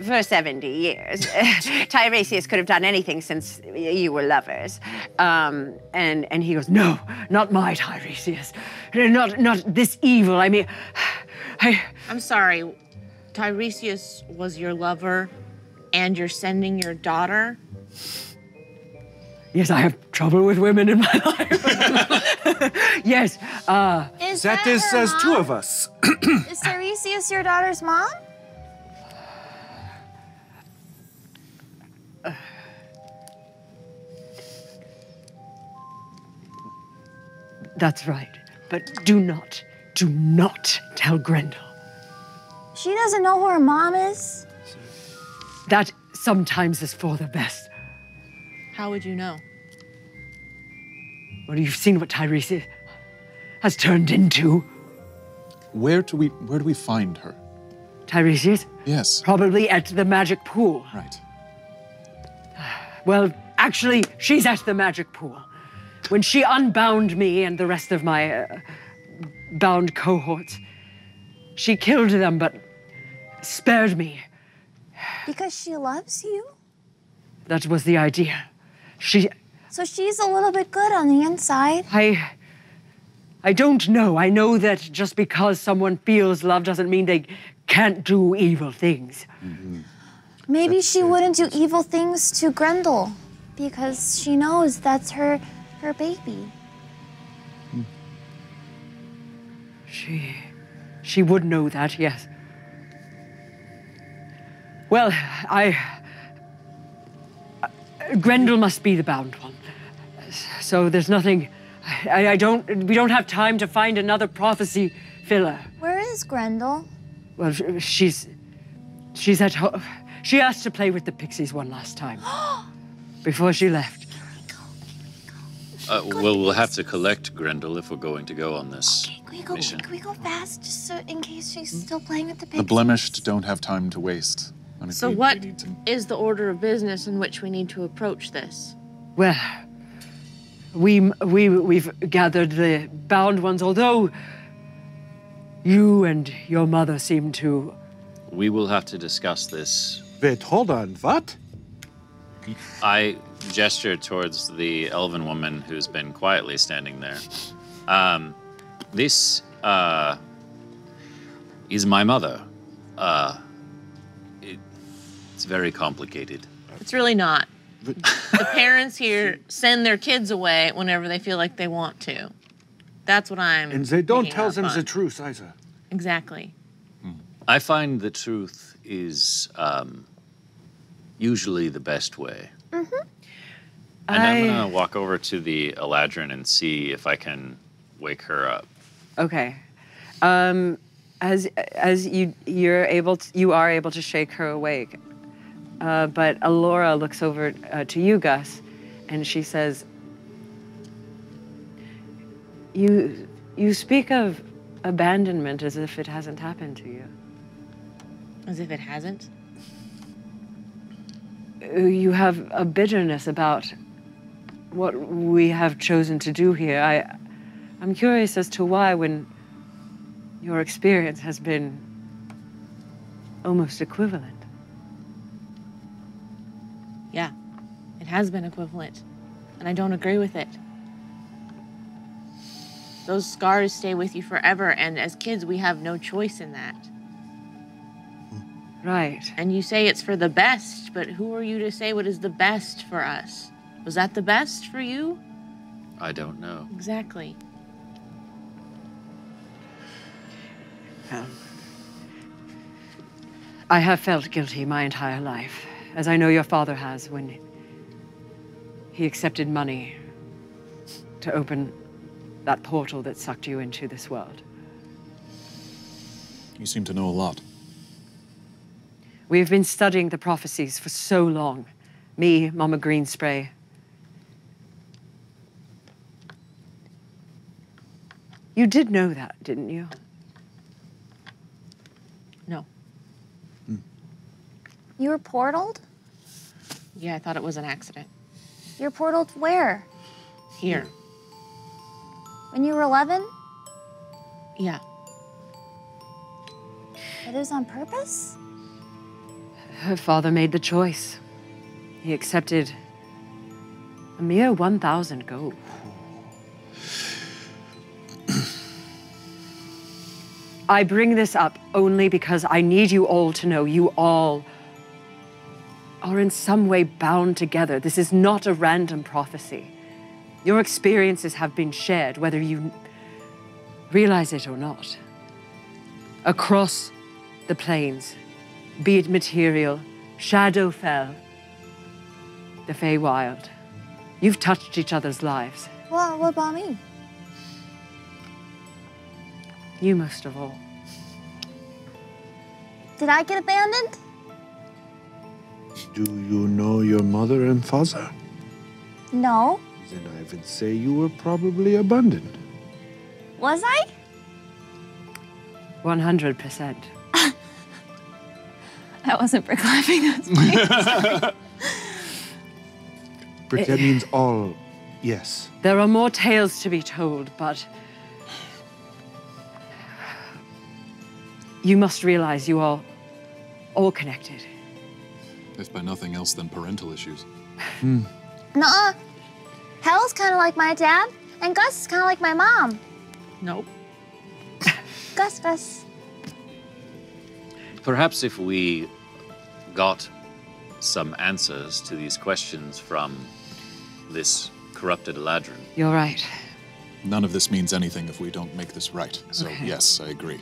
for 70 years. Tiresias could have done anything since you were lovers. and he goes, no, not my Tiresias, not this evil. I mean, I'm sorry. Tiresias was your lover, and you're sending your daughter? yes, I have trouble with women in my life. Yes. That is her as two mom? of us. Is Tiresias your daughter's mom? That's right. But do not tell Grendel. She doesn't know who her mom is? That sometimes is for the best. How would you know? Well, you've seen what Tiresias has turned into. Where do we find her? Tiresias? Yes. Probably at the magic pool. Right. Well, actually, she's at the magic pool. When she unbound me and the rest of my bound cohorts, she killed them, but spared me. Because she loves you? That was the idea. So she's a little bit good on the inside. I don't know. I know that just because someone feels love doesn't mean they can't do evil things. Mm-hmm. Maybe she wouldn't do evil things to Grendel because she knows that's her baby. She would know that, yes. Well, Grendel must be the bound one. So there's nothing, we don't have time to find another prophecy filler. Where is Grendel? Well, she's at home. She asked to play with the pixies one last time. Before she left. Well, we'll have to collect Grendel if we're going to go on this mission. Can we go fast just so in case she's still playing with the pixies? The blemished don't have time to waste. So what is the order of business in which we need to approach this? Well, we've gathered the bound ones, although you and your mother seem to... We will have to discuss this. Wait, hold on, what? I gesture towards the elven woman who's been quietly standing there. This is my mother. It's very complicated. It's really not. The parents here send their kids away whenever they feel like they want to. That's what I'm And they don't picking tell up them on. the truth either. Exactly. I find the truth is usually the best way. Mm-hmm. And I'm gonna walk over to the Eladrin and see if I can wake her up. Okay. As you are able to shake her awake, but Alora looks over to you, Gus, and she says, "You speak of abandonment as if it hasn't happened to you. As if it hasn't? You have a bitterness about what we have chosen to do here. I'm curious as to why, when your experience has been almost equivalent." Yeah, it has been equivalent, and I don't agree with it. Those scars stay with you forever, and as kids, we have no choice in that. Right. And you say it's for the best, but who are you to say what is the best for us? Was that the best for you? I don't know. Exactly. I have felt guilty my entire life, as I know your father has when he accepted money to open that portal that sucked you into this world. You seem to know a lot. We've been studying the prophecies for so long. Me, Mama Greenspray. You did know that, didn't you? No. You were portaled? Yeah, I thought it was an accident. You're portaled where? Here. When you were 11? Yeah. But it was on purpose? Her father made the choice. He accepted a mere 1,000 gold. I bring this up only because I need you all to know you all are in some way bound together. This is not a random prophecy. Your experiences have been shared, whether you realize it or not. Across the plains, be it material, Shadowfell, the Feywild. You've touched each other's lives. Well, what about me? You most of all. Did I get abandoned? Do you know your mother and father? No. Then I would say you were probably abandoned. Was I? 100%. That wasn't Brick laughing. That's funny. Brick, that means all, yes. There are more tales to be told, but you must realize you are all connected. If by nothing else than parental issues. Nuh-uh. Hell's kind of like my dad, and Gus is kind of like my mom. Nope. Gus. Perhaps if we got some answers to these questions from this corrupted Eladrin. You're right. None of this means anything if we don't make this right. So yes, I agree.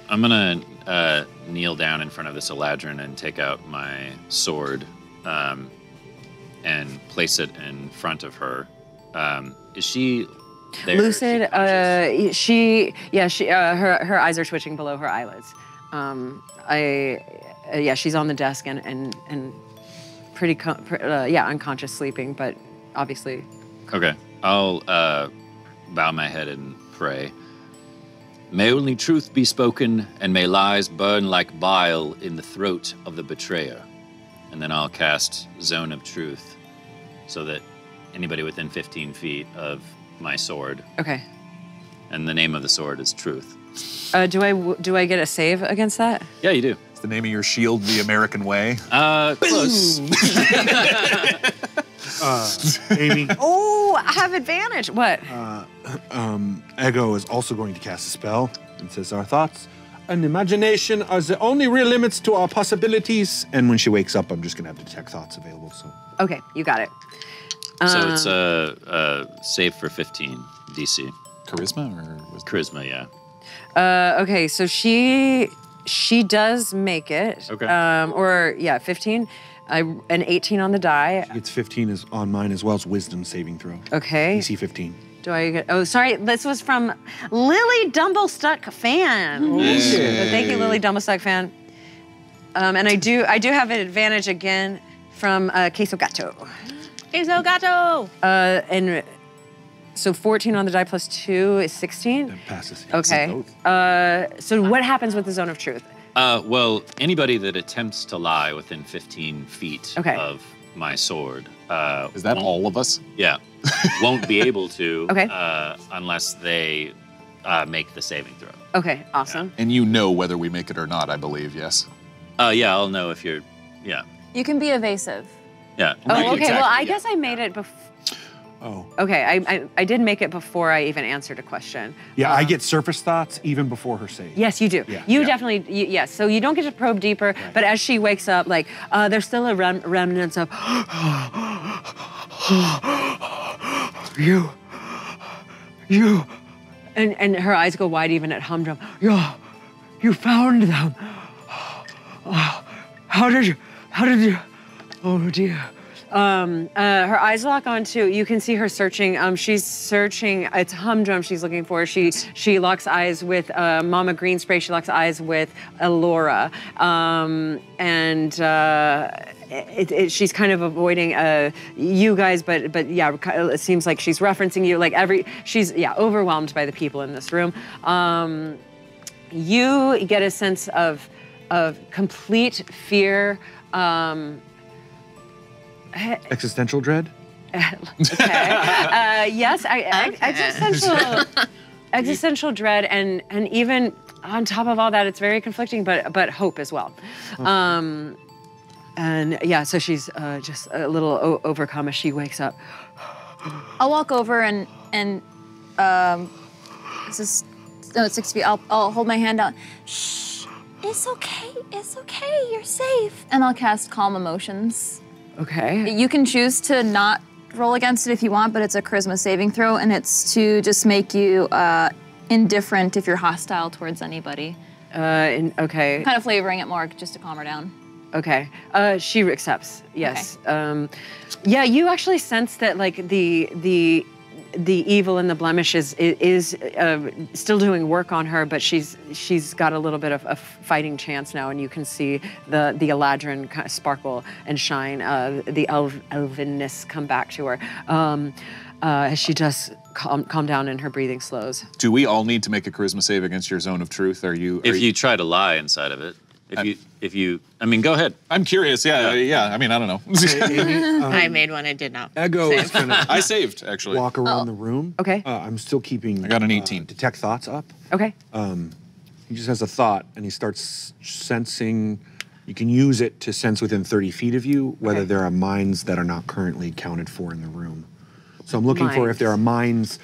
I'm gonna kneel down in front of this Eladrin and take out my sword and place it in front of her. Is she there? Lucid, her eyes are twitching below her eyelids. She's on the desk and pretty, unconscious, sleeping, but obviously. Okay, I'll bow my head and pray. May only truth be spoken, and may lies burn like bile in the throat of the betrayer. And then I'll cast Zone of Truth, so that anybody within 15 feet of my sword. Okay. And the name of the sword is Truth. Do I get a save against that? Yeah, you do. Is the name of your shield the American way? Close. Amy. Oh, I have advantage. What? Ego is also going to cast a spell. It says, our thoughts and imagination are the only real limits to our possibilities. And when she wakes up, I'm just going to have detect thoughts available. So. Okay, you got it. So it's a save for 15 DC. Charisma or was Charisma, yeah. Okay, so she does make it. Okay. 15. An 18 on the die. It's 15 is on mine as well as wisdom saving throw. Okay. DC 15. Do I get? Oh, sorry. This was from Lily Dumblestuck Fan. So thank you, Lily Dumblestuck Fan. And I do have an advantage again from Queso Gato. Queso Gato. And so 14 on the die plus 2 is 16. That passes. Okay. So what happens with the Zone of Truth? Well, anybody that attempts to lie within 15 feet of my sword. Is that all of us? Yeah. Won't be able to Okay. Unless they make the saving throw. Okay, awesome. And you know whether we make it or not, I believe, yes? Yeah, I'll know if you're, yeah. You can be evasive. Yeah. Oh, right, okay. exactly, Well, I yeah. guess I made it before. Oh. Okay, I did make it before I even answered a question. Yeah, I get surface thoughts even before her save. Yes, you do. Yeah. You definitely, yes. So you don't get to probe deeper, but as she wakes up, like, there's still a remnants of, you, and her eyes go wide even at Humdrum. You found them. How did you, oh dear. Her eyes lock onto, you can see her searching. She's searching, it's Humdrum she's looking for. She locks eyes with Mama Greenspray, she locks eyes with Elora. She's kind of avoiding you guys, but yeah, it seems like she's referencing you. Like she's overwhelmed by the people in this room. You get a sense of complete fear. Existential dread? Okay. Yes, existential dread, and even on top of all that, it's very conflicting, but hope as well. And yeah, so she's just a little overcome as she wakes up. I'll walk over and it's 6 feet. I'll hold my hand out. Shh, it's okay, you're safe. And I'll cast Calm Emotions. Okay. You can choose to not roll against it if you want, but it's a charisma saving throw, and it's to just make you indifferent if you're hostile towards anybody. Okay. Kind of flavoring it more just to calm her down. Okay. She accepts. Yes. Okay. Yeah, you actually sense that like the evil and the blemish is still doing work on her, but she's got a little bit of a fighting chance now, and you can see the Eladrin kind of sparkle and shine, the elvinness come back to her as she does calm down and her breathing slows. Do we all need to make a charisma save against your Zone of Truth? If you try to lie inside of it. If you, I mean, go ahead. I'm curious. Yeah. I mean, I don't know. I made one. I did not. Ego is gonna I saved actually. walk around the room. Okay. I'm still keeping. I got an 18. Detect thoughts up. Okay. He just has a thought, and he starts sensing. You can use it to sense within 30 feet of you whether there are mines that are not currently accounted for in the room. So I'm looking for if there are mines,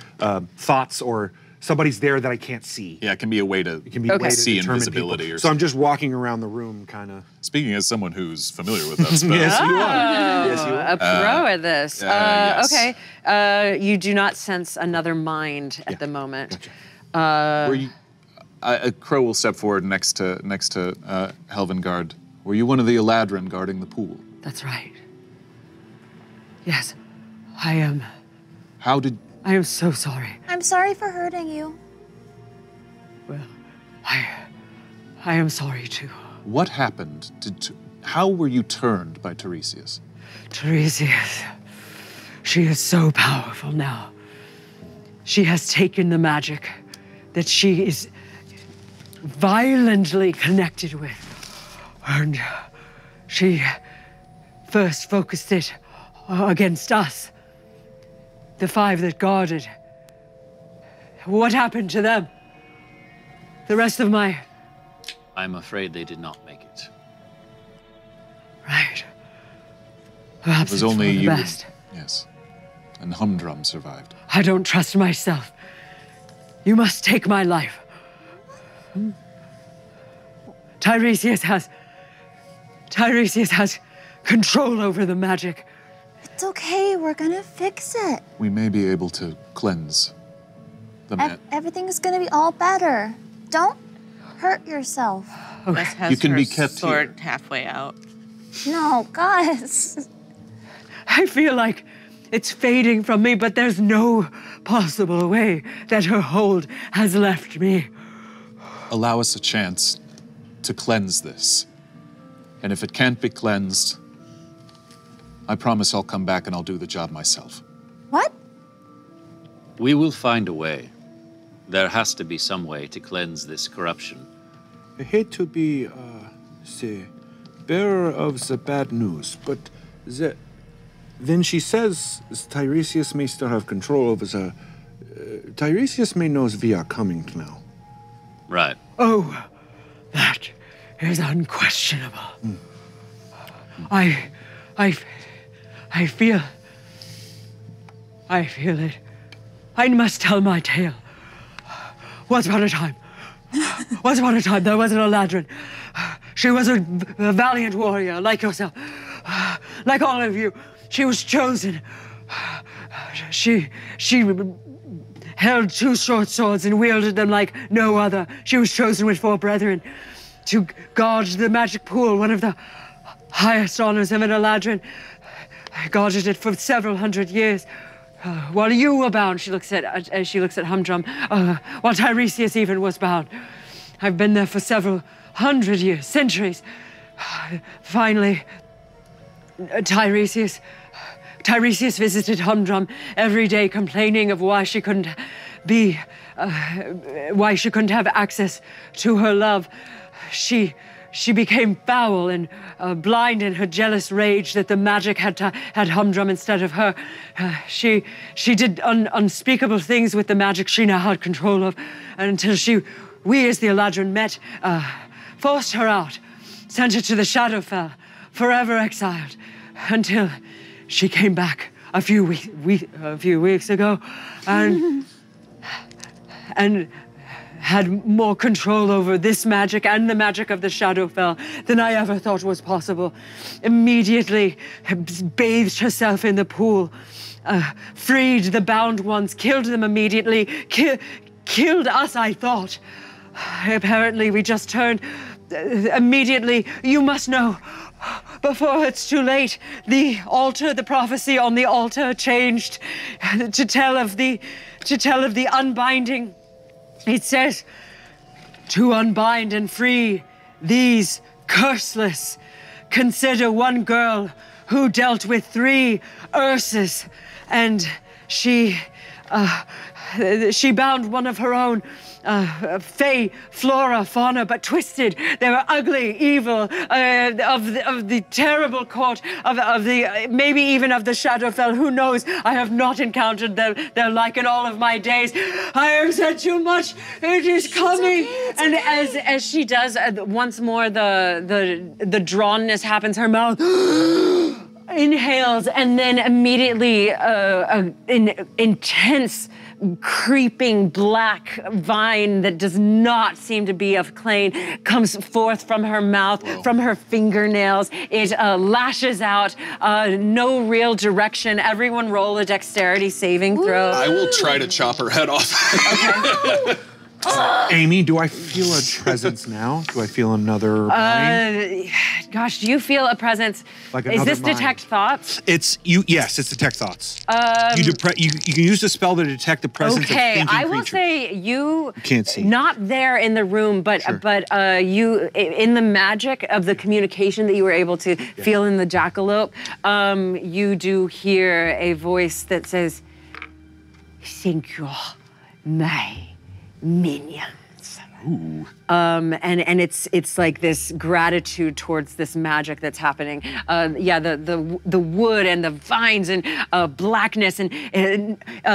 thoughts, or somebody's there that I can't see. Yeah, it can be a way to see invisibility or something. So I'm just walking around the room, kind of. Speaking as someone who's familiar with that spell. Yes, you are. Yes, you are. A pro at this. Yes. Okay. You do not sense another mind at the moment. Gotcha. Crow will step forward next to Helvengard. Were you one of the Eladrin guarding the pool? That's right. Yes, I am. How did... I am so sorry. I'm sorry for hurting you. Well, I am sorry too. What happened? How were you turned by Tiresias? Tiresias, she is so powerful now. She has taken the magic that she is violently connected with. And she first focused it against us, the 5 that guarded. What happened to them? The rest of my... I'm afraid they did not make it. Right. Perhaps It was it's only for the you. best. Yes. And Humdrum survived. I don't trust myself. You must take my life. Tiresias has control over the magic. It's okay, we're gonna fix it. We may be able to cleanse the man. Everything's gonna be all better. Don't hurt yourself. Gus has You can her be kept sword here. halfway out. No, Gus. I feel like it's fading from me, but there's no possible way that her hold has left me. Allow us a chance to cleanse this. And if it can't be cleansed, I promise I'll come back and I'll do the job myself. What? We will find a way. There has to be some way to cleanse this corruption. I hate to be, bearer of the bad news, but then she says Tiresias may still have control over the... Tiresias may know we are coming now. Right. Oh, that is unquestionable. I feel it. I must tell my tale. Once upon a time, there was an Eladrin. She was a valiant warrior like yourself, like all of you. She was chosen. She held 2 short swords and wielded them like no other. She was chosen with 4 brethren to guard the magic pool, one of the highest honors of an Eladrin. I guarded it for several hundred years. While you were bound, she looks at Humdrum, while Tiresias even was bound. I've been there for several hundred years, centuries. Finally, Tiresias visited Humdrum every day, complaining of why she couldn't have access to her love. She became foul and blind in her jealous rage that the magic had Humdrum instead of her. She did unspeakable things with the magic she now had control of, until we as the Eladrin met, forced her out, sent her to the Shadowfell, forever exiled, until she came back a few weeks ago, and had more control over this magic and the magic of the Shadowfell than I ever thought was possible. Immediately bathed herself in the pool, freed the bound ones, killed them immediately, killed us, I thought. Apparently we just turned immediately. You must know, before it's too late, the prophecy on the altar changed to tell of the unbinding. It says, to unbind and free these curseless, consider one girl who dealt with 3 Urses, and she She bound one of her own. Fey, Flora, Fauna, but twisted. They were ugly, evil, of the terrible court, of the maybe even of the Shadowfell. Who knows? I have not encountered their like in all of my days. I have said too much. It is coming. Okay, and as she does, once more the drawnness happens. Her mouth inhales, and then immediately an intense, creeping black vine that does not seem to be of clay comes forth from her mouth, from her fingernails. It lashes out, no real direction. Everyone roll a dexterity saving throw. I will try to chop her head off. Okay. Amy, do I feel a presence now? Do I feel another mind? Gosh, do you feel a presence? Like Is this another mind. detect thoughts? It's you. Yes, it's detect thoughts. You can use the spell to detect the presence of thinking I will creatures. say you can't see. Not there in the room, but you in the magic of the communication that you were able to feel in the jackalope. You do hear a voice that says, "Thank you, my minions." Ooh. And it's like this gratitude towards this magic that's happening. The wood and the vines and blackness and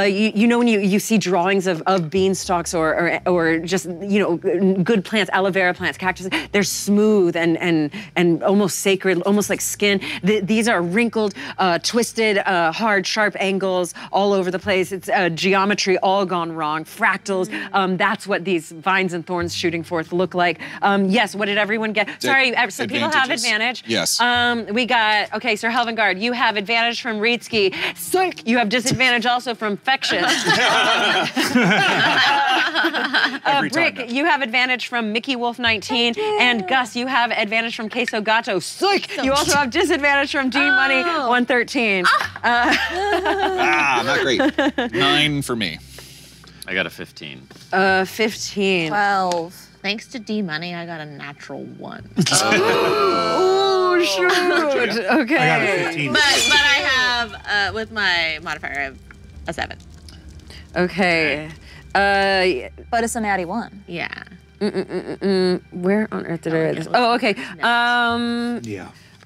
you know when you see drawings of beanstalks or just good plants, aloe vera plants, cactus, they're smooth and almost sacred, almost like skin. These are wrinkled, twisted, hard, sharp angles all over the place. It's geometry all gone wrong, fractals. That's what these vines and thorns shooting forth look like. Yes, what did everyone get? Sorry, some people have advantage. Yes. We got, Sir Helvengard, you have advantage from Reedski. Soik, you have disadvantage also from Fectious. Brick, you have advantage from Mickey Wolf 19. And Gus, you have advantage from Queso Gato. Soik, you also have disadvantage from Dean Money 113. Not great. 9 for me. I got a 15. 15. 12. Thanks to D Money, I got a natural 1. Oh, shoot. Okay. I got a 15. But I have, with my modifier, I have a 7. Okay. But it's a natty 1. Yeah. Where on earth did I write this? Oh, okay.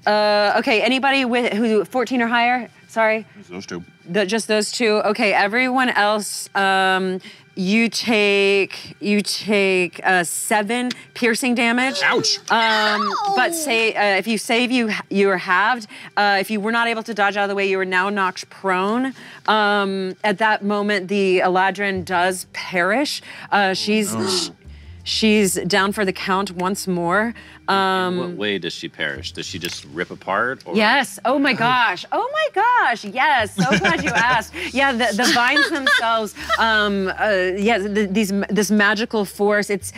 Okay, anybody who 14 or higher? Sorry? Those two. Just those two. Okay, everyone else, you take 7 piercing damage. Ouch. But say if you save, you are halved. If you were not able to dodge out of the way, you are now knocked prone. At that moment, the Eladrin does perish. She's down for the count once more. In what way does she perish? Does she just rip apart? Or? Yes. Oh my gosh. Oh my gosh. Yes. So glad you asked. Yeah. The vines themselves. This magical force. It's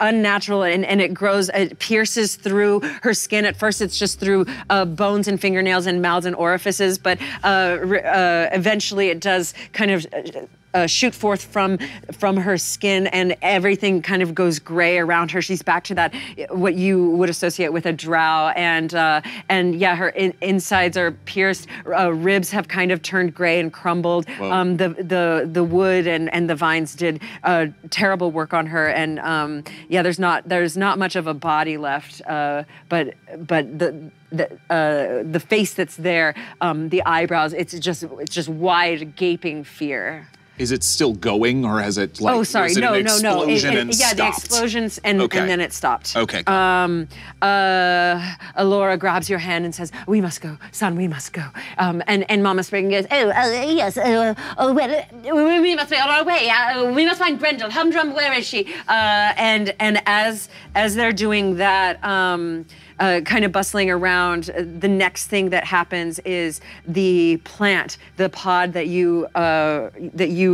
unnatural and it grows. It pierces through her skin. At first, it's just through bones and fingernails and mouths and orifices, but eventually it does kind of. Shoot forth from her skin, and everything kind of goes gray around her. She's back to that what you would associate with a drow, and yeah, her insides are pierced. Ribs have kind of turned gray and crumbled. The wood and the vines did terrible work on her, and yeah, there's not much of a body left, but the face that's there, the eyebrows, it's just wide gaping fear. Is it still going, or has it no. explosion and stopped? The explosions and then it stopped. Okay. Alora grabs your hand and says, "We must go, son. We must go." And Mama Spring goes, "Yes. We must be on our way. We must find Grendel. Humdrum, where is she?" And as they're doing that. Kind of bustling around, the next thing that happens is the plant, the pod that you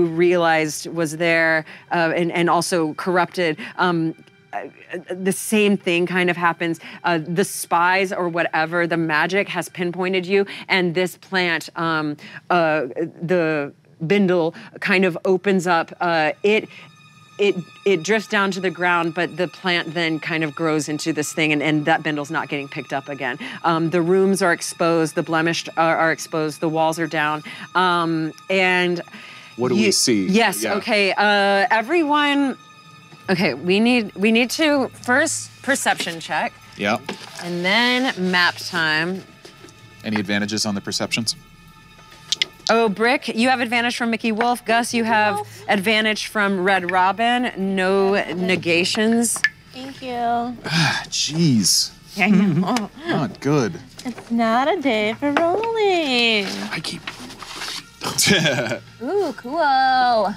realized was there and also corrupted. The same thing kind of happens. The spies or whatever, the magic has pinpointed you, and this plant, the bindle, kind of opens up. It drifts down to the ground, but the plant then kind of grows into this thing, and that bindle's not getting picked up again. The rooms are exposed, the blemished are exposed, the walls are down, and What do we see? Yes. Yeah. Okay. Everyone. Okay. We need to first perception check, Yeah. and then map time. Any advantages on the perceptions? Oh, Brick, you have advantage from Mickey Wolf. Gus, you have advantage from Red Robin. No negations. Thank you. Ah, jeez. I know. Not good. It's not a day for rolling. I keep. Ooh, cool.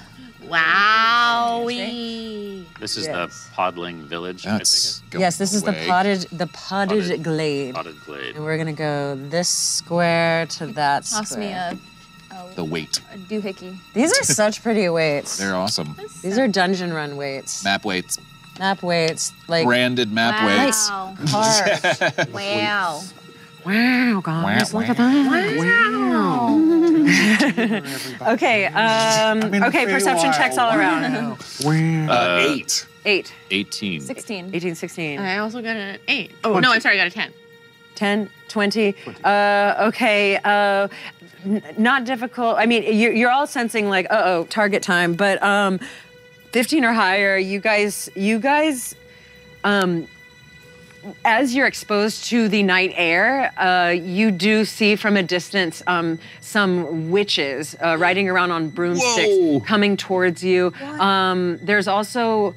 Wowie. This is Yes. the Podling Village. That's going Yes, this is the away. potted glade. Potted Glade. And we're gonna go this square to that Toss me square. The weight. a doohickey. These are such pretty weights. They're awesome. These are dungeon run weights. Map weights. Map weights, like Branded map weights. Wow. carved. Wow. Wow, guys, look at that. Wow. Okay, okay, perception checks all around. 8. 8, 18. 16. 18, 16. I also got an 8. Oh, no, I'm sorry, I got a 10. 10, 20. Okay, not difficult. I mean, you're all sensing like, uh-oh, target time, but 15 or higher, you guys, as you're exposed to the night air, you do see from a distance some witches riding around on broomsticks coming towards you. There's also,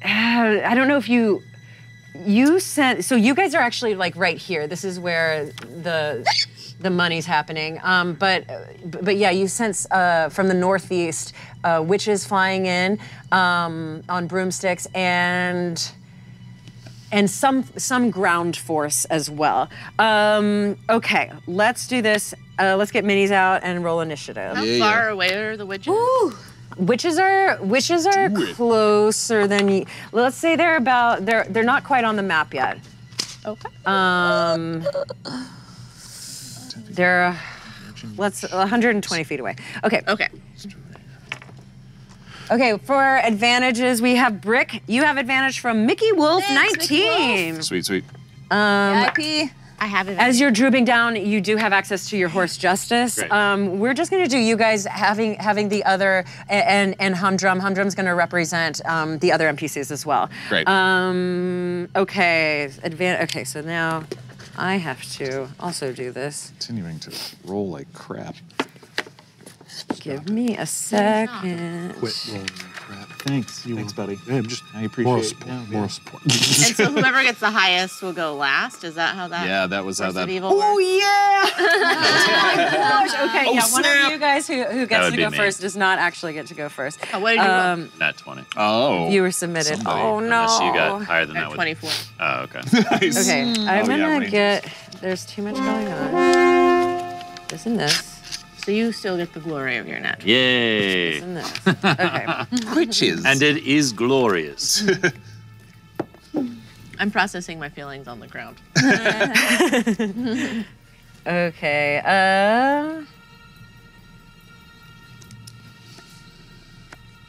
I don't know if you sent, so you guys are actually like right here. This is where the money's happening. But yeah, you sense from the northeast witches flying in on broomsticks and some ground force as well. Okay, let's do this. Let's get minis out and roll initiative. How far away are the witches? Ooh. Witches are closer than let's say they're not quite on the map yet. Okay. They're 120 feet away. Okay. Okay. Okay, for advantages, we have Brick. You have advantage from Mickey Wolf, Thanks, 19. Mickey Sweet, sweet. VIP. I have it. As you're drooping down, you do have access to your horse Justice. Great. We're just gonna do you guys having the other and Humdrum. Humdrum's gonna represent the other NPCs as well. Great. Okay, okay, so now I have to also do this. Continuing to roll like crap. Give me a second. Quit rolling crap. Thanks. Thanks, buddy. Yeah, I'm just I appreciate moral it. support. Yeah, Moral yeah. support. And so whoever gets the highest will go last. Is that how that? Yeah, that was how Force that. of Evil Oh works? yeah! Oh my gosh. Okay, Oh, yeah. One snap. of you guys who gets would to be go me. first does not actually get to go first. Oh, what did you roll? Nat 20. Oh. You were submitted. Somebody. Oh no. Unless you got higher than that. At would- 24. Oh, okay. Nice. Okay, I'm yeah, gonna Rangers. get. There's too much going on. This and this. So you still get the glory of your natural. Yay. This and this. Okay. Witches. And it is glorious. I'm processing my feelings on the ground. Okay.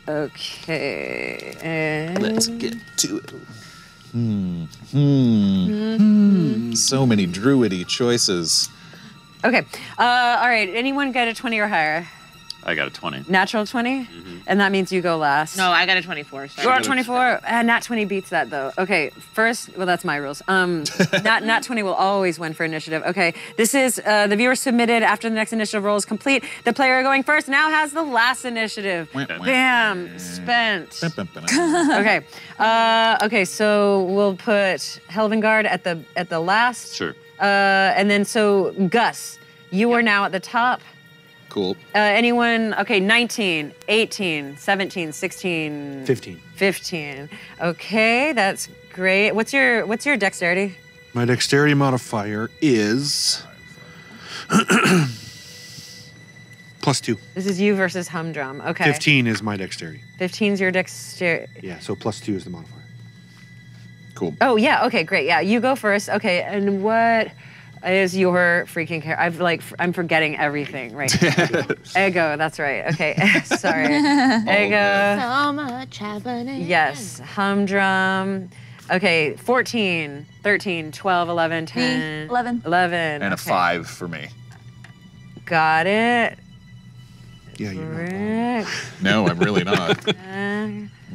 Okay. And Let's get to it. So many druidy choices. Okay. All right. Anyone get a 20 or higher? I got a 20. Natural 20? And that means you go last. No, I got a 24. Sorry. You are 24? Nat 20 beats that, though. Okay, first, well, that's my rules. Nat 20 will always win for initiative. Okay, this is the viewer submitted after the next initiative roll is complete. The player going first now has the last initiative. Bam, spent. Okay, okay, so we'll put Helvengard at the last. Sure. And then so Gus, you are now at the top. Cool. Anyone? Okay, 19, 18, 17, 16, 15. 15. Okay, that's great. What's your dexterity? My dexterity modifier is +2. This is you versus Humdrum. Okay. 15 is my dexterity. 15's your dexterity. Yeah, so +2 is the modifier. Cool. Oh yeah. Okay, great. Yeah, you go first. Okay, and what is your freaking character? I'm forgetting everything right now. Ego. That's right. Okay. Sorry. Ego. So much happening. Yes, Humdrum. Okay, 14, 13, 12, 11, 10. 11. 11. And a okay. 5 for me. Got it. Yeah, you're not. No, I'm really not.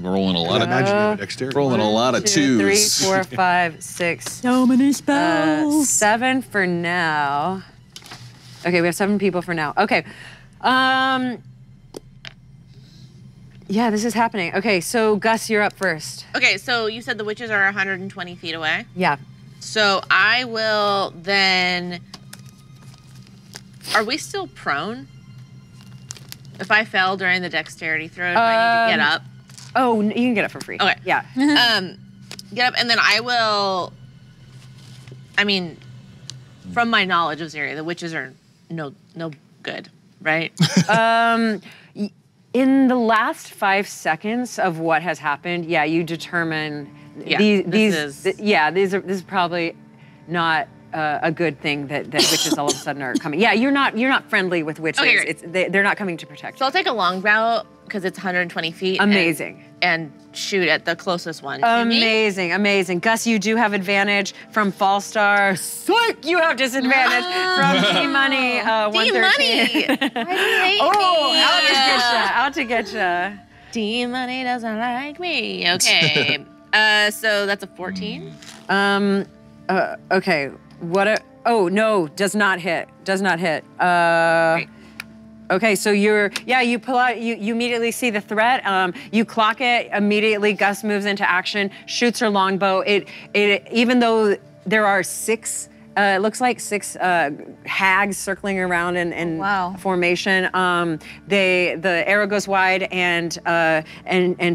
Rolling a lot of Imagine you have dexterity. rolling a lot of 2, 3, twos. 4, 5, 6. So many spells. 7 for now. Okay, we have 7 people for now. Okay. Yeah, this is happening. Okay, so Gus, you're up first. Okay, so you said the witches are 120 feet away. Yeah. So I will then. Are we still prone? If I fell during the dexterity throw, do I need to get up? Oh, you can get up for free. Okay. Yeah. Get up, and then I will. I mean, from my knowledge of this area, the witches are no good, right? In the last 5 seconds of what has happened, yeah, you determine this is probably not a good thing that witches all of a sudden are coming. Yeah, you're not friendly with witches. Okay, they're not coming to protect you. So I'll take a longbow because it's 120 feet. Amazing. And shoot at the closest one. Amazing, amazing. Gus, you do have advantage from Fallstar. Psych, you have disadvantage from D-Money. D-Money! Why do you hate me? Out to get you. D-Money doesn't like me. Okay. So that's a 14. Okay. Oh, no, does not hit. Does not hit. Great. Okay, so you pull out, you immediately see the threat, you clock it, immediately Gus moves into action, shoots her longbow. It even though there are 6, it looks like 6 hags circling around in formation, the arrow goes wide and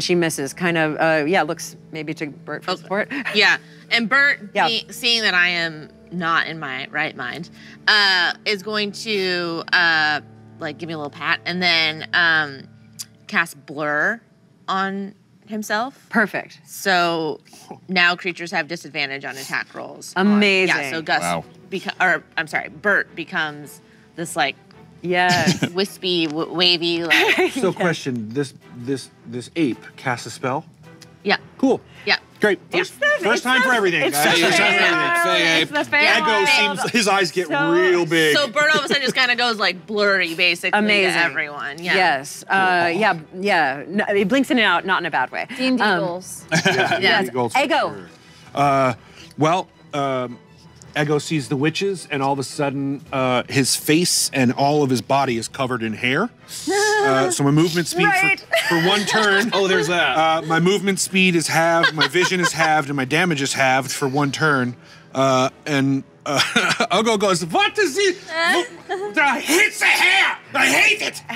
she misses, kind of, looks maybe to Bert for support. Yeah, and Bert, seeing that I am not in my right mind, is going to, give me a little pat, and then cast Blur on himself. Perfect. So now creatures have disadvantage on attack rolls. Amazing. So Gus, Bert becomes this wispy, wavy. So question: This ape casts a spell. Yeah. Cool. Yeah. Great. First time for everything, guys. First time for everything. It's the Feywild. Ego seems his eyes get real big. So Bert all of a sudden just kind of goes blurry, basically. Amazing. To everyone. Yeah. Yes. No, it blinks in and out, not in a bad way. D&D goals. Yes. Ego. Ego sees the witches, and all of a sudden, his face and all of his body is covered in hair. So my movement speed for one turn. Oh, there's that. My movement speed is halved, my vision is halved, and my damage is halved for one turn. Ego goes, "What is it? It's the hair! I hate it! The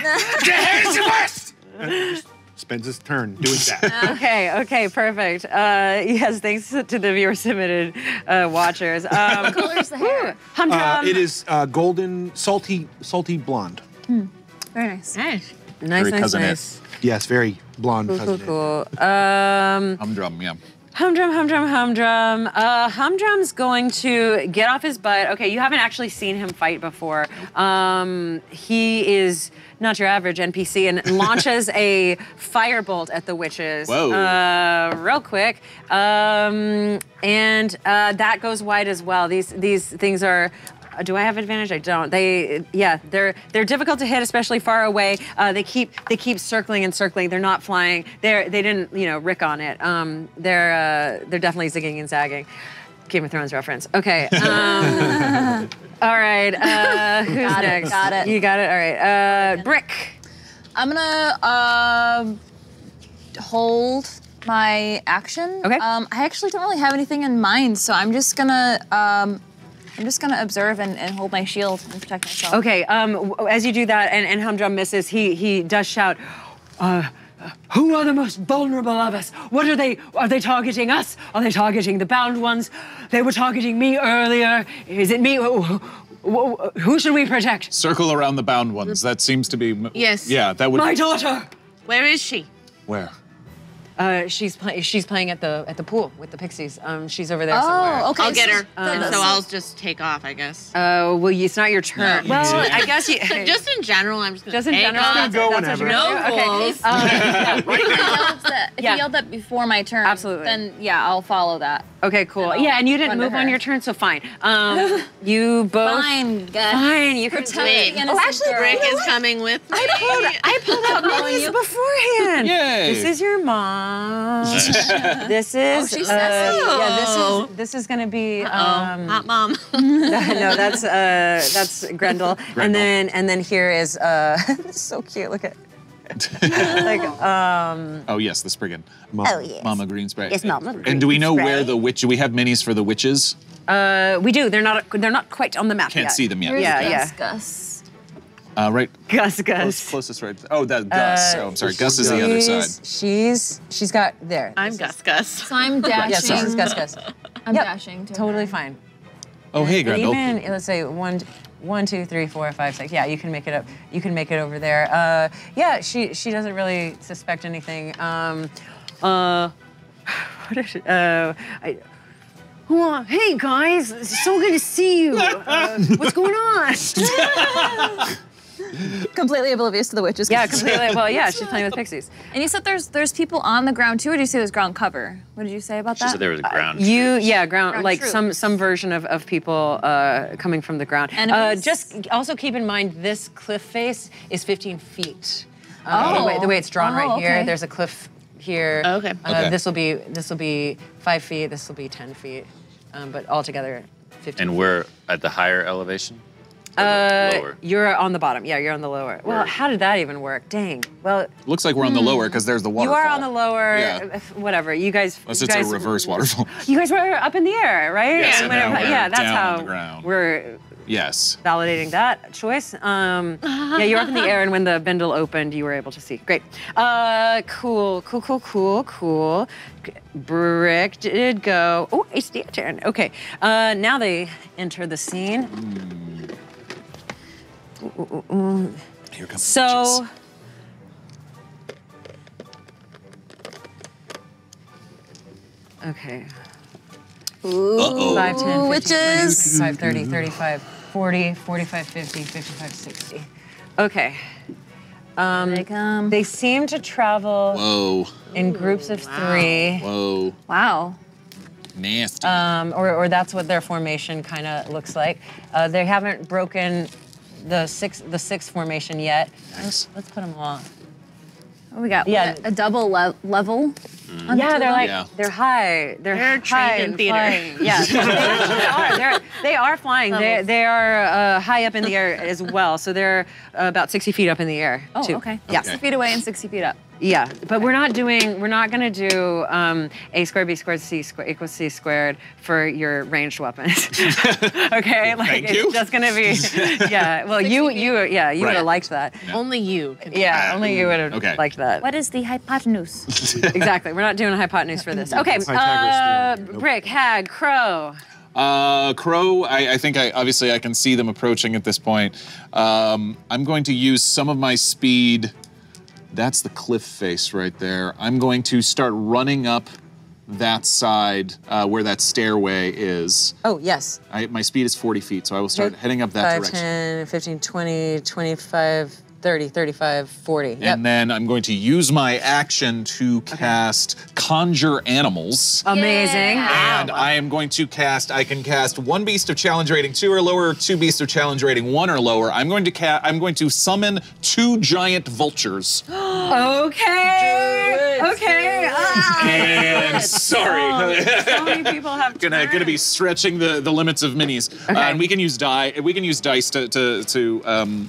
hair is the worst!" And just spends his turn doing that. Okay, perfect. Yes, thanks to the viewer-submitted watchers. What color is the hair? It is golden, salty blonde. Very nice. Nice. Yes, very blonde. Cool. Humdrum, yeah. Humdrum. Humdrum's going to get off his butt. Okay, you haven't actually seen him fight before. He is not your average NPC and launches a firebolt at the witches. Whoa. Real quick. And that goes wide as well. These things are. Do I have advantage? I don't. They're difficult to hit, especially far away. They keep circling and circling. They're not flying. They didn't rick on it. They're definitely zigging and zagging. Game of Thrones reference. Okay. All right. Who's next? Got it. You got it. All right. Brick. I'm gonna hold my action. Okay. I actually don't really have anything in mind, so I'm just gonna observe and hold my shield and protect myself. Okay. As you do that, and Humdrum misses, he does shout, "Who are the most vulnerable of us? What are they? Are they targeting us? Are they targeting the bound ones? They were targeting me earlier. Is it me? Who should we protect?" Circle around the bound ones. That seems to be. Yes. Yeah, that would. My daughter. Where is she? Where? She's playing at the pool with the pixies. She's over there somewhere. Oh, okay. I'll get her, and so I'll just take off, I guess. Well, it's not your turn. No. Well, I guess you. Just in general, I'm just gonna. Just in general, Just go that's what whenever. you're gonna do? No Okay. rules. If you yelled that before my turn, Absolutely. then yeah, I'll follow that. Okay, cool. Yeah, and you didn't move on your turn, so fine. You both. Fine, Gus. Fine, you can Wait, actually, Rick is coming with me. I pulled out minis beforehand. Yay. This is your mom. This is. she's sassy. Yeah, this is gonna be. Hot mom. No, that's Grendel. And then here is. This is so cute. Look at. Like Oh yes, the Spriggan. Oh, yes. Mama Greenspray. Yes, Mama And do we know Greenspray. where the witch? Do we have minis for the witches? we do. They're not quite on the map yet. Can't see them yet. Where's Yeah, Gus? Right. Gus. Closest right. Oh, that Gus. I'm sorry. Gus is the other side. She's got there. I'm Gus. So I'm dashing. Yes, this is Gus. I'm dashing too. Totally fine. Oh, hey, And Grendel. even let's say 1, 2, 3, 4, 5, 6. Yeah, you can make it up. You can make it over there. Yeah, she doesn't really suspect anything. What is it? Hey guys, it's so good to see you. What's going on? Completely oblivious to the witches. Yeah, completely. Well, yeah, she's playing with pixies. And you said there's people on the ground too, or did you say there's ground cover? What did you say about that? She said there was a ground. Ground Ground like troops. some version of people coming from the ground. Enemies? Just also keep in mind this cliff face is 15 feet. Oh. The way it's drawn right here. okay. There's a cliff here. Okay. Okay. This will be 5 feet. This will be 10 feet. But altogether 15. And we're at the higher elevation? Or the lower? You're on the bottom. Yeah, you're on the lower. Well, how did that even work? Dang. Well, Looks like we're on the lower because there's the waterfall. you are on the lower. Yeah. Whatever. You guys. Unless you it's guys, a reverse waterfall. You guys were up in the air, right? Yes, and now we're yeah, that's down how on the ground. we're Yes. validating that choice. Yeah, you were up in the air, and when the bindle opened, you were able to see. Great. Cool. Brick did go. Oh, it's their turn. Okay. Now they enter the scene. Here comes So. Okay. Ooh, 5, 10, 15, witches. 25, 30, 35, 40, 45, 50, 55, 60. Okay. They come. They seem to travel Whoa. in groups of 3. Whoa. Wow. Nasty. Or that's what their formation kind of looks like. They haven't broken the six formation yet. Nice. Let's put them all. Oh, we got Yeah. a double level. Yeah, they're like Yeah. they're high. They're high trained in and theater. flying. Yeah, they are. They are flying. They are high up in the air as well. So they're about 60 feet up in the air. Oh, too. okay. Yeah. 60 feet away and 60 feet up. Yeah, but we're not gonna do a squared b squared c equals c squared for your ranged weapons. Okay, like Thank it's you. just gonna be, yeah. Well, you would have Right. liked that. Only you can. Yeah, only you would have Okay. liked that. What is the hypotenuse? Exactly. We're not doing a hypotenuse for this. Okay. Brick, hag, crow. Crow, I think obviously I can see them approaching at this point. I'm going to use some of my speed. That's the cliff face right there. I'm going to start running up that side where that stairway is. Oh, yes. My speed is 40 feet, so I will start heading up that 5, direction. 10, 15, 20, 25, 30, 35, 40. Yep. And then I'm going to use my action to cast Conjure Animals. Amazing. And I am going to I can cast 1 beast of challenge rating 2 or lower, 2 beasts of challenge rating 1 or lower. I'm going to summon 2 giant vultures. Okay. Okay. And sorry. So many people have Gonna be stretching the limits of minis. And we can use dice to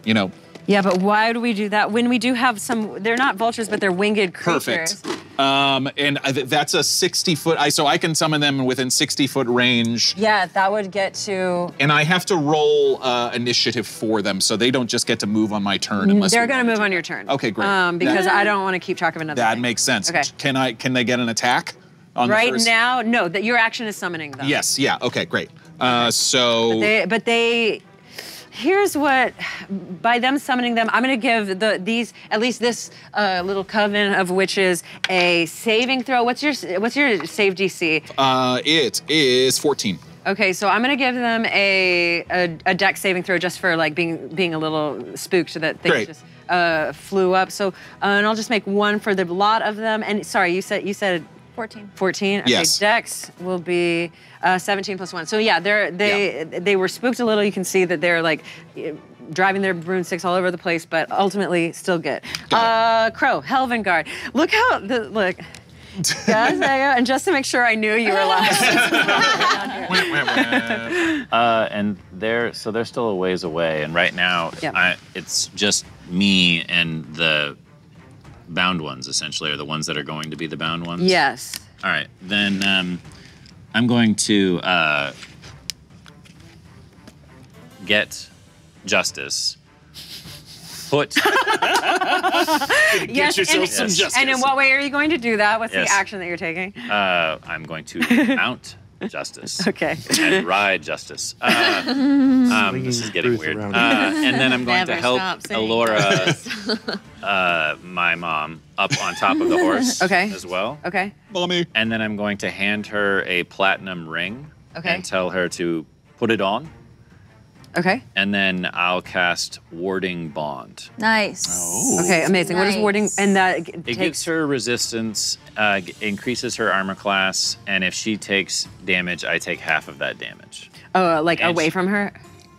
you know. Yeah, but why do we do that when we do have some? They're not vultures, but they're winged creatures. Perfect. And that's a 60-foot. So I can summon them within 60-foot range. Yeah, that would get to. And I have to roll initiative for them, so they don't just get to move on my turn unless They're we going to want move on your turn. Okay, great. Because I don't want to keep track of another. That thing. makes sense. Okay. Can they get an attack on the Right first? now, no. That your action is summoning them. Yes. Yeah. Okay. Great. So. But they. Here's what, by them summoning them, I'm gonna give at least this little coven of witches a saving throw. What's your save DC? It is 14. Okay, so I'm gonna give them a dex saving throw just for like being a little spooked that things Great. just flew up. So and I'll just make 1 for the lot of them. And sorry, you said 14. 14? Okay, Yes. Dex will be 17 plus 1. So yeah, they were spooked a little. You can see that they're like driving their broomsticks all over the place, but ultimately still good. Crow, Helvengard. Look how, look. Guys, and just to make sure I knew you were last. And they're still a ways away, and right now it's just me and the bound ones, essentially, or the ones that are going to be the bound ones. Yes. All right, then I'm going to get Justice. Put. Yes, yourself some justice. And in what way are you going to do that? What's Yes. the action that you're taking? I'm going to mount Justice. Okay. And ride Justice. This is getting weird. And then I'm going to Never help stop saying Alora, my mom, up on top of the horse as well. Okay. Mommy. And then I'm going to hand her a platinum ring and tell her to put it on. Okay. And then I'll cast Warding Bond. Nice. Oh. Okay, amazing. What is warding? And that It takes gives her resistance, increases her armor class, and if she takes damage, I take half of that damage. like And away from her?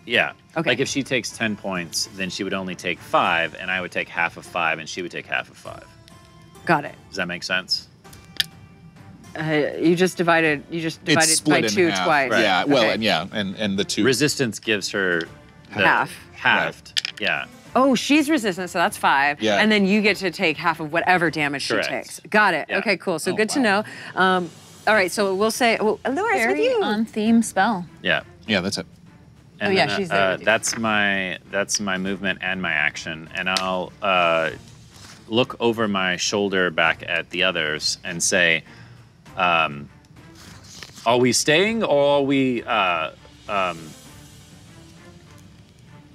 Yeah. Okay. Like if she takes 10 points, then she would only take 5, and I would take half of 5, and she would take half of 5. Got it. Does that make sense? You just divided It's by split 2 in half. twice. Right. Yeah, well, Okay. and the 2. Resistance gives her the halved. Yeah. Oh, she's resistant, so that's 5. Yeah. And then you get to take half of whatever damage Correct. she takes. Got it. Yeah. Okay, cool. So good to know. All right, so we'll say, Laura, it's with Very you. on theme spell. Yeah. Yeah, that's it. And yeah, then, she's there with you. That's my movement and my action, and I'll look over my shoulder back at the others and say, "Are we staying, or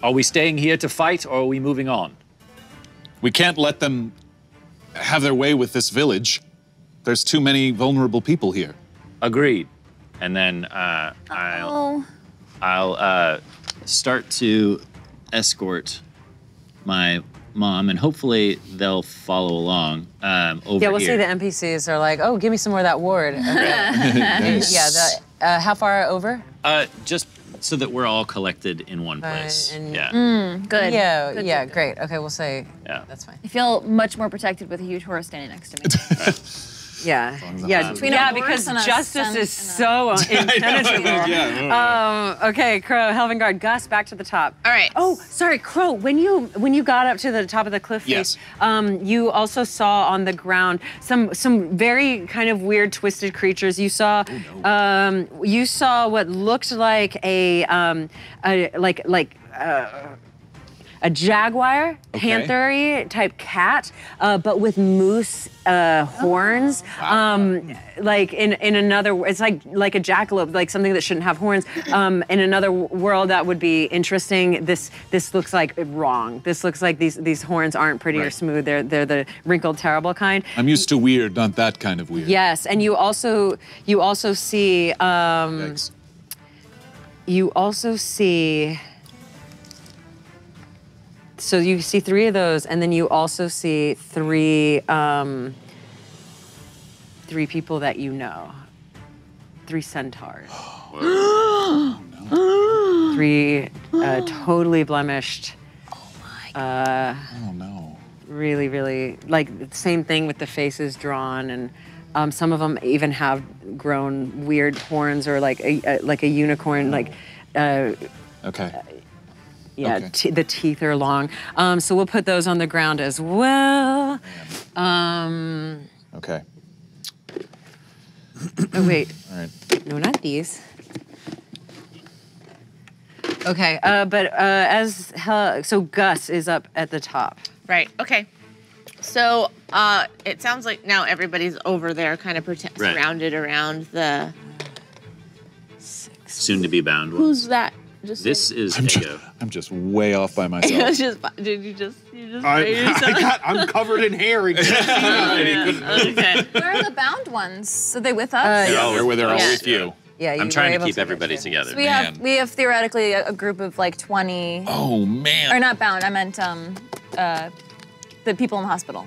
are we staying here to fight, or are we moving on?" We can't let them have their way with this village. There's too many vulnerable people here. Agreed. And then I'll start to escort my mom, and hopefully they'll follow along over Yeah, we'll here. say the NPCs are like, oh, give me some more of that ward. Okay. Yeah, how far over? Just so that we're all collected in one place. and- Yeah. Good. Yeah, Good, yeah, good, good. great. Okay, we'll say Yeah. that's fine. I feel much more protected with a huge horse standing next to me. Yeah, yeah, Between a yeah, horse because and a justice sun is and a- so impenetrable. Yeah. Okay, Crow, Helvengard, Gus, back to the top. All right. Oh, sorry, Crow. When you got up to the top of the cliff face, you also saw on the ground some very kind of weird, twisted creatures. You saw you saw what looked like a jaguar, panther-y type cat, but with moose horns. Like in another, it's like a jackalope, like something that shouldn't have horns. In another world, that would be interesting. This looks like wrong. This looks like these horns aren't pretty or smooth. They're the wrinkled, terrible kind. I'm used to weird, not that kind of weird. Yes, and you also see Thanks. you also see. So you see 3 of those, and then you also see 3 people that you know. 3 centaurs. 3 totally blemished. Oh no. Really, really, like the same thing with the faces drawn, and some of them even have grown weird horns, or like a unicorn, like. Okay. Yeah, Okay. the teeth are long. So we'll put those on the ground as well. Okay. Oh, wait. All right. No, not these. Okay, so Gus is up at the top. Right. Okay. So it sounds like now everybody's over there, kind of surrounded around the. Soon to be bound one. Who's that? Just This is Ego. I'm just way off by myself. Did you just raise yourself? I'm covered in hair again. Okay. Where are the bound ones? Are they with us? They're all Yeah. with you. Yeah, you I'm were trying to able keep get everybody to- together. So we have theoretically a group of like 20, Oh man. or not bound. I meant the people in the hospital.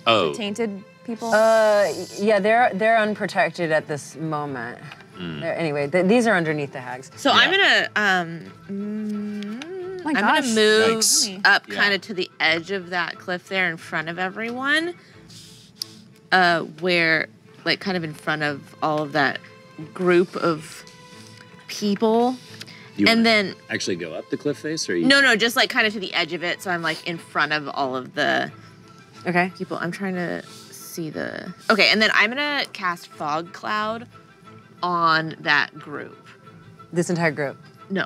Oh, Tainted. people? Yeah, they're unprotected at this moment. Anyway, these are underneath the hags. So I'm gonna My I'm gosh. gonna move Yikes. up kind of to the edge of that cliff there in front of everyone. Where, like, kind of in front of all of that group of people. You And wanna then- actually go up the cliff face, or you? No, just like kind of to the edge of it. So I'm like in front of all of the Okay. people. I'm trying to see the. Okay, and then I'm gonna cast Fog Cloud on that group. This entire group. No.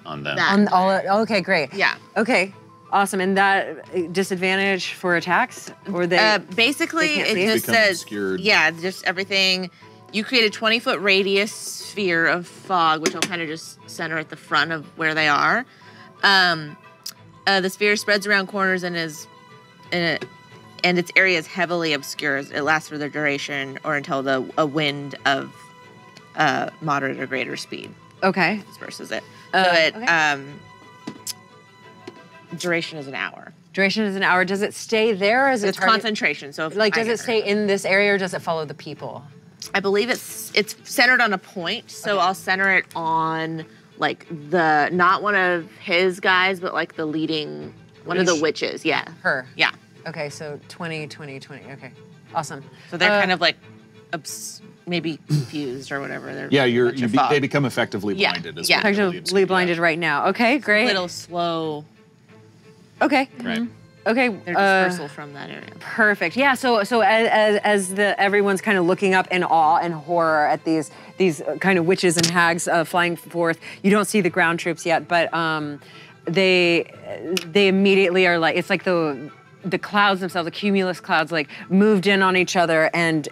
On them. That. On all. Okay, great. Yeah. Okay. Awesome. And that disadvantage for attacks, or they? Basically, they can't it see? just Become says, obscured. yeah, just everything. You create a 20-foot radius sphere of fog, which I'll kind of just center at the front of where they are. The sphere spreads around corners and and its area is heavily obscured. It lasts for the duration or until a wind of moderate or greater speed Okay. disperses it. So duration is an hour. Duration is an hour. Does it stay there, or is it It's target- concentration. So if Like, does I it stay in this area, or does it follow the people? I believe it's centered on a point, so I'll center it on like the not one of his guys, but like the leading one of the witches. Yeah, Her. yeah. Okay, so 20, 20, 20. Okay. Awesome. So they're kind of like maybe confused or whatever. They're Yeah, fog. they become effectively Yeah, blinded. Is yeah. what it really Effectively is. blinded right now. Okay, a great. little slow. Okay. Right. Okay. Their dispersal from that area. Perfect. Yeah. So as everyone's kind of looking up in awe and horror at these kind of witches and hags flying forth, you don't see the ground troops yet, but they immediately are like, it's like the clouds themselves, the cumulus clouds, like moved in on each other and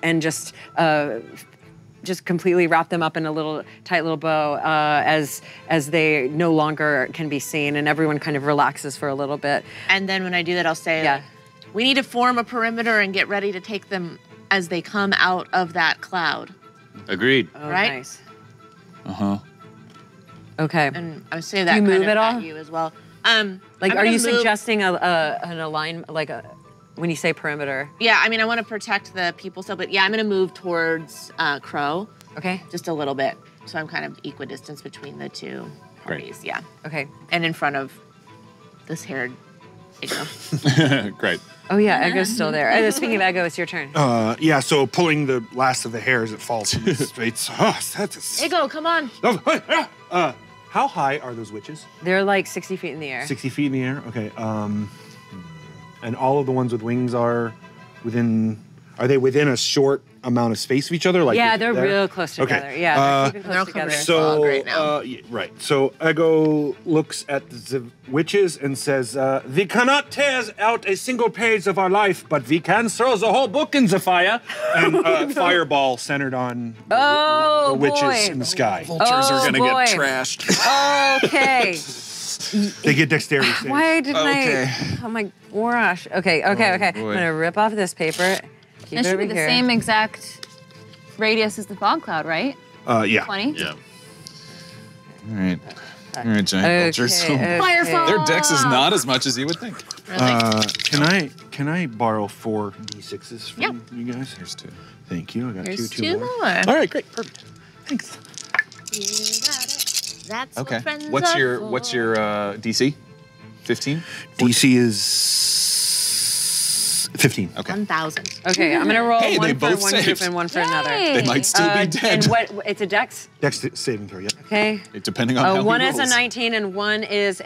just completely wrap them up in a tight little bow as they no longer can be seen, and everyone kind of relaxes for a little bit. And then when I do that, I'll say, Yeah. like, we need to form a perimeter and get ready to take them as they come out of that cloud. Agreed. Oh, Right? Nice. Uh-huh. Okay. And I say that you kind move of at all? you as well. Like, I'm are gonna you move- suggesting an alignment, like when you say perimeter? Yeah, I mean, I want to protect the people still, but yeah, I'm going to move towards Crow Okay. just a little bit. So I'm kind of equidistance between the two parties. Yeah. Okay. And in front of this haired Igno. Great. Oh yeah, Eggo's still there. Speaking of Eggo, it's your turn. Yeah, so pulling the last of the hair as it falls from the streets. Oh, that is... Igno, come on. How high are those witches? They're like 60 feet in the air. 60 feet in the air? Okay. And all of the ones with wings are they within a short amount of space of each other? Like Yeah, there? they're real close together. Okay. Yeah, they're keeping They're close together. covered. So, Right now. right. So Ego looks at the witches and says, we cannot tear out a single page of our life, but we can throw the whole book in the fire. And fireball centered on the witches boy. in the sky. Vultures are gonna boy. get trashed. Okay. They get dexterity saves. Why didn't Okay. I? Oh my gosh. Okay. I'm boy. gonna rip off this paper. Keep It should over be the here. same exact radius as the fog cloud, right? Yeah. 20? Yeah. All right. All right, giant vultures. Firefall! Their dex is not as much as you would think. Really? Can I borrow 4 d6s from Yeah. you guys? Here's two. Thank you. I got Here's two two more. more. All right, great, perfect. Thanks. You got it. That's Okay. what friends What's are your for. DC? 15? DC is 15. Okay. 1,000. Okay, I'm gonna roll Hey, one they for both one group saved. and one for another. They might still be dead. And what? It's a dex. Dex saving throw, yep. Okay. Depending on how One he is a rolls. 19 and one is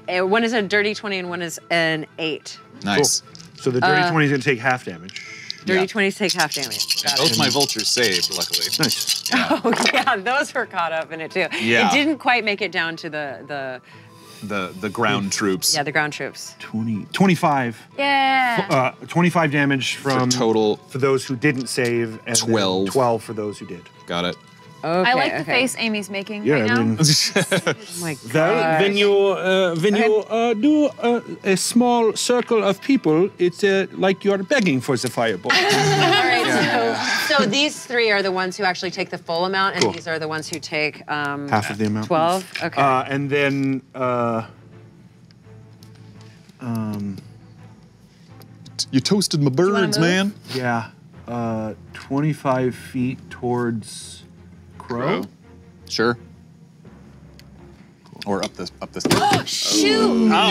one is a dirty 20 and one is an 8. Nice. So the dirty 20 is going to take half damage. Dirty Yeah. 20s take half damage. Got Both it. my vultures saved, luckily. Nice. Oh yeah, those were caught up in it too. Yeah. It didn't quite make it down to the The ground troops. the ground troops. 25. Yeah. 25 damage from total for those who didn't save, and then 12. 12 for those who did. Got it. Okay, I like the face Amy's making Yeah, right I now. mean, Oh my well, gosh. when you do a small circle of people, it's like you're begging for the fireball. All right, so these 3 are the ones who actually take the full amount, and Cool. these are the ones who take Half of the amount. 12. Okay. And then You toasted my birds, man. Yeah. 25 feet towards Crow. Sure. Or up this. Shoot! Oh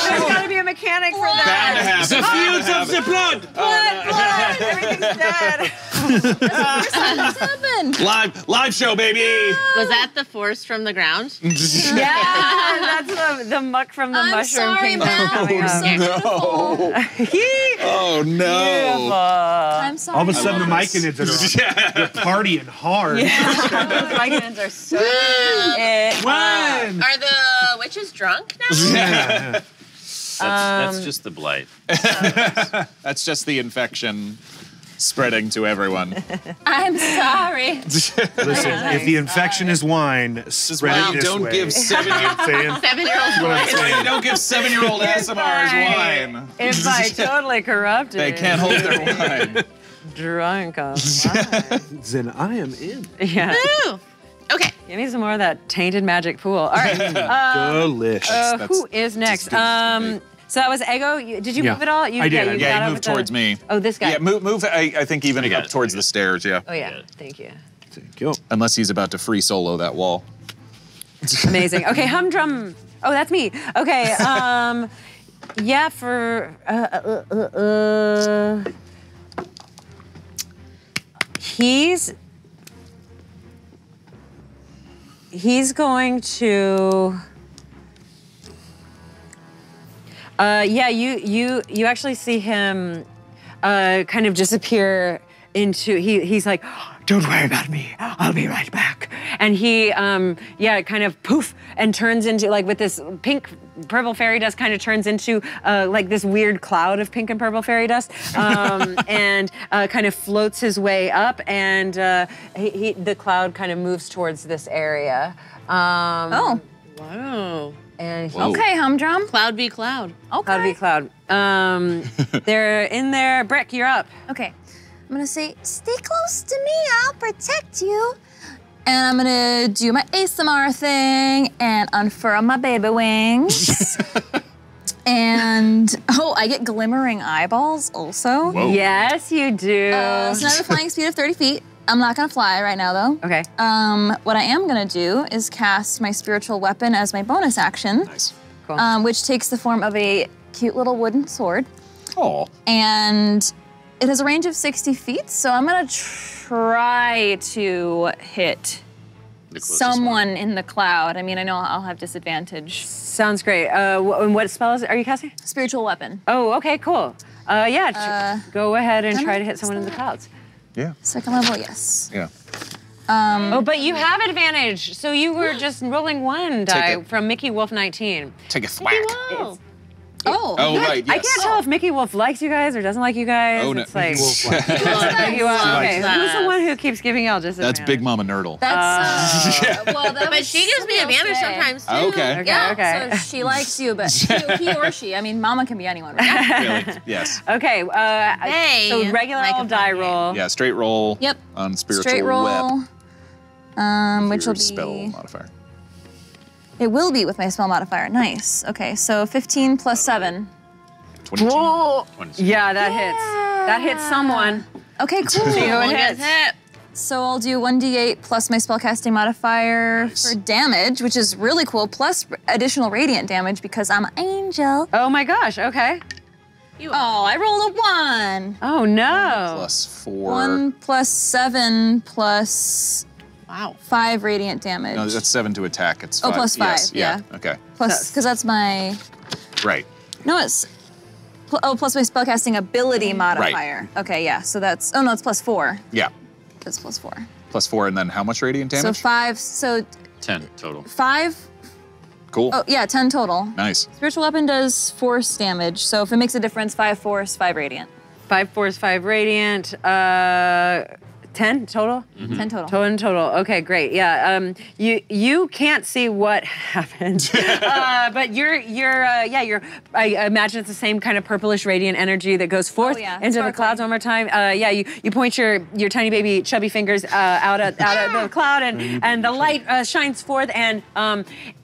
There's got to be a mechanic for that. The fields of the blood. Everything's dead. Live show, baby. Was that the force from the ground? Yeah, that's the muck from the mushroom sorry, kingdom Matt. coming up. Oh no! I'm sorry. All of a sudden, the Myconids are partying hard. The Myconids are so When? Are the witches drunk now? Yeah. That's just the blight. That's just the infection spreading to everyone. I'm sorry. Listen, if the infection is wine, spread it this don't way. give 7-year-old 7-year-old boys. don't give 7-year-old ASMRs wine. If I totally corrupted. They can't hold their wine. Drunk on wine. Then I am in. Yeah. Woo! Okay. Give me some more of that tainted magic pool. All right. Delicious. Who is next? So that was Ego. Did you move it all? I did. Yeah, got he up moved with the- towards me. Oh, this guy. Yeah, move. I think even got up it. towards the stairs. Yeah. Oh yeah. Thank you. Thank you. Unless he's about to free solo that wall. Amazing. Okay, humdrum. Oh, that's me. Okay. Yeah. For he's going to. Yeah, you actually see him kind of disappear into, he's like, don't worry about me, I'll be right back. And he, yeah, kind of poof, and turns into, like with this pink, purple fairy dust kind of turns into like this weird cloud of pink and purple fairy dust, and kind of floats his way up, and the cloud kind of moves towards this area. Oh. Wow. And Okay, Humdrum. Cloud be cloud. Okay. Cloud v. Cloud. They're in there. Brick, you're up. Okay. I'm gonna say, stay close to me, I'll protect you. And I'm gonna do my ASMR thing and unfurl my baby wings. And, oh, I get glimmering eyeballs also. Whoa. Yes, you do. So I have a flying speed of 30 feet. I'm not gonna fly right now though. Okay. What I am gonna do is cast my spiritual weapon as my bonus action. Nice. Cool. Which takes the form of a cute little wooden sword. Oh. And it has a range of 60 feet, so I'm gonna try to hit someone in the cloud. I mean, I know I'll have disadvantage. Sounds great. What spell are you casting? Spiritual weapon. Oh, okay, cool. Yeah, go ahead and try to hit someone in the clouds. Yeah. Second level, yes. Yeah. Oh, but you have advantage. So you were just rolling one die it. from Mickey Wolf 19. Take a thwack. Whoa. Oh. Oh, right, yes. I can't tell if Mickey Wolf likes you guys or doesn't like you guys. Oh, no. It's like, Mickey Wolf likes Mickey Wolf. Okay, that. who's the one who keeps giving y'all disadvantage? That's Big Mama Nerdle. That's, well, that But was she gives me advantage okay. sometimes too. Okay. Yeah, Okay. so she likes you, but he or she, I mean, Mama can be anyone, right? Really? Yes. Okay, Hey, so regular my old die companion. roll. Yeah, straight roll. Yep. On spiritual Straight roll. web. Which Your will be spell modifier. It will be with my spell modifier. Nice. Okay, so 15 plus 7. 22. Yeah, that hits. That hits someone. Okay, cool. See who it Someone hits. gets hit. So I'll do 1d8 plus my spellcasting modifier for damage, which is really cool, plus additional radiant damage because I'm an angel. Oh my gosh, okay. Oh, I rolled a 1. Oh no. Plus 4. 1 plus 7 plus Wow. 5 radiant damage. No, that's 7 to attack. It's Oh, 5. plus 5, Yes, yeah. Okay. Plus, because that's my, Right. no, it's, plus my spellcasting ability modifier. Okay, yeah, so that's, oh no, it's plus 4. Yeah. That's plus 4. Plus 4, and then how much radiant So damage? 5, so 10 total. 5, Cool. oh yeah, 10 total. Nice. Spiritual weapon does force damage, so if it makes a difference, 5 force, 5 radiant. 5 force, 5 radiant. 10 total? 10 total. 10 total. Okay, great. Yeah. You can't see what happened, but I imagine it's the same kind of purplish radiant energy that goes forth into the clouds one more time. You point your tiny baby chubby fingers out at the cloud, and the light shines forth, and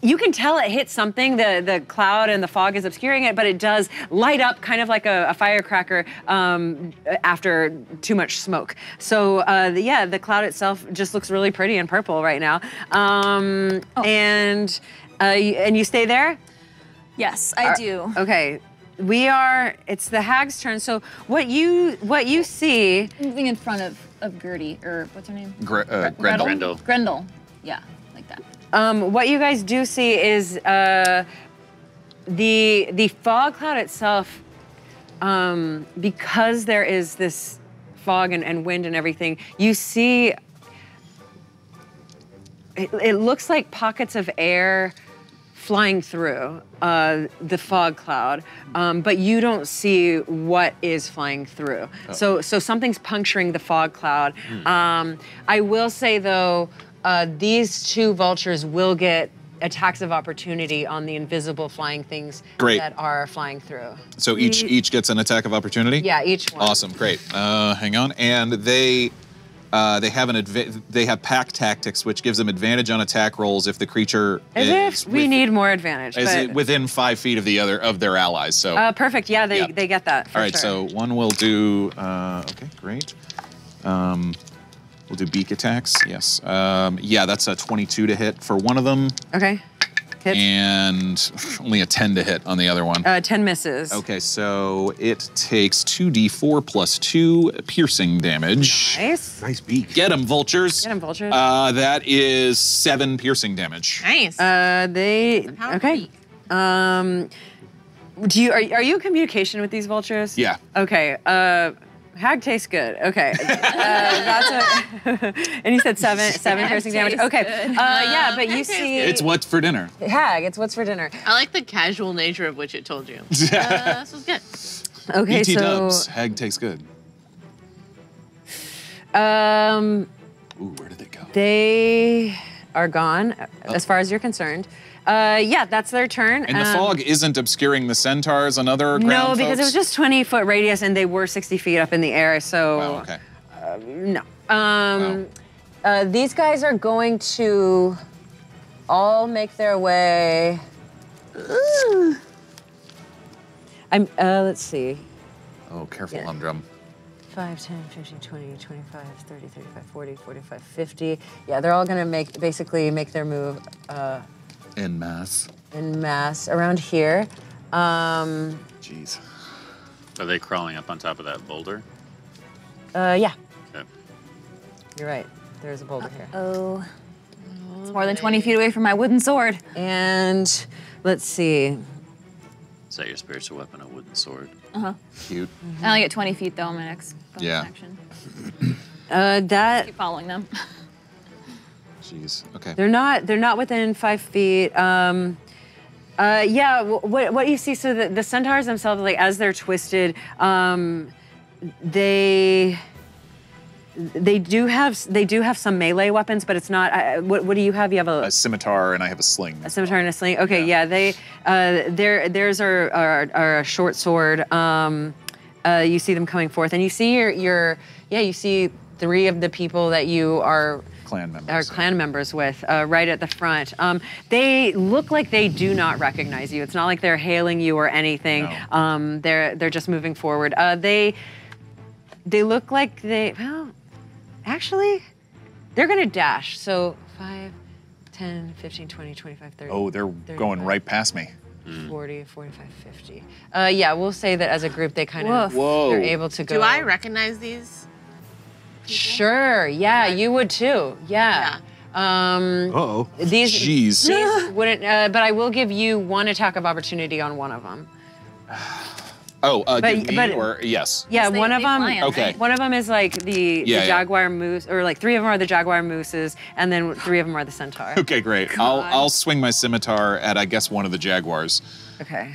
you can tell it hit something. The cloud and the fog is obscuring it, but it does light up kind of like a firecracker after too much smoke. So the cloud itself just looks really pretty and purple right now. And you stay there? Yes, I do. Okay. It's the hag's turn. So what you see... Moving in front of Gertie, or what's her name? Grendel. Grendel. Yeah, like that. What you guys do see is the fog cloud itself, because there is this fog and wind and everything, you see, it looks like pockets of air flying through the fog cloud, but you don't see what is flying through. So something's puncturing the fog cloud. I will say though, these two vultures will get attacks of opportunity on the invisible flying things that are flying through. So each gets an attack of opportunity? Yeah, each one. Awesome, great. Hang on, and they have pack tactics, which gives them advantage on attack rolls if the creature we need more advantage. Within 5 feet of their allies. So perfect. Yeah, they get that. All right, so one will do. Okay, great. We'll do beak attacks. Yes. Yeah, that's a 22 to hit for one of them. Okay. Hit. And only a 10 to hit on the other one. 10 misses. Okay, so it takes 2d4 plus 2 piercing damage. Nice. Nice beak. Get him, vultures. Get him, vultures. That is 7 piercing damage. Nice. Okay. Are you in communication with these vultures? Yeah. Okay. Hag tastes good. Okay. And you said 7 piercing damage. Okay. Yeah, but you see. It's what's for dinner. Hag, it's what's for dinner. I like the casual nature of which it told you. This was good. Okay, E.T. so. Dubs, Hag tastes good. Ooh, where did they go? They are gone, as far as you're concerned. Yeah, that's their turn. And the fog isn't obscuring the centaurs and other ground No, because folks? it was just 20-foot radius, and they were 60 feet up in the air, so... Wow, okay. No. These guys are going to all make their way... let's see. Oh, careful, Humdrum. 5, 10, 15, 20, 25, 30, 35, 40, 45, 50. Yeah, they're all gonna basically make their move En masse. En masse around here. Jeez. Are they crawling up on top of that boulder? Yeah. Okay. You're right. There's a boulder here. Oh. It's more than 20 feet away from my wooden sword. And let's see. Is that your spiritual weapon, a wooden sword? Uh-huh. Cute. I only get 20 feet though on my next bonus action. Keep following them. Jeez. Okay. They're not within 5 feet. Yeah. What you see? So the centaurs themselves, like as they're twisted, they do have some melee weapons, but it's not. What do you have? You have a scimitar, and I have a sling. A scimitar and a sling. Okay. Yeah. Theirs are a short sword. You see them coming forth, and you see you see 3 of the people that you are clan members with right at the front. They look like they do not recognize you. It's not like they're hailing you or anything. No. They're just moving forward. They look like actually, they're gonna dash. So 5, 10, 15, 20, 25, 30. Oh, they're 35, going right past me. 40, 45, 50. Yeah, we'll say that as a group, they kind of, they're able to go. Do I recognize these people? Sure, yeah, you would too, yeah. Uh-oh. These wouldn't, but I will give you 1 attack of opportunity on one of them. Give me or yes? Yeah, one of them. Okay. One of them is like the jaguar moose, or like 3 of them are the jaguar mooses, and then 3 of them are the centaur. Okay, great. I'll swing my scimitar at I guess one of the jaguars. Okay.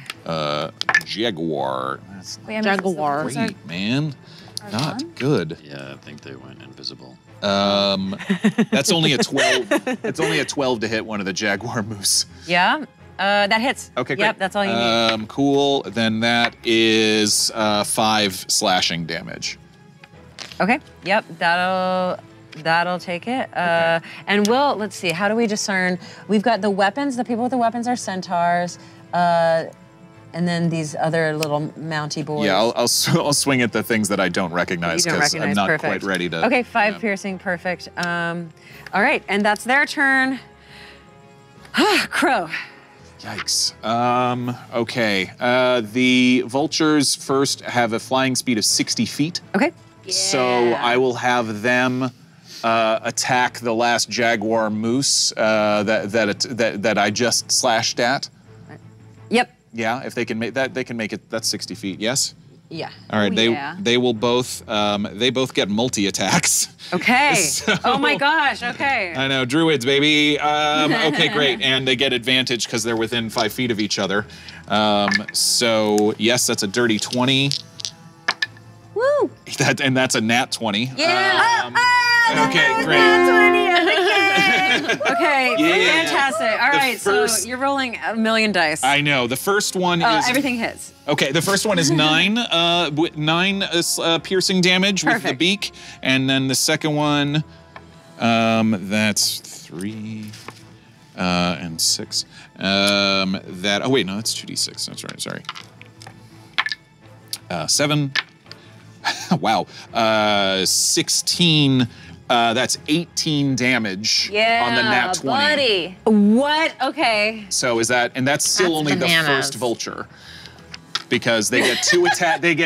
Jaguar. Jaguar. Great, man. Not good. Yeah, I think they went invisible. That's only a 12. It's only a 12 to hit one of the jaguar moose. Yeah, that hits. Okay, great. Yep, that's all you need. Cool. Then that is 5 slashing damage. Okay. Yep. That'll take it. And let's see. How do we discern? We've got the weapons. The people with the weapons are centaurs. And then these other little mounty boys. Yeah, I'll swing at the things that I don't recognize because I'm not quite ready to. Okay, 5 piercing, perfect. All right, and that's their turn. Crow. Yikes. Okay. The vultures first have a flying speed of 60 feet. Okay. Yeah. So I will have them attack the last jaguar moose that I just slashed at. Yep. Yeah, if they can make that, they can make it. That's 60 feet. Yes. Yeah. All right. They will both. They both get multi attacks. Okay. So, oh my gosh. Okay. I know, druids, baby. Okay, great, and they get advantage because they're within 5 feet of each other. So yes, that's a dirty 20. Woo! That's a nat 20. Yeah. Okay, great. Okay, Yeah. fantastic. All right, so you're rolling a million dice. I know. The first one is everything hits. Okay, the first one is 9, 9 piercing damage with the beak, and then the second one, that's 3 and 6. Oh wait, no, that's 2d6. That's right. Sorry. 7. Wow. 16. That's 18 damage on the nat 20. Buddy. What? Okay. So is that, and that's still only bananas. the first vulture. Because they get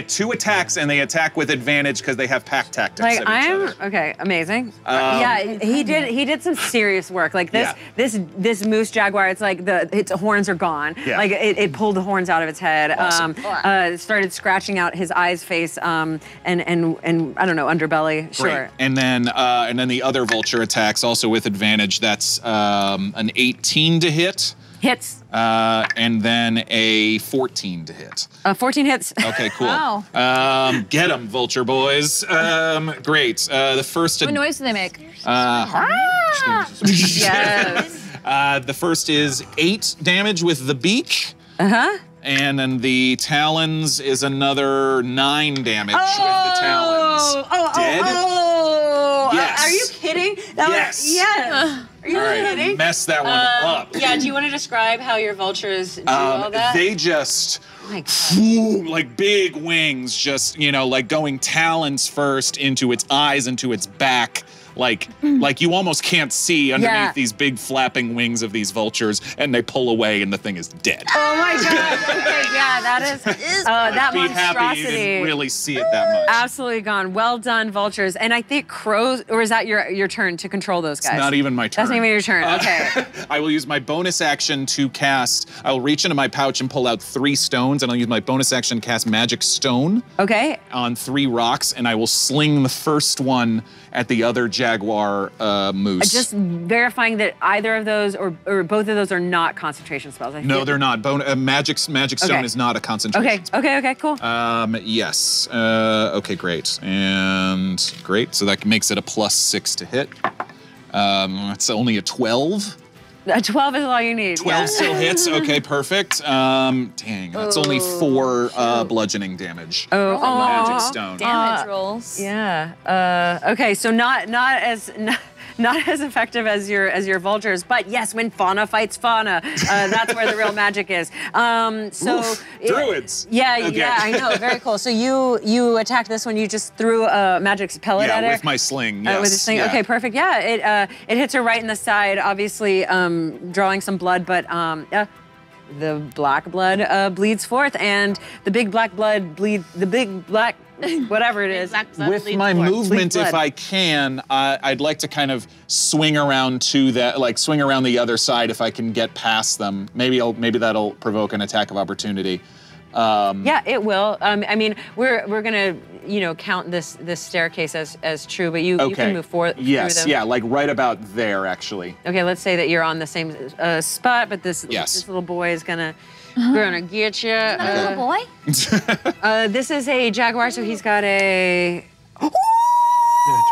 2 attacks and they attack with advantage because they have pack tactics. Like at each other. okay, amazing. Yeah, he did some serious work. Like this moose jaguar, it's like its horns are gone. Yeah. Like it pulled the horns out of its head. Awesome. Started scratching out his eyes, face, and I don't know, underbelly. Sure. Great. And then the other vulture attacks also with advantage. That's an 18 to hit. Hits. And then a 14 to hit. 14 hits. Okay, cool. Wow. Get them, vulture boys. Great. The first. What noise do they make? Yes. The first is 8 damage with the beak. And then the talons is another 9 damage with the talons. Dead? Yes. Are you kidding? Yes. Yes. Are you kidding? Mess that one up. Yeah, do you want to describe how your vultures do all that? They just, like big wings, just, like going talons first into its eyes, into its back. Like you almost can't see underneath these big flapping wings of these vultures, and they pull away, and the thing is dead. Oh my god! Okay, yeah, that is that Be monstrosity. happy you didn't really see it that much. Absolutely gone. Well done, vultures. And I think crows, or is that your turn to control those guys? It's not even my turn. That's not even your turn. Okay. I will use my bonus action to cast. I will reach into my pouch and pull out 3 stones, and I'll use my bonus action to cast Magic Stone. Okay. On 3 rocks, and I will sling the first one at the other jaguar moose. Just verifying that either of those or both of those are not concentration spells. No, they're not. Magic Stone is not a concentration spell. Okay, cool. Yes. Okay, great. And great. So that makes it a +6 to hit. It's only a 12. A 12 is all you need. 12 still hits. Okay, perfect. Dang, that's only 4 bludgeoning damage. Magic Stone. Damage rolls. Yeah. Okay, so not as effective as your vultures, but yes, when fauna fights fauna, that's where the real magic is. Druids. Yeah, Okay. yeah, I know. Very cool. So you attacked this one. You just threw a magic pellet at her. Yeah, with my sling. Yes. With the sling. Yeah. Okay, perfect. Yeah, it hits her right in the side, obviously drawing some blood, but the black blood bleeds forth, and the big black blood bleeds. The big black. Whatever it is. With my movement, if I can, I'd like to kind of swing around to that, like swing around the other side if I can get past them. Maybe that'll provoke an attack of opportunity. Yeah, it will. I mean, we're gonna count this staircase as true, but you can move forward. Yes, through them. yeah, like right about there, actually. Okay, let's say that you're on the same spot, but this little boy is gonna get you. Is that a little boy? This is a jaguar, so he's got a.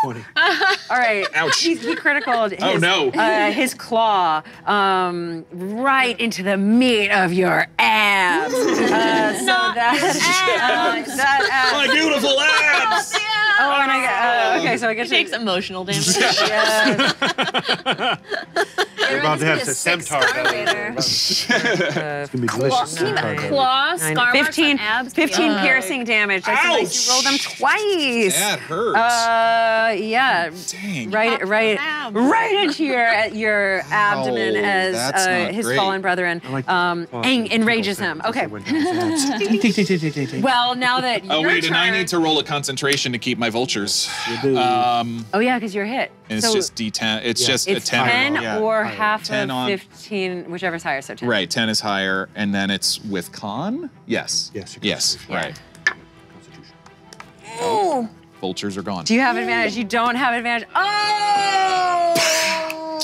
20. All right. Ouch. He criticaled his, Oh, no. His claw right into the meat of your abs. My beautiful abs! Oh, and okay, so I guess He takes emotional damage. Yes. We're about to have the centaur. It's gonna be delicious. Claw, scar marks 15, on abs. 15 piercing damage. That's nice. You roll them twice. That hurts. Yeah. Dang. Right into your abdomen that's as not his great. fallen brethren enrages him. Okay. Well, now that Oh, your wait, and I turn- need to roll a concentration to keep my vultures. Oh yeah, because you're hit. It's So just D10. It's just a it's 10. 10 or half 10 of on- 15, whichever's higher. So 10. Right, 10 is higher, and then it's with con? Yes. Yes. Yes, right. Ooh. Vultures are gone. Do you have advantage? You don't have advantage. Oh!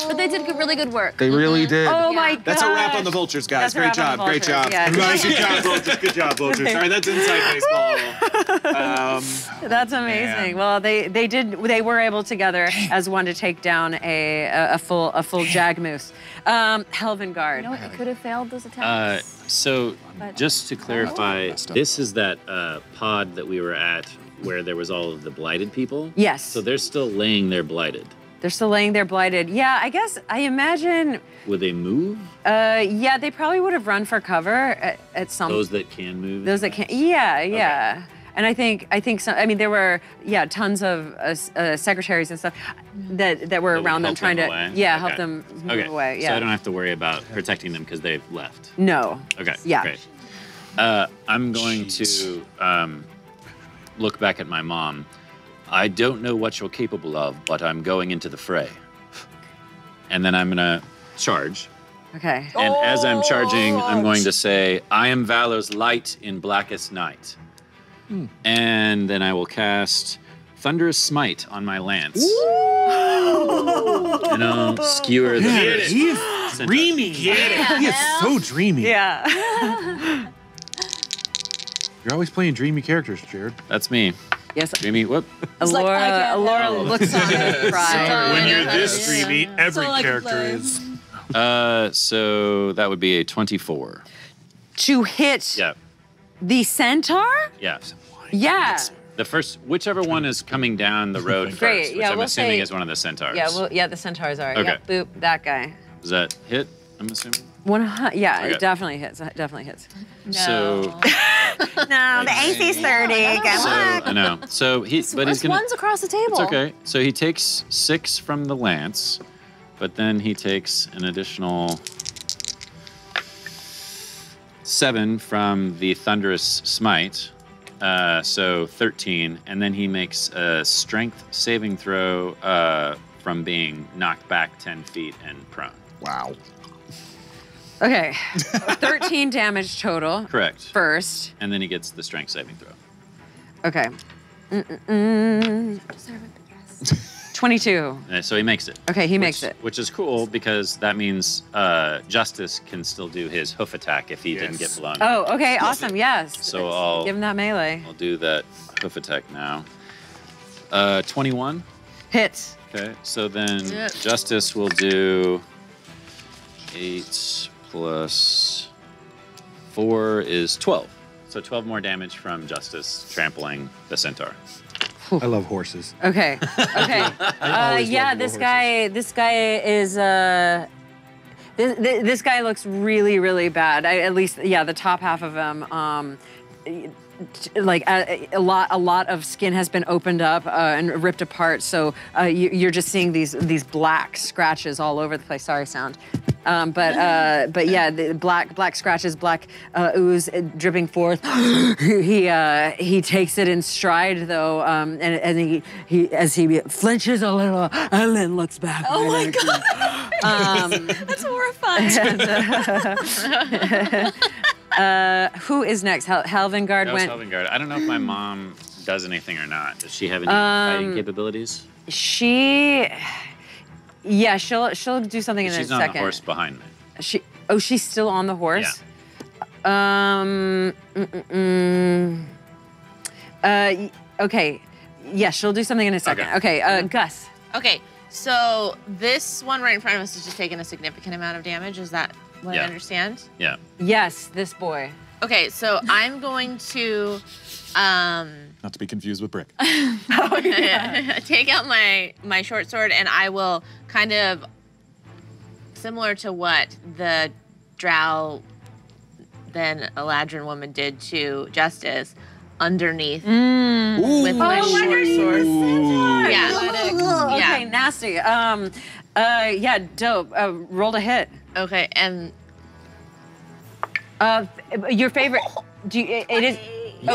But they did really good work. They really did. Oh my god. That's a wrap on the vultures, guys. That's a Great wrap on job, the great vultures, job. yeah. Good job, vultures. Good job, vultures. Sorry, that's inside baseball. That's amazing. Man. Well, they were able together as one to take down a full jagmoose. Helvengard. You know what? It could have failed those attacks. So, just to clarify, this is that pod that we were at where there was all of the blighted people? Yes. So they're still laying there blighted. They're still laying there blighted. Yeah, I imagine. Would they move? Yeah, they probably would have run for cover at some. Those that can move? Those that can't. Yeah, yeah. And I think some. I mean, there were tons of secretaries and stuff that were around them trying to help them move away. Yeah. So I don't have to worry about protecting them because they've left. No. Okay. Yeah. Great. I'm going to look back at my mom. I don't know what you're capable of, but I'm going into the fray. And then I'm gonna charge. Okay. And as I'm charging, I'm going to say, I am Valor's light in blackest night. And then I will cast Thunderous Smite on my lance. And I'll skewer the first He is center. dreamy. He is so dreamy. Yeah. You're always playing dreamy characters, Jared. That's me. Yes. Dreamy, whoop. Alora looks on with pride. When you're this dreamy, every all I can character play. is. So that would be a 24. To hit Yeah, the centaur? yeah. Yeah. The first, whichever one is coming down the road first, Great, which yeah, I'm we'll assuming say- is one of the centaurs. Yeah, the centaurs are. Okay. Yeah, boop, that guy. Does that hit, I'm assuming? Yeah, Okay. it definitely hits. It definitely hits. So, No, the AC's 30. Good luck. I know. So he's gonna. One's across the table. It's okay. So he takes 6 from the lance, but then he takes an additional 7 from the thunderous smite. So 13, and then he makes a strength saving throw from being knocked back 10 feet and prone. Wow. Okay. 13 damage total. Correct. First. And then he gets the strength saving throw. Okay. 22. So he makes it. Okay, he makes it. Which is cool because that means Justice can still do his hoof attack if he didn't get blown. Oh, okay, awesome. Yes. So I'll give him that melee. I'll do that hoof attack now. 21. Hits. Okay, so then Yep. Justice will do 8 plus 4 is 12. So 12 more damage from Justice trampling the centaur. I love horses. Okay. Okay. always Yeah, loved this guy is this guy looks really, really bad. At least, yeah, the top half of him. Like a lot of skin has been opened up and ripped apart. So you're just seeing these black scratches all over the place. Sorry, sound. But yeah, the black scratches, black ooze dripping forth. he takes it in stride though, and he as he flinches a little and then looks back. Oh my god, that's horrifying. Who is next? Helvengard That was went. Helvengard. I don't know if my mom does anything or not. Does she have any fighting capabilities? Yeah, she'll do something in a She's second. on the horse behind me. She's still on the horse. Okay. Yeah, she'll do something in a second. Okay, Gus. Okay, so this one right in front of us is just taking a significant amount of damage. Is that what I understand? Yeah. Yes, this boy. Okay, so I'm going to Not to be confused with Brick. take out my short sword, and I will kind of, similar to what the Drow, then Eladrin woman did to Justice, underneath with my short sword. Yeah. Okay, nasty. Yeah, dope. Rolled a hit. Okay, and your favorite. Do you, it is. Oh,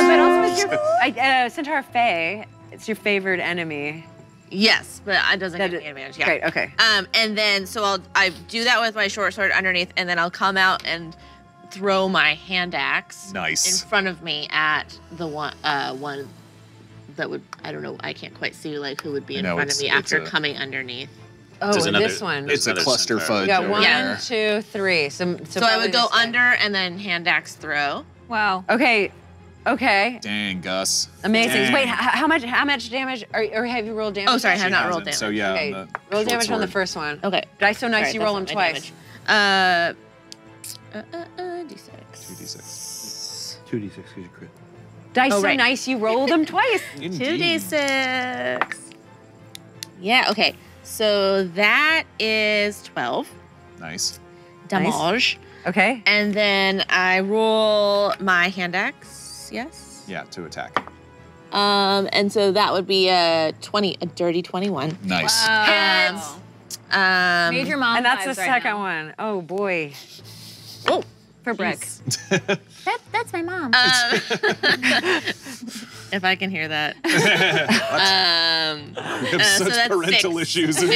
but also it's your Centaur Fae. It's your favored enemy. Yes, but it doesn't give me advantage. Yeah. Great. Okay. And then so I do that with my short sword underneath, and then I'll come out and throw my hand axe Nice. in front of me at the one that would, I don't know, I can't quite see like who would be in front of me after coming underneath. Oh, this one. It's a cluster fudge. Yeah, 1, 2, 3. So I would go under and then hand axe throw. Wow. Okay. Okay. Dang, Gus. Amazing. Dang. Wait, how much damage? Or have you rolled damage? Oh, sorry, I have not rolled damage. So yeah, Okay. on the Roll short damage on the sword. first one. Okay. Dice so nice, Sorry, you that's roll not them my twice. D6. 2d6. 2d6 gives you crit. Dice so right. nice, you roll them twice. 2d6. Yeah, okay. So that is 12 Nice. damage. Okay. And then I roll my hand axe, yes? Yeah, to attack. And so that would be a dirty 21. Nice. Made your mom And that's the vibes right second now. one. Oh boy. Oh, For Brick. That's my mom. if I can hear that. We have so such that's parental 6. issues in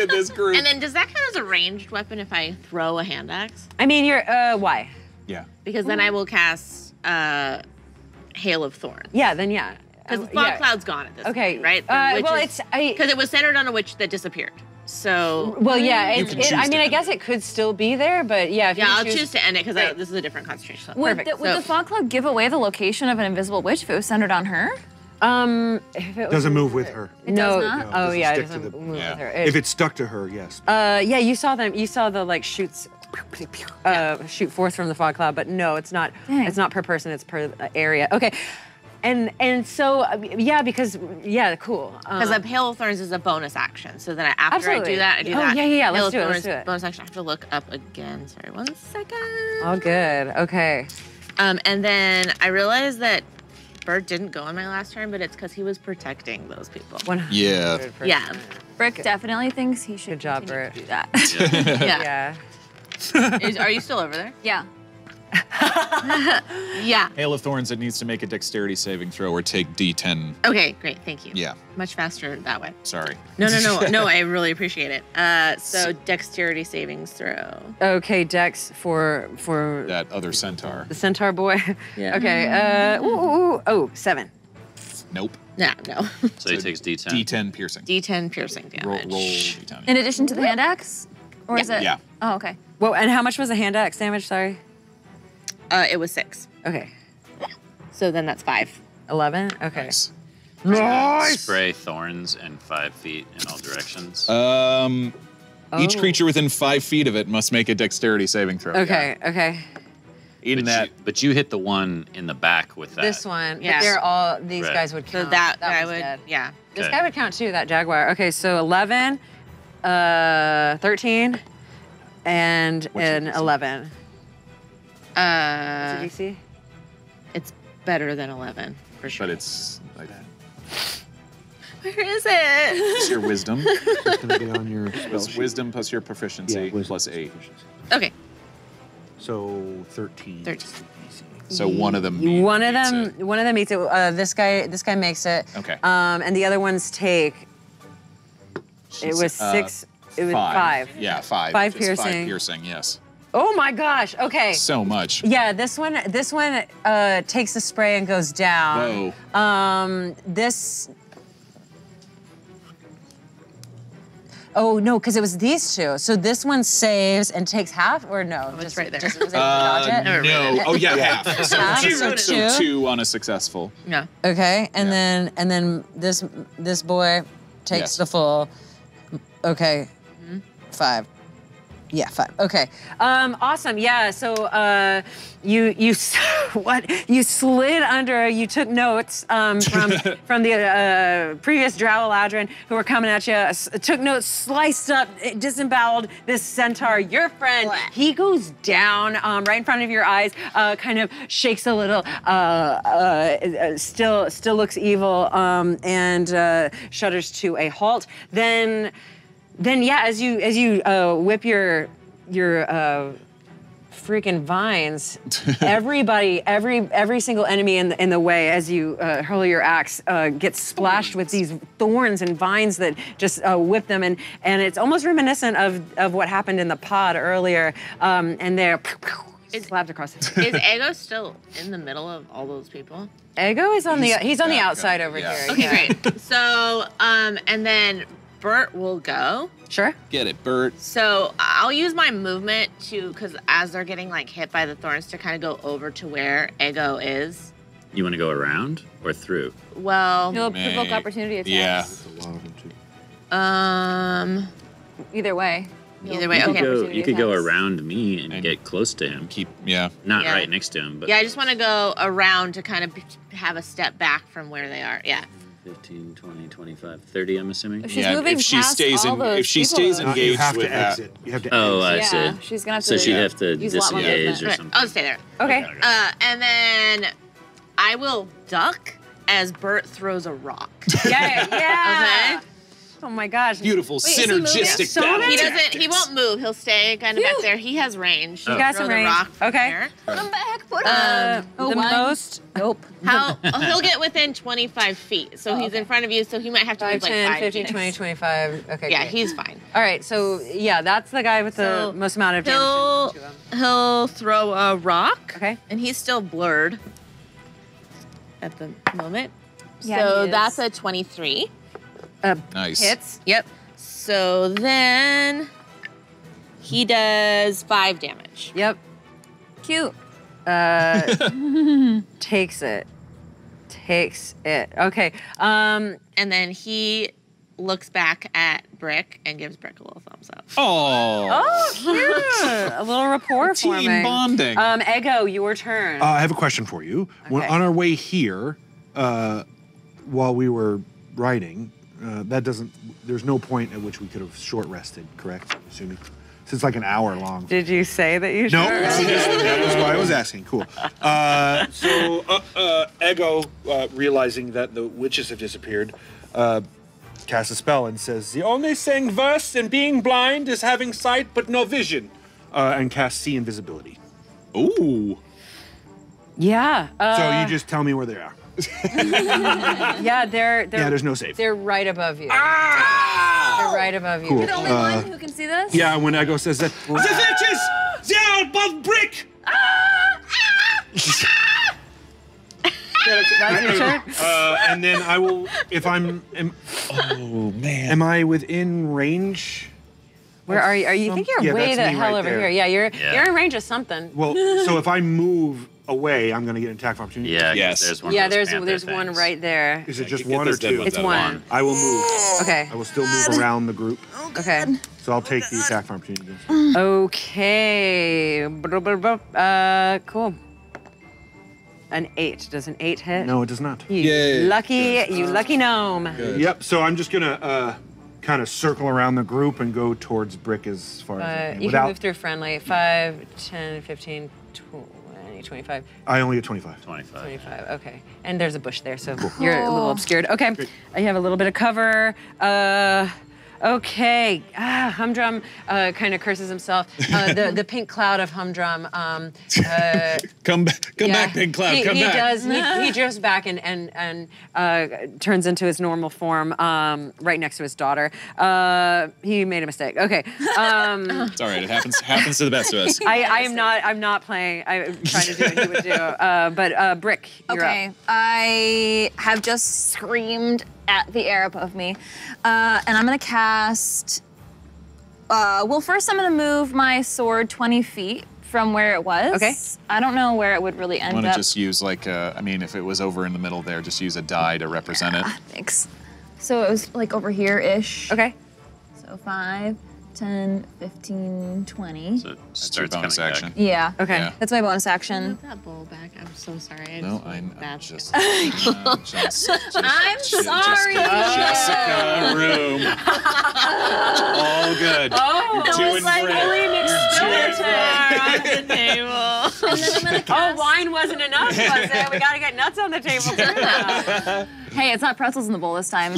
this group. And then does that count as a ranged weapon if I throw a hand axe? I mean, you're, why? Yeah. Because then I will cast Hail of Thorns. Yeah, then yeah. Because Fog Cloud's gone at this point, right? Well, it's... Because it was centered on a witch that disappeared. So... Well, yeah, I mean, I guess it could still be there, but yeah. If Yeah, you I'll choose to end it because this is a different concentration. So. Would the fog cloud give away the location of an invisible witch if it was centered on her? If it was, Doesn't move with her. It does not? No, Oh, yeah, it stick to doesn't the- move with her. If it's stuck to her, yes. Yeah, you saw them. You saw the like shoots shoot forth from the fog cloud, but no, it's not. Dang. It's not per person. It's per area. Okay, and so yeah, because cool. Because a Hail of Thorns is a bonus action. So then after I Absolutely. do that, I do Oh, that. yeah. Hail Let's of do it. Thorns, Let's do it. bonus action. I have to look up again. Sorry, 1 second. All good. Okay. And then I realized that Bert didn't go on my last turn, but it's because he was protecting those people. 100%. Yeah. Yeah. Brick definitely thinks he should Good job, continue Bert. to do that. Yeah. Yeah. Are you still over there? Yeah. Yeah. Hail of Thorns, it needs to make a dexterity saving throw or take D10. Okay, great. Thank you. Yeah. Much faster that way. Sorry. No. No, I really appreciate it. So dexterity savings throw. Okay, Dex for That other centaur. the centaur boy. Yeah. Okay. Oh, 7. Nope. No. So he takes D10. D10 piercing. D10 piercing Roll damage. D10. In addition to the hand axe? Or is it? Yeah. Oh, okay. Well, and how much was the hand axe damage? Sorry. It was 6. Okay. So then that's 5. 11. Okay. Nice. Spray thorns in 5 feet in all directions. Each creature within 5 feet of it must make a dexterity saving throw. Okay. Okay. But you hit the one in the back with that. This one. Yeah. But they're all. These Right. guys would So count. that guy was would, dead. yeah. This Okay. guy would count too. That jaguar. Okay. So 11, 13, and What's your an DC? 11. What's your DC? It's better than 11 for sure. But it's like Where is it? it's your wisdom. It's going to be on your spell It's sheet. wisdom plus your proficiency Yeah, wisdom plus 8. proficiency. Okay. So 13. 13. So one of them. One of beats them. it. One of them meets it. This guy makes it. Okay. And the other ones take. It was 6. It was 5. Yeah, 5. 5 It's 5 piercing. piercing, yes. Oh my gosh. Okay. So much. Yeah, this one takes the spray and goes down. Whoa. Oh no, because it was these two. So this one saves and takes half, or no? It's right there. Was able to dodge it? No. Oh yeah, half. So Half, two, so two on a successful. Yeah. Okay, and then this boy takes the full. Okay, 5. Yeah, 5. Okay. Awesome. Yeah. So you slid under. You took notes from the previous Drow-Eladrin who were coming at you. Took notes, sliced up, disemboweled this centaur. Your friend, he goes down right in front of your eyes. Kind of shakes a little. Still looks evil and shudders to a halt. Then yeah, as you whip your freaking vines, every single enemy in the way as you hurl your axe gets splashed with these thorns and vines that just whip them, and it's almost reminiscent of what happened in the pod earlier, and they're slapped across the face. Is Ego still in the middle of all those people? Ego is on the outside over here. Okay, great. So and then Bert will go. Sure. Get it, Bert. So I'll use my movement because as they're getting like hit by the thorns, to kind of go over to where Ego is. You want to go around or through? Well, You'll provoke opportunity attacks. Yeah. There's a lot of them too. Either way. Either way, okay. You could go around me and get close to him. Not right next to him, but. Yeah, I just want to go around to kind of have a step back from where they are. Yeah. 15, 20, 25, 30, I'm assuming. If she's moving if she past stays all those if she people, stays though. engaged You have with to that. exit. You have to Oh, I Yeah, see. she's gonna have So to she'd have to use a lot more disengage or movement. something. I'll stay there. Okay. And then I will duck as Bert throws a rock. Yeah. Okay. Oh my gosh. Beautiful, Wait, is he moving? synergistic battle He tactics. he won't move. He'll stay kind of back there. He has range. You got some range. Okay. Come back, put The most. Nope. He'll get within 25 feet. So he's in front of you, so he might have to 5, move like 10, 5 15, feet. 20, 25. Okay. Yeah, great. he's fine. All right, so yeah, that's the guy with the most amount of damage to him. He'll throw a rock. Okay. And he's still blurred at the moment. Yeah, So he is. that's a 23. Nice. Hits. Yep. So then he does 5 damage. Yep. Cute. Takes it. Okay. And then he looks back at Brick and gives Brick a little thumbs up. Oh, cute. A little rapport forming. Team bonding. Ego, your turn. I have a question for you. When Okay. on our way here, while we were riding, there's no point at which we could have short rested, correct? Assuming. So it's like an hour long. Did you say that you should? No, that was why I was asking. Cool. So Ego, realizing that the witches have disappeared, casts a spell and says, "The only thing worse than being blind is having sight but no vision," and casts see invisibility. Ooh. Yeah. So you just tell me where they are. Yeah, they're there's no save. They're right above you. They're right above you. Cool. You're the only one who can see this? Yeah, when Ego says that, The witches! They are above Brick! That's your turn. and then I will, if I'm, Oh man. am I within range? Where are you? I think you're Yeah, way that's the me hell right over there. here. Yeah, you're in range of something. Well, so if I move away, I'm going to get an attack of opportunity. Yeah, Yes. there's one. Yeah, of those there's panther one things. right there. Is it just Get one or those dead two? ones It's out. one. I will move. Okay. I will still move around the group. Okay. So I'll take the attack of opportunity against you. Okay. Cool. An 8. Does an 8 hit? No, it does not. You lucky gnome. Yep, so I'm just going to kind of circle around the group and go towards Brick as far as I can. You can move through friendly. 5, 10, 15, 20, 25. I only get 25. 25, okay. And there's a bush there, so you're a little obscured. Okay, you have a little bit of cover. Okay, Humdrum kind of curses himself. The pink cloud of Humdrum. Come back, Pink Cloud. Come he back. does. He drifts back and turns into his normal form right next to his daughter. He made a mistake. Okay. It's all right. It happens to the best of us. I'm not playing. I'm trying to do what he would do. But Brick, you're Okay, up. I have just screamed at the air above me, and I'm gonna cast Well, first I'm gonna move my sword 20 feet from where it was. Okay. I don't know where it would really end I up. want to just use like, I mean, if it was over in the middle there, just use a die to represent it. Thanks. So it was like over here-ish. Okay. So 5, 10, 15, 20. So it That's your starts bonus coming action. back. Yeah. Okay. Yeah. That's my bonus I action. want that bowl back. I'm so sorry. No, I'm I'm just. I'm sorry. Jessica, room. All good. Oh, You're doing great. on the table. And then I'm gonna Oh, cast. wine wasn't enough, was it? We gotta get nuts on the table too. Hey, it's not pretzels in the bowl this time.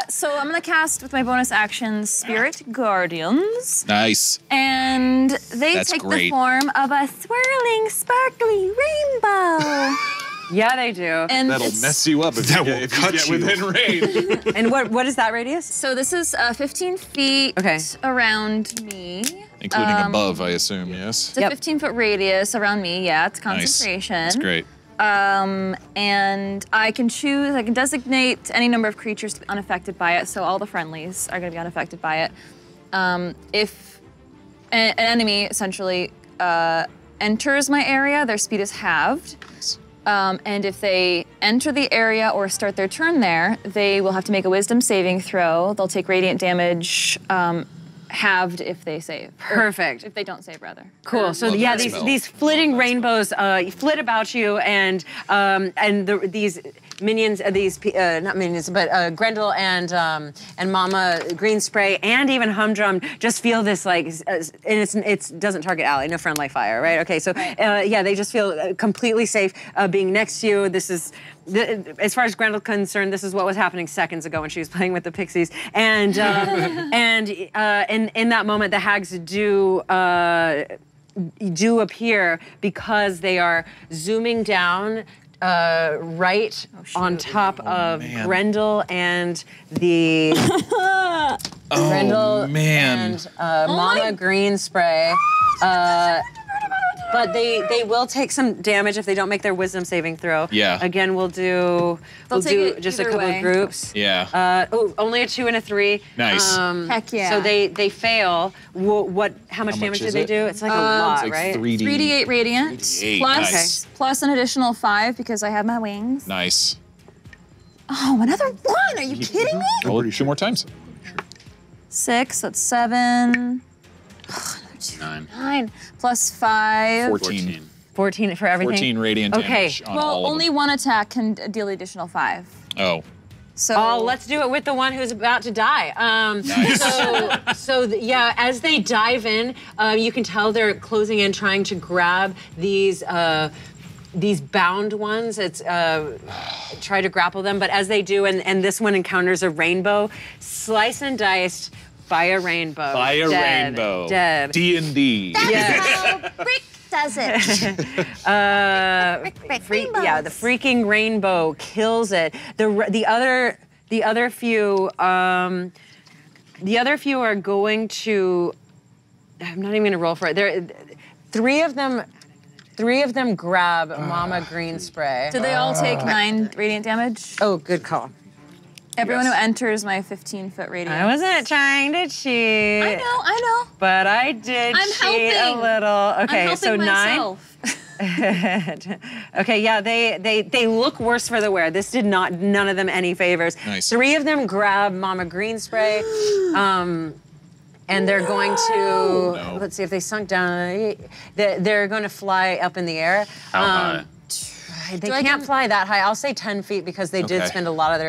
So I'm gonna cast with my bonus action Spirit Guardians. Nice. And they That's take the great. form of a swirling, sparkly rainbow. Yeah, they do. And That'll it's- mess you up if That you get, will if you cut get you. within range. And what is that radius? So this is 15 feet around me. Including above, I assume, yes? It's a 15-foot radius around me. Yeah, it's concentration. Nice. That's great. And I can choose, I can designate any number of creatures to be unaffected by it, so all the friendlies are gonna be unaffected by it. If an enemy essentially enters my area, their speed is halved. And if they enter the area or start their turn there, they will have to make a wisdom saving throw. They'll take radiant damage, halved if they save. Perfect. If they don't save, rather. Cool. So Love yeah, that these spell. these flitting rainbows flit about you, and these minions, not minions, but Grendel and Mama Greenspray and even Humdrum just feel this like, and it doesn't target Allie, no friendly fire, right? Okay, so yeah, they just feel completely safe being next to you. This is. As far as Grendel's concerned, this is what was happening seconds ago when she was playing with the pixies, and in that moment, the hags do appear because they are zooming down right on top of Grendel and the Grendel and Mama Greenspray. But they will take some damage if they don't make their wisdom saving throw. Yeah. Again, we'll do just a couple of groups. Yeah. Only a 2 and a 3. Nice. Heck yeah. So they fail. How much damage did they do? It's like a lot, It's like right? 3D. 3d8 radiant, 3d8, plus, nice. plus an additional 5 because I have my wings. Nice. Oh, another 1! Are you kidding me? Roll it 2 more times. 6, that's 7. 9 plus 5. 14. 14 for everything. 14 radiant damage on all Well, of only them. one attack can deal the additional 5. Oh. So let's do it with the one who's about to die. Nice. Yeah, as they dive in, you can tell they're closing in, trying to grab these bound ones. It's try to grapple them, but as they do, and this one encounters a rainbow, slice and diced by a rainbow. By a Dead. rainbow. Dead. D&D. how Brick does it. Yeah, the freaking rainbow kills it. The other few are going to. I'm not even gonna roll for it. Three of them grab Mama Greenspray. Do they all take 9 radiant damage? Oh, good call. Everyone who enters my 15-foot radius. I wasn't trying to cheat. I know. But I did I'm cheat helping. a little. Okay, I'm so helping 9. myself. Okay, yeah, they look worse for the wear. This did none of them any favors. Nice. 3 of them grab Mama Greenspray, and they're going to, let's see if they sunk down. They're going to fly up in the air. How high? They can't fly that high. I'll say 10 feet because they did Okay. spend a lot of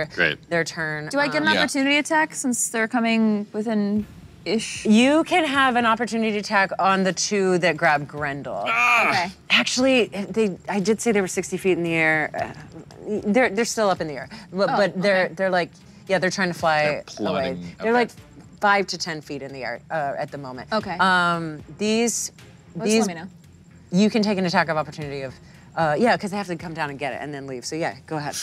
their turn. Do I get an opportunity attack since they're coming within-ish? You can have an opportunity attack on the 2 that grab Grendel. Okay. Actually, I did say they were 60 feet in the air. They're still up in the air, but they're like, yeah, they're trying to fly They're away. plummeting. They're like 5 to 10 feet in the air at the moment. Okay. These Let me know. you can take an attack of opportunity of, yeah, because they have to come down and get it and then leave. So yeah, go ahead.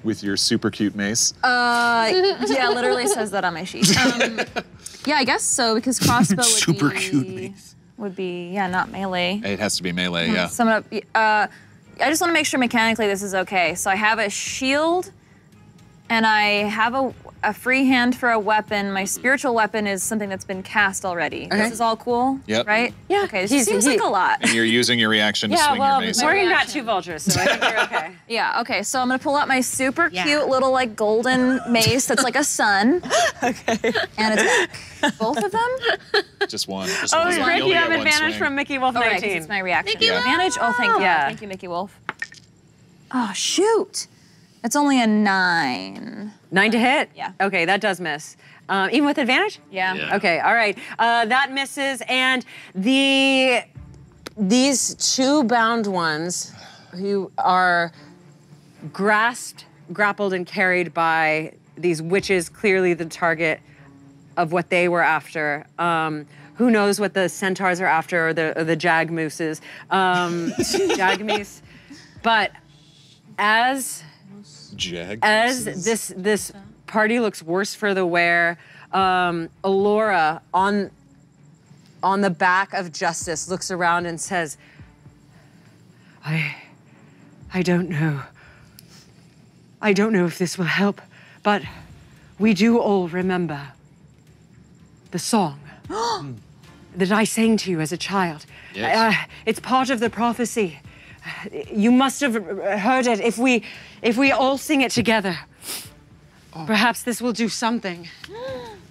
With your super cute mace. Yeah, literally says that on my sheet. Yeah, I guess so, because crossbow would Super be... cute mace. Would be, yeah, not melee. It has to be melee, yeah. Sum it up. I just want to make sure mechanically this is okay. So I have a shield, and I have a free hand for a weapon. My spiritual weapon is something that's been cast already. Okay. This is all cool, Yep. right? Yeah. Okay, this seems like a lot. And you're using your reaction to Yeah, swing well, your mace. Morgan got 2 vultures, so I think you're okay. Yeah, okay, so I'm gonna pull out my super cute little like golden mace that's like a sun. Okay. And it's back. Both of them? Just one. Oh, one. Rick, You'll you get have one advantage swing. from Mickey Wolf Oh, right, 19. 'cause it's my reaction. Mickey Wolf. Advantage? Oh, thank you. Yeah. Thank you, Mickey Wolf. Oh, shoot. It's only a 9. 9 to hit? Yeah. Okay, that does miss. Even with advantage? Yeah. Okay, all right. That misses, and these 2 bound ones who are grappled and carried by these witches, clearly the target of what they were after. Who knows what the centaurs are after, or the jagmooses, jagmeese. But as this party looks worse for the wear, Allura on the back of Justice looks around and says, I don't know. I don't know if this will help, but we do all remember the song that I sang to you as a child. Yes. It's part of the prophecy. You must have heard it. If we all sing it together, perhaps this will do something.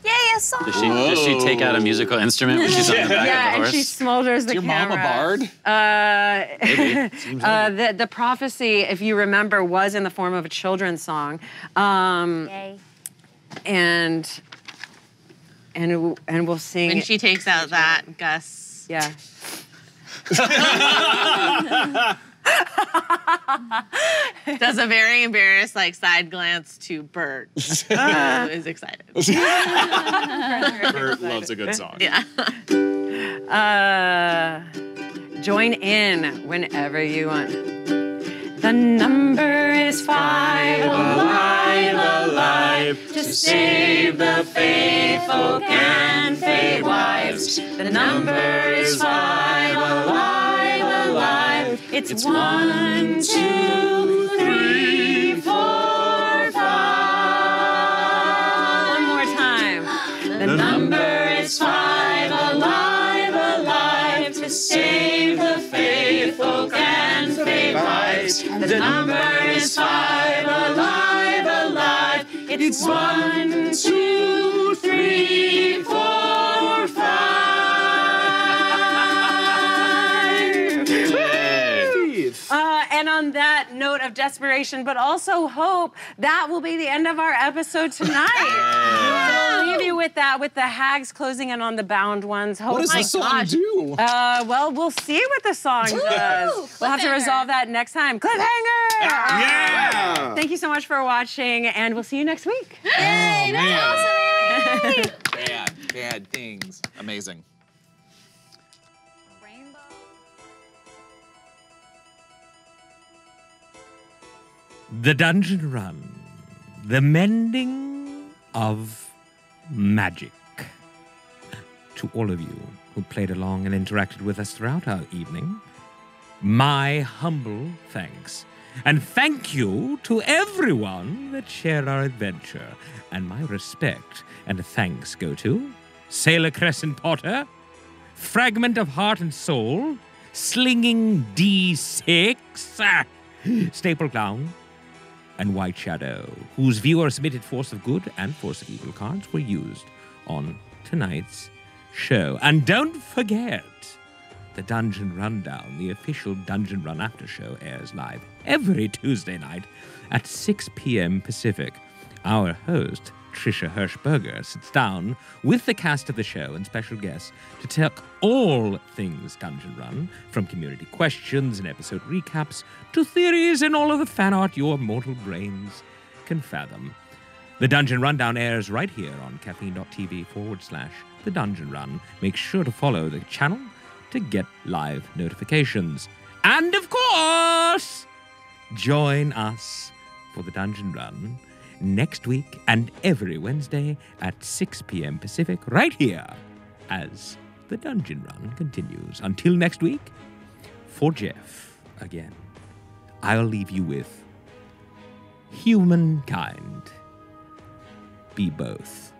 Yay, a song! Does she take out a musical instrument when she's on the back of the And horse? she smolders the Is your camera. mom a bard? Maybe. Seems like The prophecy, if you remember, was in the form of a children's song. Yay. And we'll sing. When she takes out that, Gus. Yeah. Does a very embarrassed side glance to Bert, who is excited. Bert loves a good song. Yeah. Join in whenever you want. The number is 5, alive, to save the faithful and Feywives. The number is 5, alive. It's 1, 2, 3, 4, 5. One more time. The number is 5, alive, to save the faithful and Feywives. The number is 5, alive. It's 1, 2, 3, 4, 5. And on that note of desperation, but also hope, that will be the end of our episode tonight. So we'll leave you with that, with the hags closing in on the bound ones. What does the song do? Well, we'll see what the song does. We'll have to resolve that next time. Cliffhanger! Yeah! Thank you so much for watching, and we'll see you next week. Yay, that's awesome! Bad things. Amazing. The Dungeon Run, the mending of magic. To all of you who played along and interacted with us throughout our evening, my humble thanks. And thank you to everyone that shared our adventure. And my respect and thanks go to Sailor Crescent Potter, Fragment of Heart and Soul, Slinging D6, Staple Clown, and White Shadow, whose viewer-submitted Force of Good and Force of Evil cards were used on tonight's show. And don't forget, the Dungeon Rundown, the official Dungeon Run After Show, airs live every Tuesday night at 6 p.m. Pacific. Our host, Trisha Hirschberger, sits down with the cast of the show and special guests to talk all things Dungeon Run, from community questions and episode recaps to theories and all of the fan art your mortal brains can fathom. The Dungeon Rundown airs right here on caffeine.tv/The Dungeon Run. Make sure to follow the channel to get live notifications. And of course, join us for the Dungeon Run next week and every Wednesday at 6 p.m. Pacific, right here, as the Dungeon Run continues. Until next week, for Jeff, again, I'll leave you with humankind. be both.